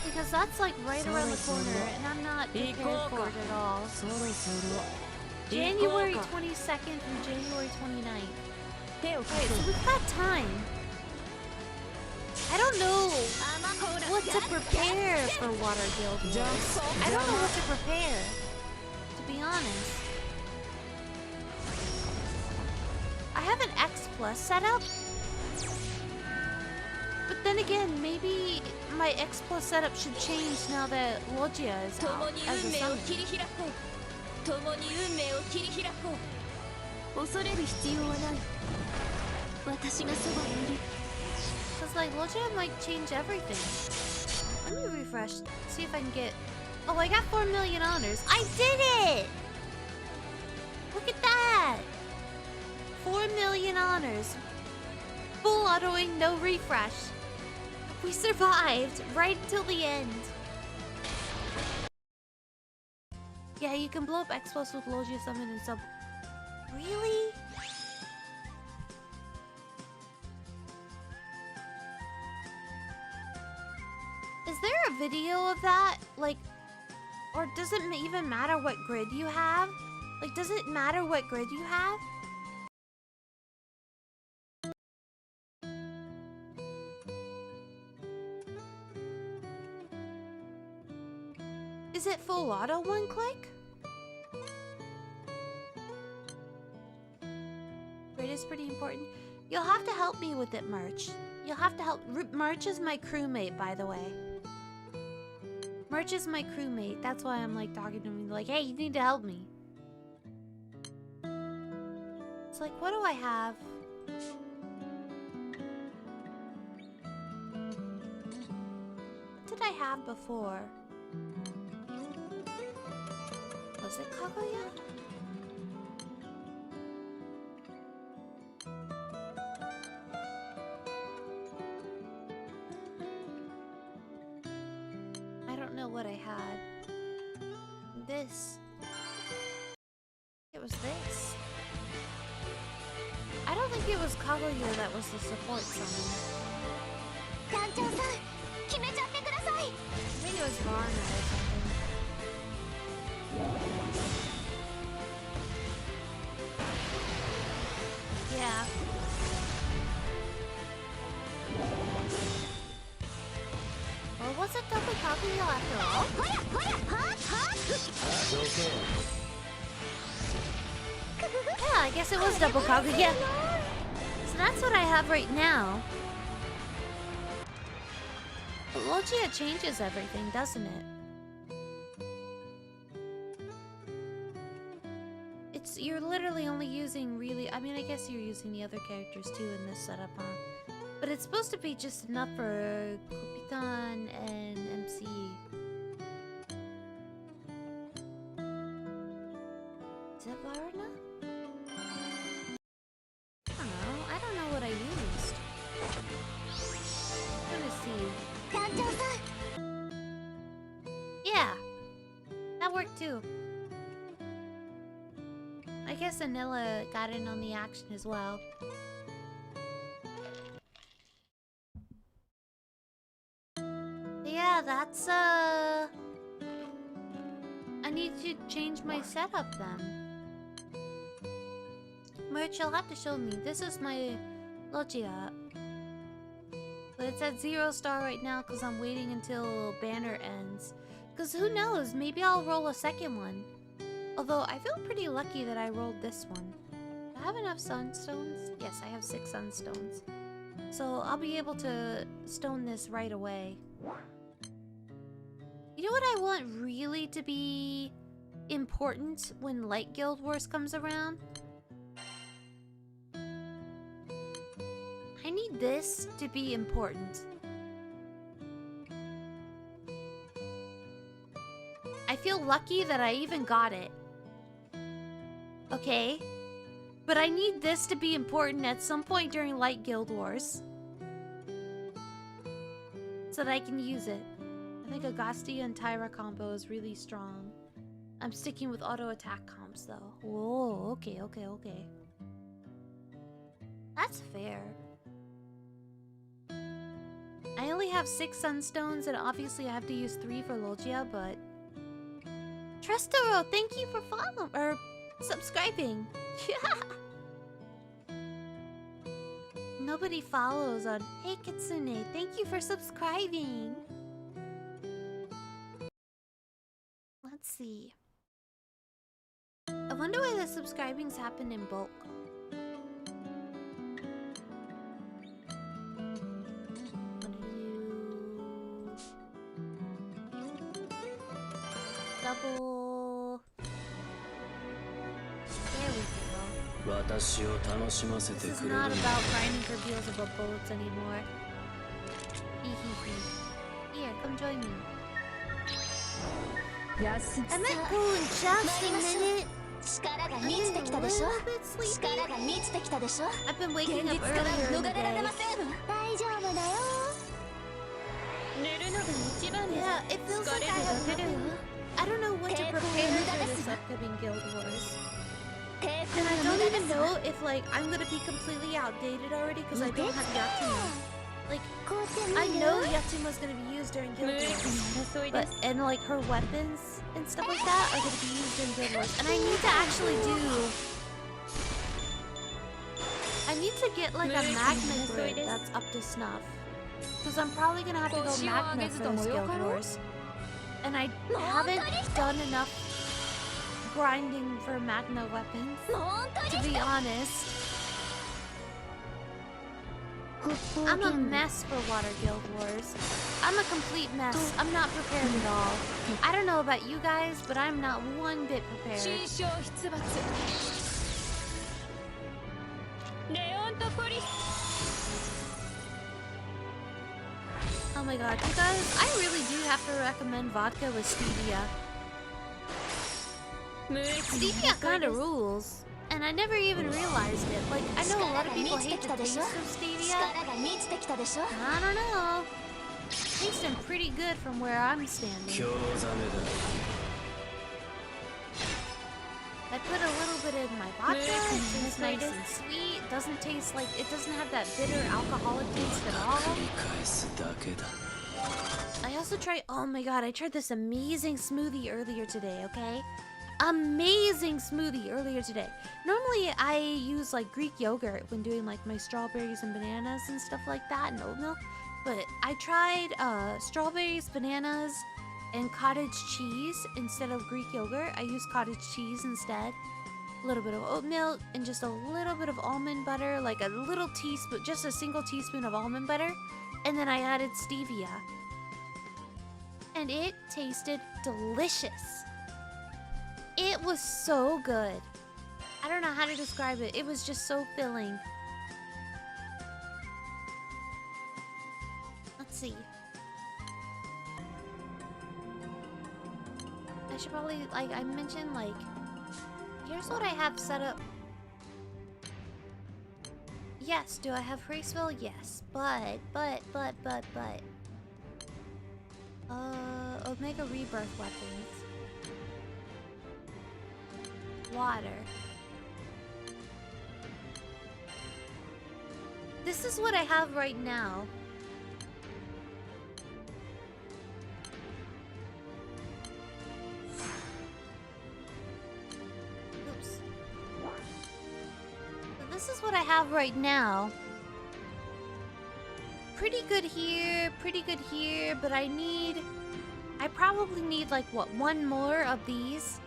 A: Because that's like right around the corner, and I'm not prepared for it at all. January 22nd through January 29th. Alright, so we've got time. I don't know what to prepare for Water Guild Wars. I don't know what to prepare, to be honest. I have an X Plus set up. But then again, maybe my X Plus setup should change now that Logia is out as a summon. Because like Logia might change everything. Let me refresh, see if I can get... Oh, I got 4 million honors. I did it! Look at that! 4 million honors. Full autoing, no refresh. We survived right till the end. Yeah, you can blow up Expos with Logia Summon and sub. Really? Is there a video of that? Like, or does it even matter what grid you have? Like, does it matter what grid you have? Is it full auto one click? Grid is pretty important. You'll have to help me with it, Merch. You'll have to help. Merch is my crewmate, by the way. Merch is my crewmate. That's why I'm like talking to him like, hey, you need to help me. It's like, what do I have? What did I have before? Was it Kaguya? I don't know what I had. This. It was this. I don't think it was Kaguya that was the support summon. I think it was Varna or something. Yeah. Or was it double Kaguya after all? Yeah, I guess it was double Kaguya. So that's what I have right now. But Logia changes everything, doesn't it? You're literally only using really... I mean, I guess you're using the other characters too in this setup, huh? But it's supposed to be just enough for Kupitan and MC. Is it Varna? I don't know what I used. I'm gonna see. Yeah! That worked too. I guess Anilla got in on the action as well. Yeah, that's I need to change my setup then. Merch, you'll have to show me. This is my Logia. But it's at 0 star right now because I'm waiting until banner ends. Because who knows, maybe I'll roll a second one. Although, I feel pretty lucky that I rolled this one. Do I have enough sunstones? Yes, I have 6 sunstones. So, I'll be able to stone this right away. You know what I want really to be important when Light Guild Wars comes around? I need this to be important. I feel lucky that I even got it. Okay, but I need this to be important at some point during Light Guild Wars. So that I can use it. I think Agasti and Tyra combo is really strong. I'm sticking with auto attack comps though. Whoa, okay. That's fair. I only have 6 sunstones and obviously I have to use 3 for Logia, but... Trustoro, thank you for following, or subscribing. Nobody follows on... Hey Kitsune, thank you for subscribing. Let's see. I wonder why the subscribings happen in bulk. Double. There we go. This is not about grinding for Beelzebub bullets anymore. come join me.
B: 休
A: I might go in just a minute.
C: 力が満ちてきたでしょ。力が満ちてきたでしょ。
A: I've been waking
C: 現
A: up
C: 実から
A: earlier in
C: 逃
A: the
C: れられ
A: day.
C: ません。大丈夫だよ。寝るのが一番です。
A: Yeah, it feels like I have nothing. I don't know what to prepare for this upcoming Guild Wars. And I don't even know if like I'm gonna be completely outdated already because I don't have Yatsuma. Like, I know Yatsuma's gonna be used during Guild Wars, but and like her weapons and stuff like that are gonna be used during Guild Wars, and I need to actually I need to get like a Magna grid that's up to snuff, because I'm probably gonna have to go Magna for this Guild Wars, and I haven't done enough grinding for Magna weapons, to be honest. I'm a mess for Water Guild Wars. I'm a complete mess. I'm not prepared at all. I don't know about you guys, but I'm not one bit prepared.
C: 新章出没。レオンとポリス。
A: Oh my god, you guys, I really do have to recommend vodka with stevia. Stevia kinda rules. And I never even realized it. Like, I know a lot of people hate the taste of stevia. I don't know. It's tasting pretty good from where I'm standing. I put a little bit in my vodka. It tastes nice and sweet. Doesn't taste like, it doesn't have that bitter alcoholic taste at all. I also tried, oh my god, I tried this amazing smoothie earlier today, okay? Amazing smoothie earlier today. Normally I use like Greek yogurt when doing like my strawberries and bananas and stuff like that and oat milk, but I tried strawberries, bananas, and cottage cheese instead of Greek yogurt. I used cottage cheese instead. A little bit of oat milk and just a little bit of almond butter, like a little teaspoon, just a single teaspoon of almond butter, and then I added stevia. And it tasted delicious. It was so good. I don't know how to describe it. It was just so filling. Let's see. I should probably, like, I mentioned, like, here's what I have set up. Yes, do I have Raceville? Yes, but. Omega Rebirth weapons. Water. This is what I have right now. Oops. So this is what I have right now. Pretty good here, but I probably need like what, one more of these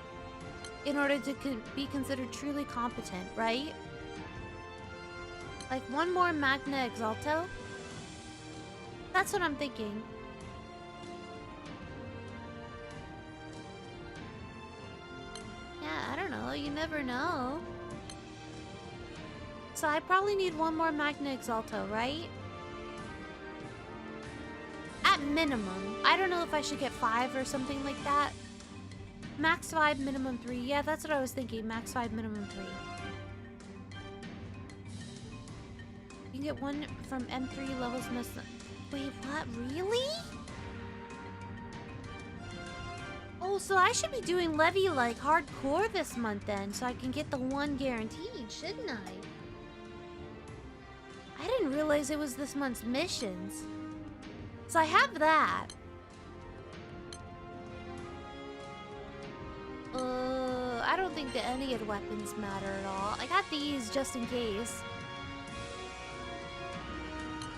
A: in order to be considered truly competent, right? Like one more Magna Exalto? That's what I'm thinking. Yeah, I don't know. You never know. So I probably need one more Magna Exalto, right? At minimum. I don't know if I should get 5 or something like that. Max 5, minimum 3. Yeah, that's what I was thinking. Max 5, minimum 3. You can get one from M3 levels. Wait, what? Really? Oh, so I should be doing Levy like hardcore this month then, so I can get the one guaranteed, shouldn't I? I didn't realize it was this month's missions. So I have that. I don't think the Ennead weapons matter at all. I got these just in case.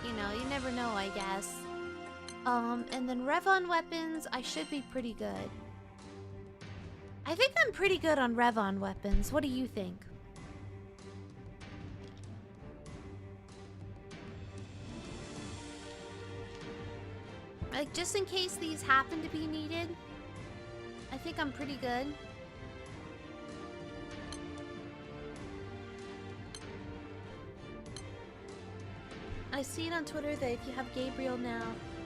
A: You know, you never know, I guess. And then Revon weapons, I should be pretty good. I think I'm pretty good on Revon weapons. What do you think? Like, just in case these happen to be needed, I think I'm pretty good. I see it on Twitter that if you have Gabriel now,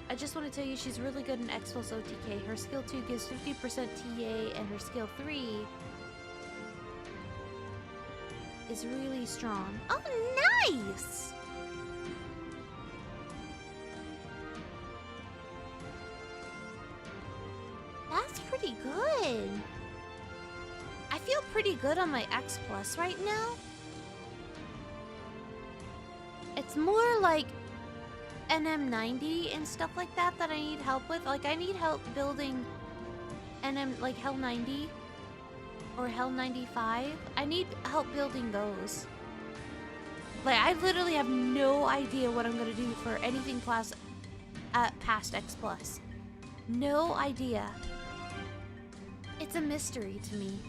A: I just want to tell you she's really good in X plus OTK. Her skill 2 gives 50% TA, and her skill 3 is really strong. Oh, nice! That's pretty good. I feel pretty good on my X plus right now. It's more like NM90 and stuff like that I need help with. Like, I need help building NM, like Hell 90 or Hell 95. I need help building those. Like, I literally have no idea what I'm gonna do for anything past X plus. No idea. It's a mystery to me.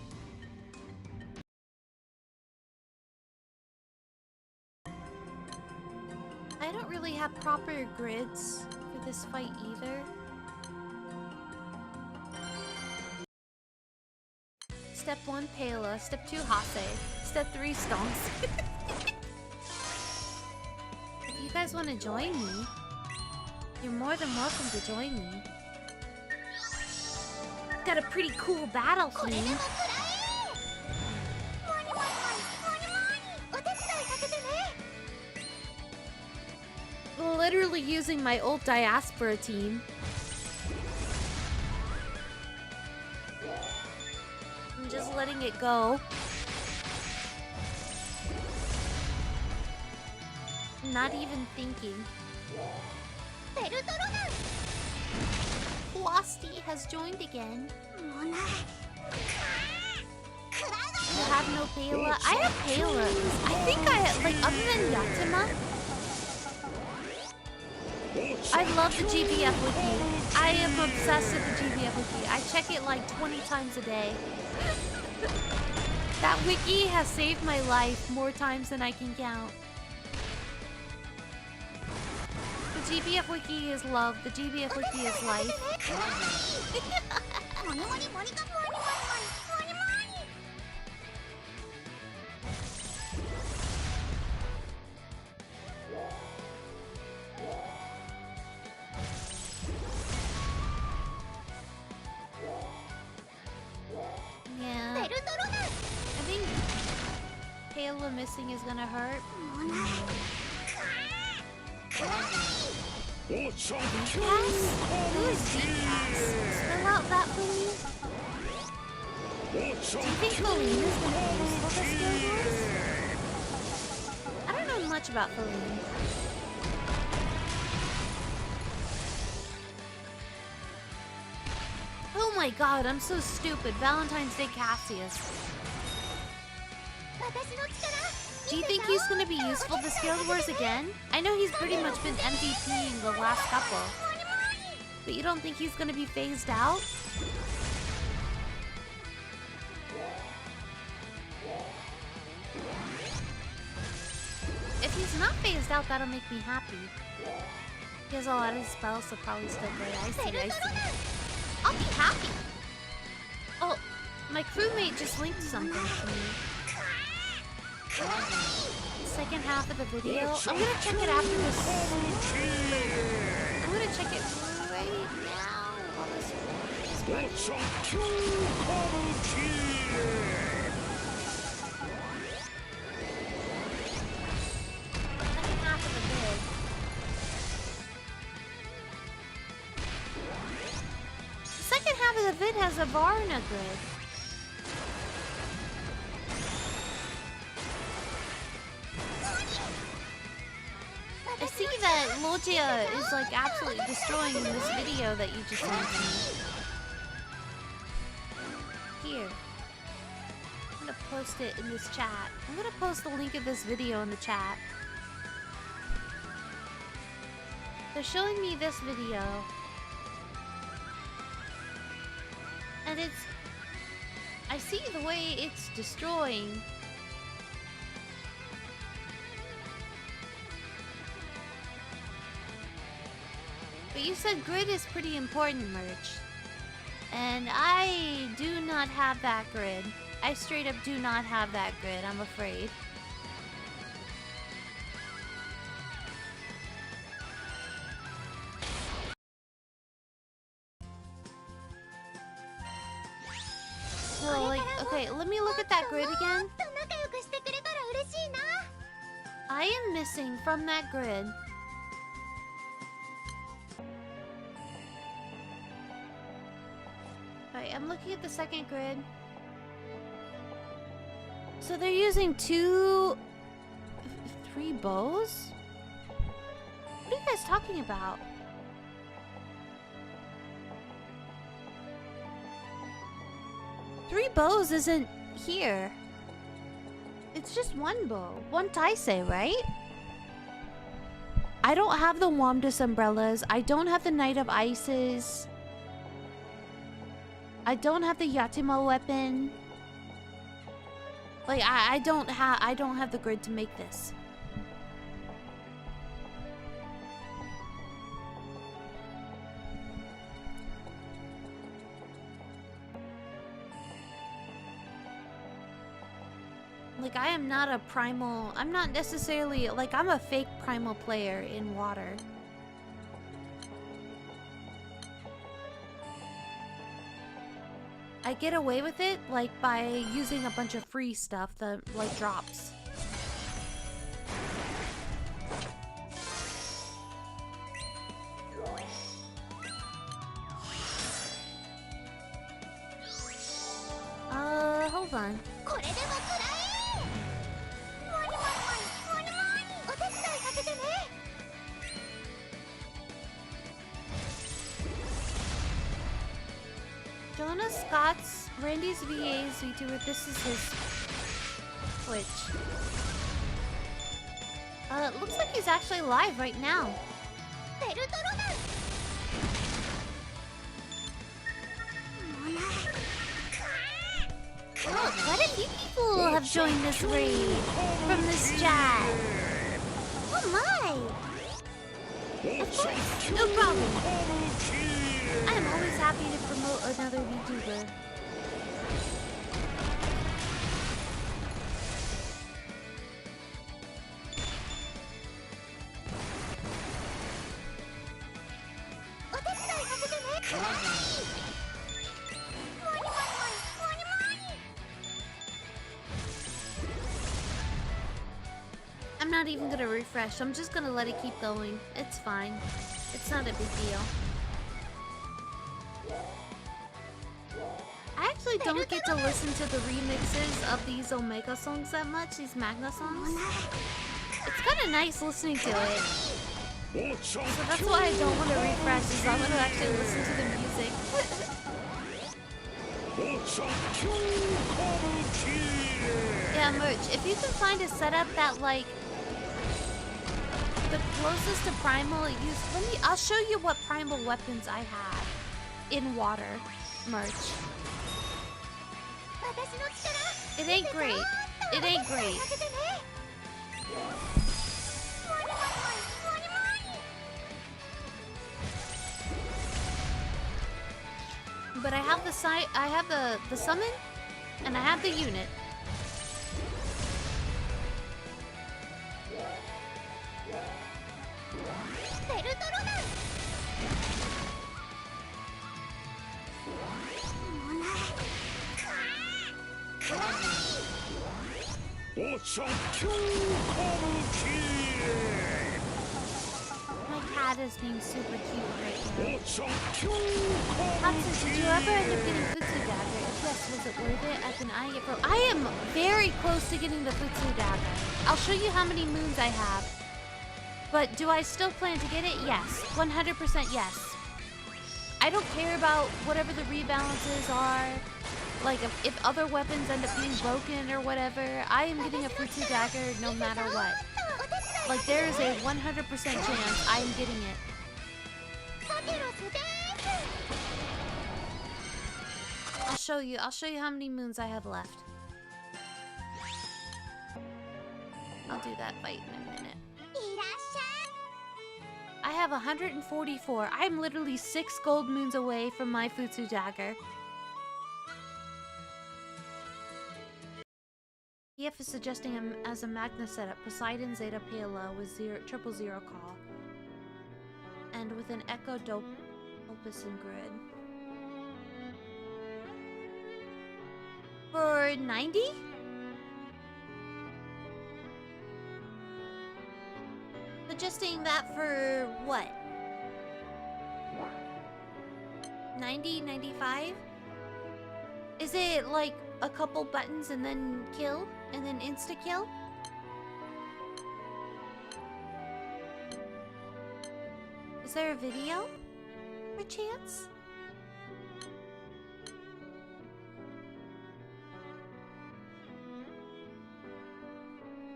A: I don't really have proper grids for this fight either. Step 1, Pela. Step 2, Hase. Step 3, Stonks. If you guys want to join me, you're more than welcome to join me. Got a pretty cool battle scene. Literally using my old diaspora team. I'm just letting it go. Not even thinking. Losty has joined again. You have no Pela? I have Pela. I think like, other than Yatima, I love the GBF wiki. I am obsessed with the GBF wiki. I check it like 20 times a day. That wiki has saved my life more times than I can count. The GBF wiki is love. The GBF wiki is life. Yeah. I think Pela missing is gonna hurt. VTuber? Who is VTuber? Spell out that for me. Do you think Lolita is gonna be useful this Guild Wars? I don't know much about Lolita. Oh my god, I'm so stupid. Valentine's Day Cassius. Do you think he's gonna be useful this Guild Wars again? I know he's pretty much been MVPing the last couple. But you don't think he's gonna be phased out? If he's not phased out, that'll make me happy. He has a lot of spells, so probably still great. I see. I'll be happy. Oh, my crewmate just linked something to me. Second half of the video. I'm gonna check it after this. I'm gonna check it right now. While this is second half of the vid. The second half of the vid has a Varna grid. I see that Logia is like absolutely destroying this video that you just sent me. Here. I'm gonna post it in this chat. I'm gonna post the link of this video in the chat. They're showing me this video. And I see the way it's destroying. But you said grid is pretty important, Merch. And I do not have that grid. I straight up do not have that grid, I'm afraid. Okay, let me look at that grid again. I am missing from that grid. Alright, I'm looking at the second grid. So they're using three bows? What are you guys talking about? Three bows isn't here. It's just one bow. One taisei, right? I don't have the Wamdus umbrellas. I don't have the Knight of Ices. I don't have the Yatima weapon. Like I don't have the grid to make this. Like, I am not a primal... I'm not necessarily... Like, I'm a fake primal player in water. I get away with it, like, by using a bunch of free stuff that, like, drops. Hold on. Jonah Scott's, Randy's VA's VTuber, this is his Twitch. It looks like he's actually live right now. Look, quite a few people have joined this raid from this chat. Oh my! Of course, no problem. I am always happy to promote another VTuber. I'm not even gonna refresh. I'm just gonna let it keep going. It's fine. It's not a big deal. I actually don't get to listen to the remixes of these Omega songs that much, these Magna songs. It's kind of nice listening to it. So that's why I don't want to refresh, is I want to actually listen to the music. Yeah, Merch, if you can find a setup that, like, the closest to Primal use... I'll show you what Primal weapons I have in water, Merch. It ain't great. It ain't great. But I have the summon, and I have the unit. My cat is being super cute right now. Hudson, did you ever end up getting Futsu Dagger? If yes, was it worth it? I've been eyeing it for... I am very close to getting the Futsu Dagger. I'll show you how many moons I have. But do I still plan to get it? Yes. 100% yes. I don't care about whatever the rebalances are. Like, if other weapons end up being broken or whatever, I am getting a Futsu Dagger no matter what. Like, there is a 100% chance I am getting it. I'll show you how many moons I have left. I'll do that fight in a minute. I have 144. I'm literally 6 gold moons away from my Futsu Dagger. EF is suggesting him as a Magna setup, Poseidon Zeta Pala with 0 call. And with an Echo Opus and Grid. For 90? Adjusting that for what? 90, 95? Is it like a couple buttons and then kill? And then insta-kill? Is there a video? Per chance?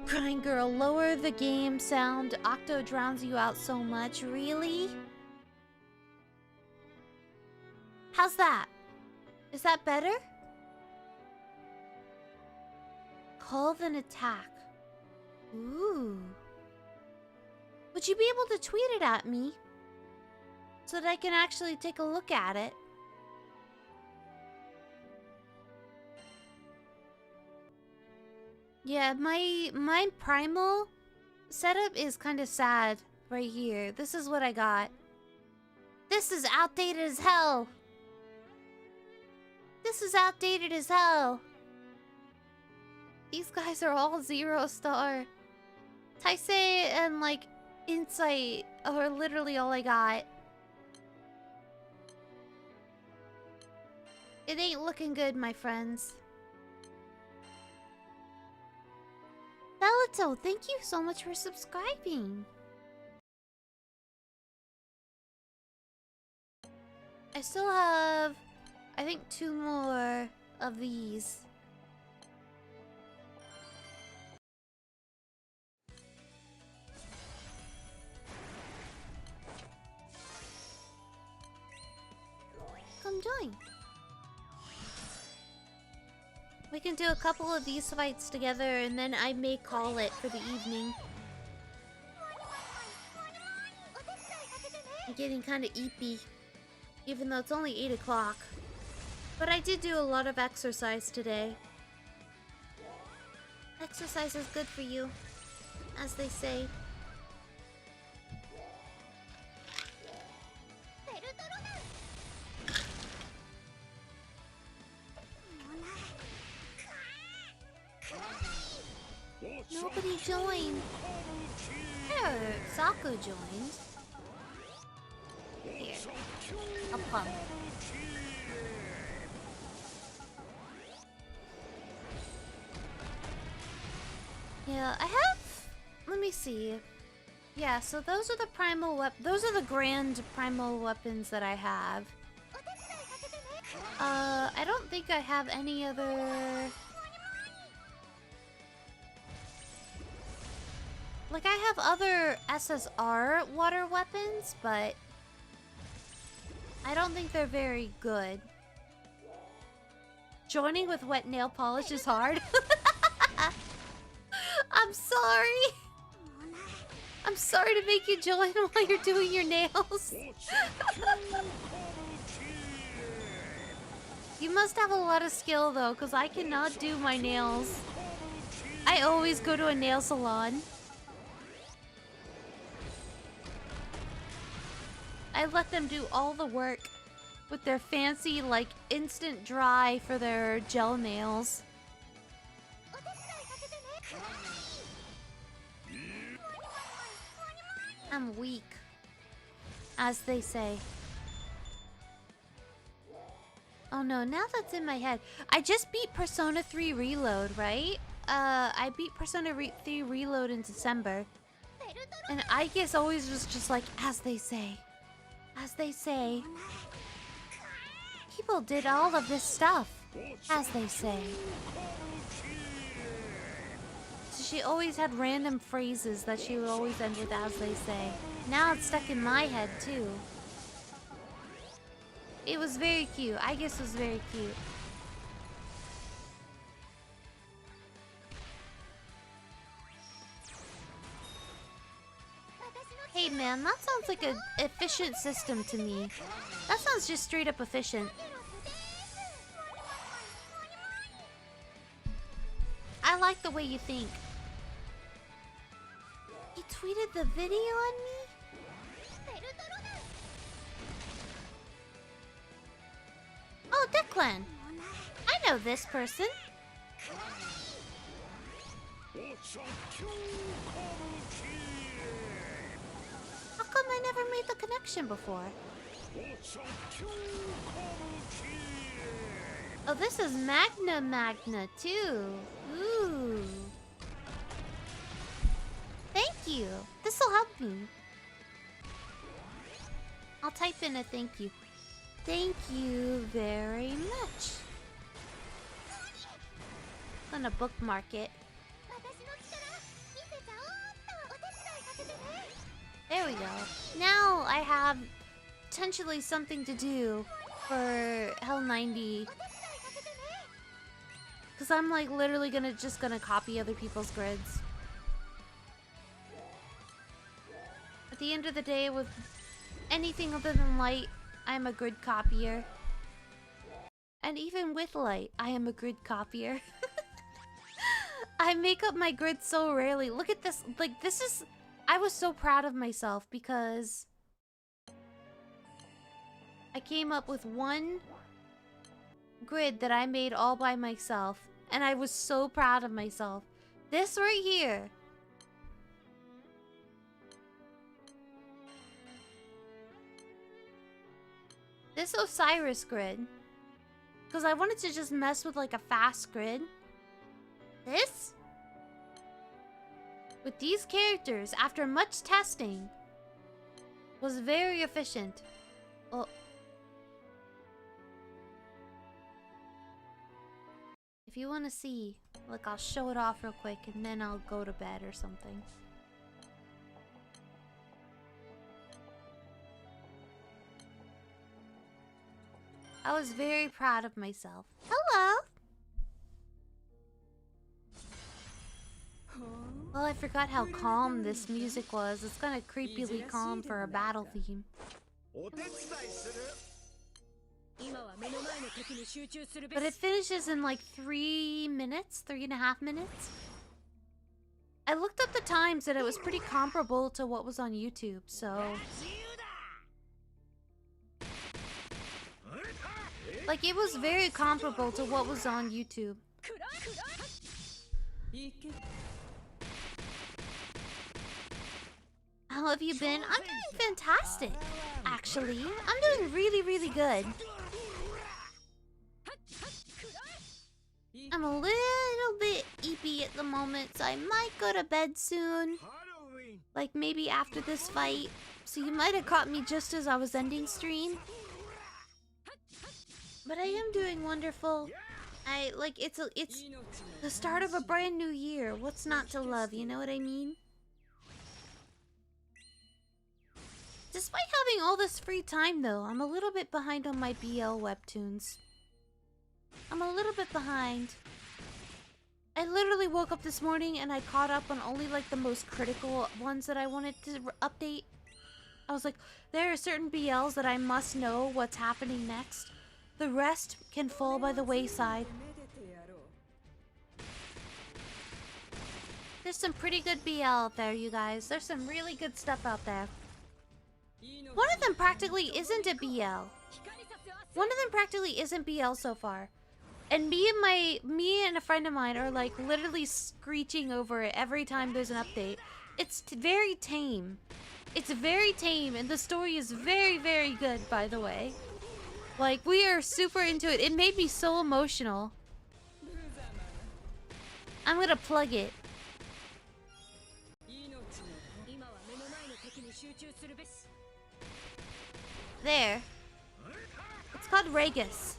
A: Crying girl, lower the game sound. Octo drowns you out so much. Really? How's that? Is that better? Call then attack. Ooh. Would you be able to tweet it at me? So that I can actually take a look at it? Yeah, my primal setup is kind of sad right here. This is what I got. This is outdated as hell. This is outdated as hell. These guys are all 0-star. Taisei and like Insight are literally all I got. It ain't looking good, my friends. Bellato, thank you so much for subscribing. I still have, I think, 2 more of these. Come join. We can do a couple of these fights together and then I may call it for the evening. I'm getting kind of eepy, even though it's only 8 o'clock. But I did do a lot of exercise today. Exercise is good for you, as they say. Nobody joined. Here, Saku joined. Here, a pump. Yeah, I have. Let me see. Yeah, so those are the primal those are the grand primal weapons that I have. I don't think I have any other. Like, I have other SSR water weapons, but I don't think they're very good. Joining with wet nail polish is hard. I'm sorry. I'm sorry to make you join while you're doing your nails. You must have a lot of skill, though, because I cannot do my nails. I always go to a nail salon. I let them do all the work with their fancy, like, instant dry for their gel nails. I'm weak, as they say. Oh no, now that's in my head. I just beat Persona 3 Reload, right? I beat Persona 3 Reload in December. And I guess always was just like, as they say. As they say. People did all of this stuff. As they say. So she always had random phrases that she would always end with as they say. Now it's stuck in my head too. It was very cute. I guess it was very cute. Hey man, that sounds like an efficient system to me. That sounds just straight up efficient. I like the way you think. You tweeted the video on me? Oh, Declan. I know this person. How come I never made the connection before? Oh, this is Magna too. Ooh. Thank you. This'll help me. I'll type in a thank you. Thank you very much. I'm gonna bookmark it. There we go. Now I have potentially something to do for Hell 90. Because I'm like literally just gonna copy other people's grids. At the end of the day, with anything other than light, I'm a grid copier. And even with light, I am a grid copier. I make up my grid so rarely. Look at this. Like, this is... I was so proud of myself because I came up with one grid that I made all by myself, and I was so proud of myself. This right here. This Osiris grid. Because I wanted to just mess with like a fast grid. This? With these characters, after much testing, was very efficient. Oh. If you want to see, like, I'll show it off real quick and then I'll go to bed or something. I was very proud of myself. Hello! Well, I forgot how calm this music was. It's kind of creepily calm for a battle theme. But it finishes in like 3 minutes, 3.5 minutes. I looked up the times and it was pretty comparable to what was on YouTube, so... Like, it was very comparable to what was on YouTube. How have you been? I'm doing fantastic, actually. I'm doing really, really good. I'm a little bit eepy at the moment, so I might go to bed soon. Like, maybe after this fight. So you might have caught me just as I was ending stream. But I am doing wonderful. It's the start of a brand new year. What's not to love, you know what I mean? Despite having all this free time, though, I'm a little bit behind on my BL webtoons. I'm a little bit behind. I literally woke up this morning and I caught up on only, like, the most critical ones that I wanted to update. I was like, there are certain BLs that I must know what's happening next. The rest can fall by the wayside. There's some pretty good BL out there, you guys. There's some really good stuff out there. One of them practically isn't a BL. One of them practically isn't BL so far. And me and a friend of mine are like literally screeching over it every time there's an update. It's very tame. It's very tame, and the story is very, very good, by the way. Like, we are super into it. It made me so emotional. I'm gonna plug it. There. It's called Regis.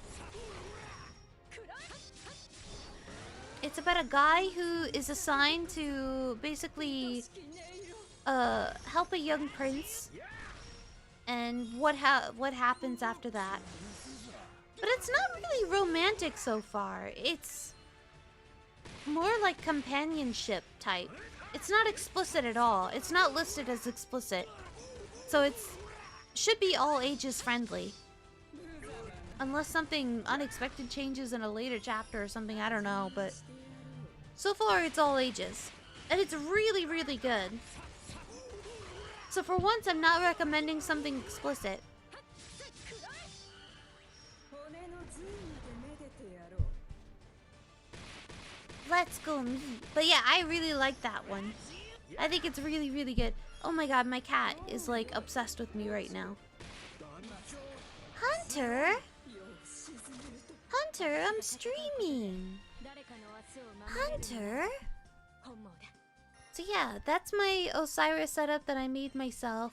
A: It's about a guy who is assigned to basically help a young prince and what happens after that. But it's not really romantic so far. It's more like companionship type. It's not explicit at all. It's not listed as explicit. So it's should be all ages friendly. Unless something unexpected changes in a later chapter or something, I don't know, but so far it's all ages. And it's really, really good. So for once, I'm not recommending something explicit. Let's go me. But yeah, I really like that one. I think it's really, really good. Oh my god, my cat is like obsessed with me right now. Hunter? Hunter, I'm streaming. Hunter? So yeah, that's my Osiris setup that I made myself.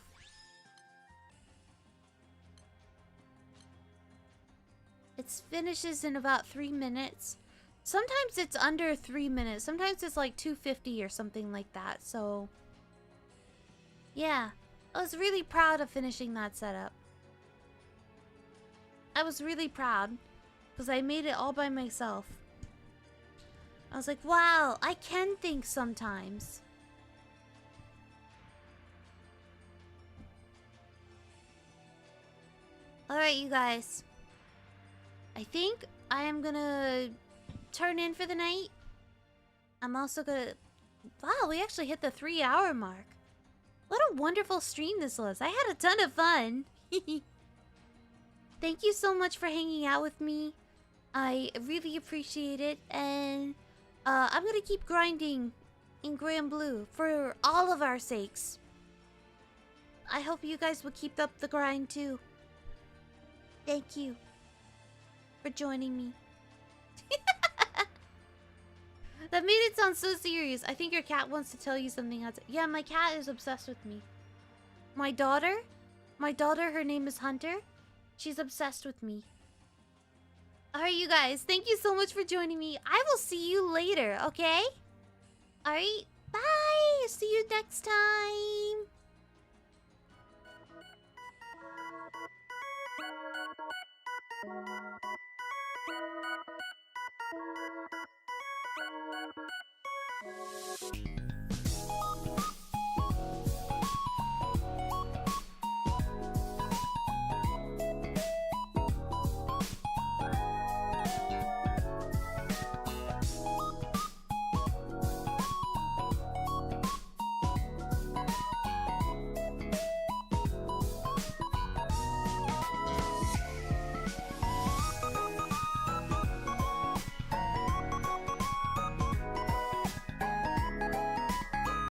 A: It finishes in about 3 minutes. Sometimes it's under 3 minutes. Sometimes it's like 250 or something like that. So yeah, I was really proud of finishing that setup. I was really proud because I made it all by myself. I was like, wow, I can think sometimes. Alright, you guys. I think I am gonna turn in for the night. I'm also gonna... Wow, we actually hit the 3-hour mark. What a wonderful stream this was. I had a ton of fun. Thank you so much for hanging out with me. I really appreciate it. And I'm gonna keep grinding in Granblue for all of our sakes. I hope you guys will keep up the grind too. Thank you for joining me. That made it sound so serious. I think your cat wants to tell you something. Yeah, my cat is obsessed with me. My daughter, her name is Hunter. She's obsessed with me. Alright, you guys, thank you so much for joining me. I will see you later, okay? Alright, bye! See you next time!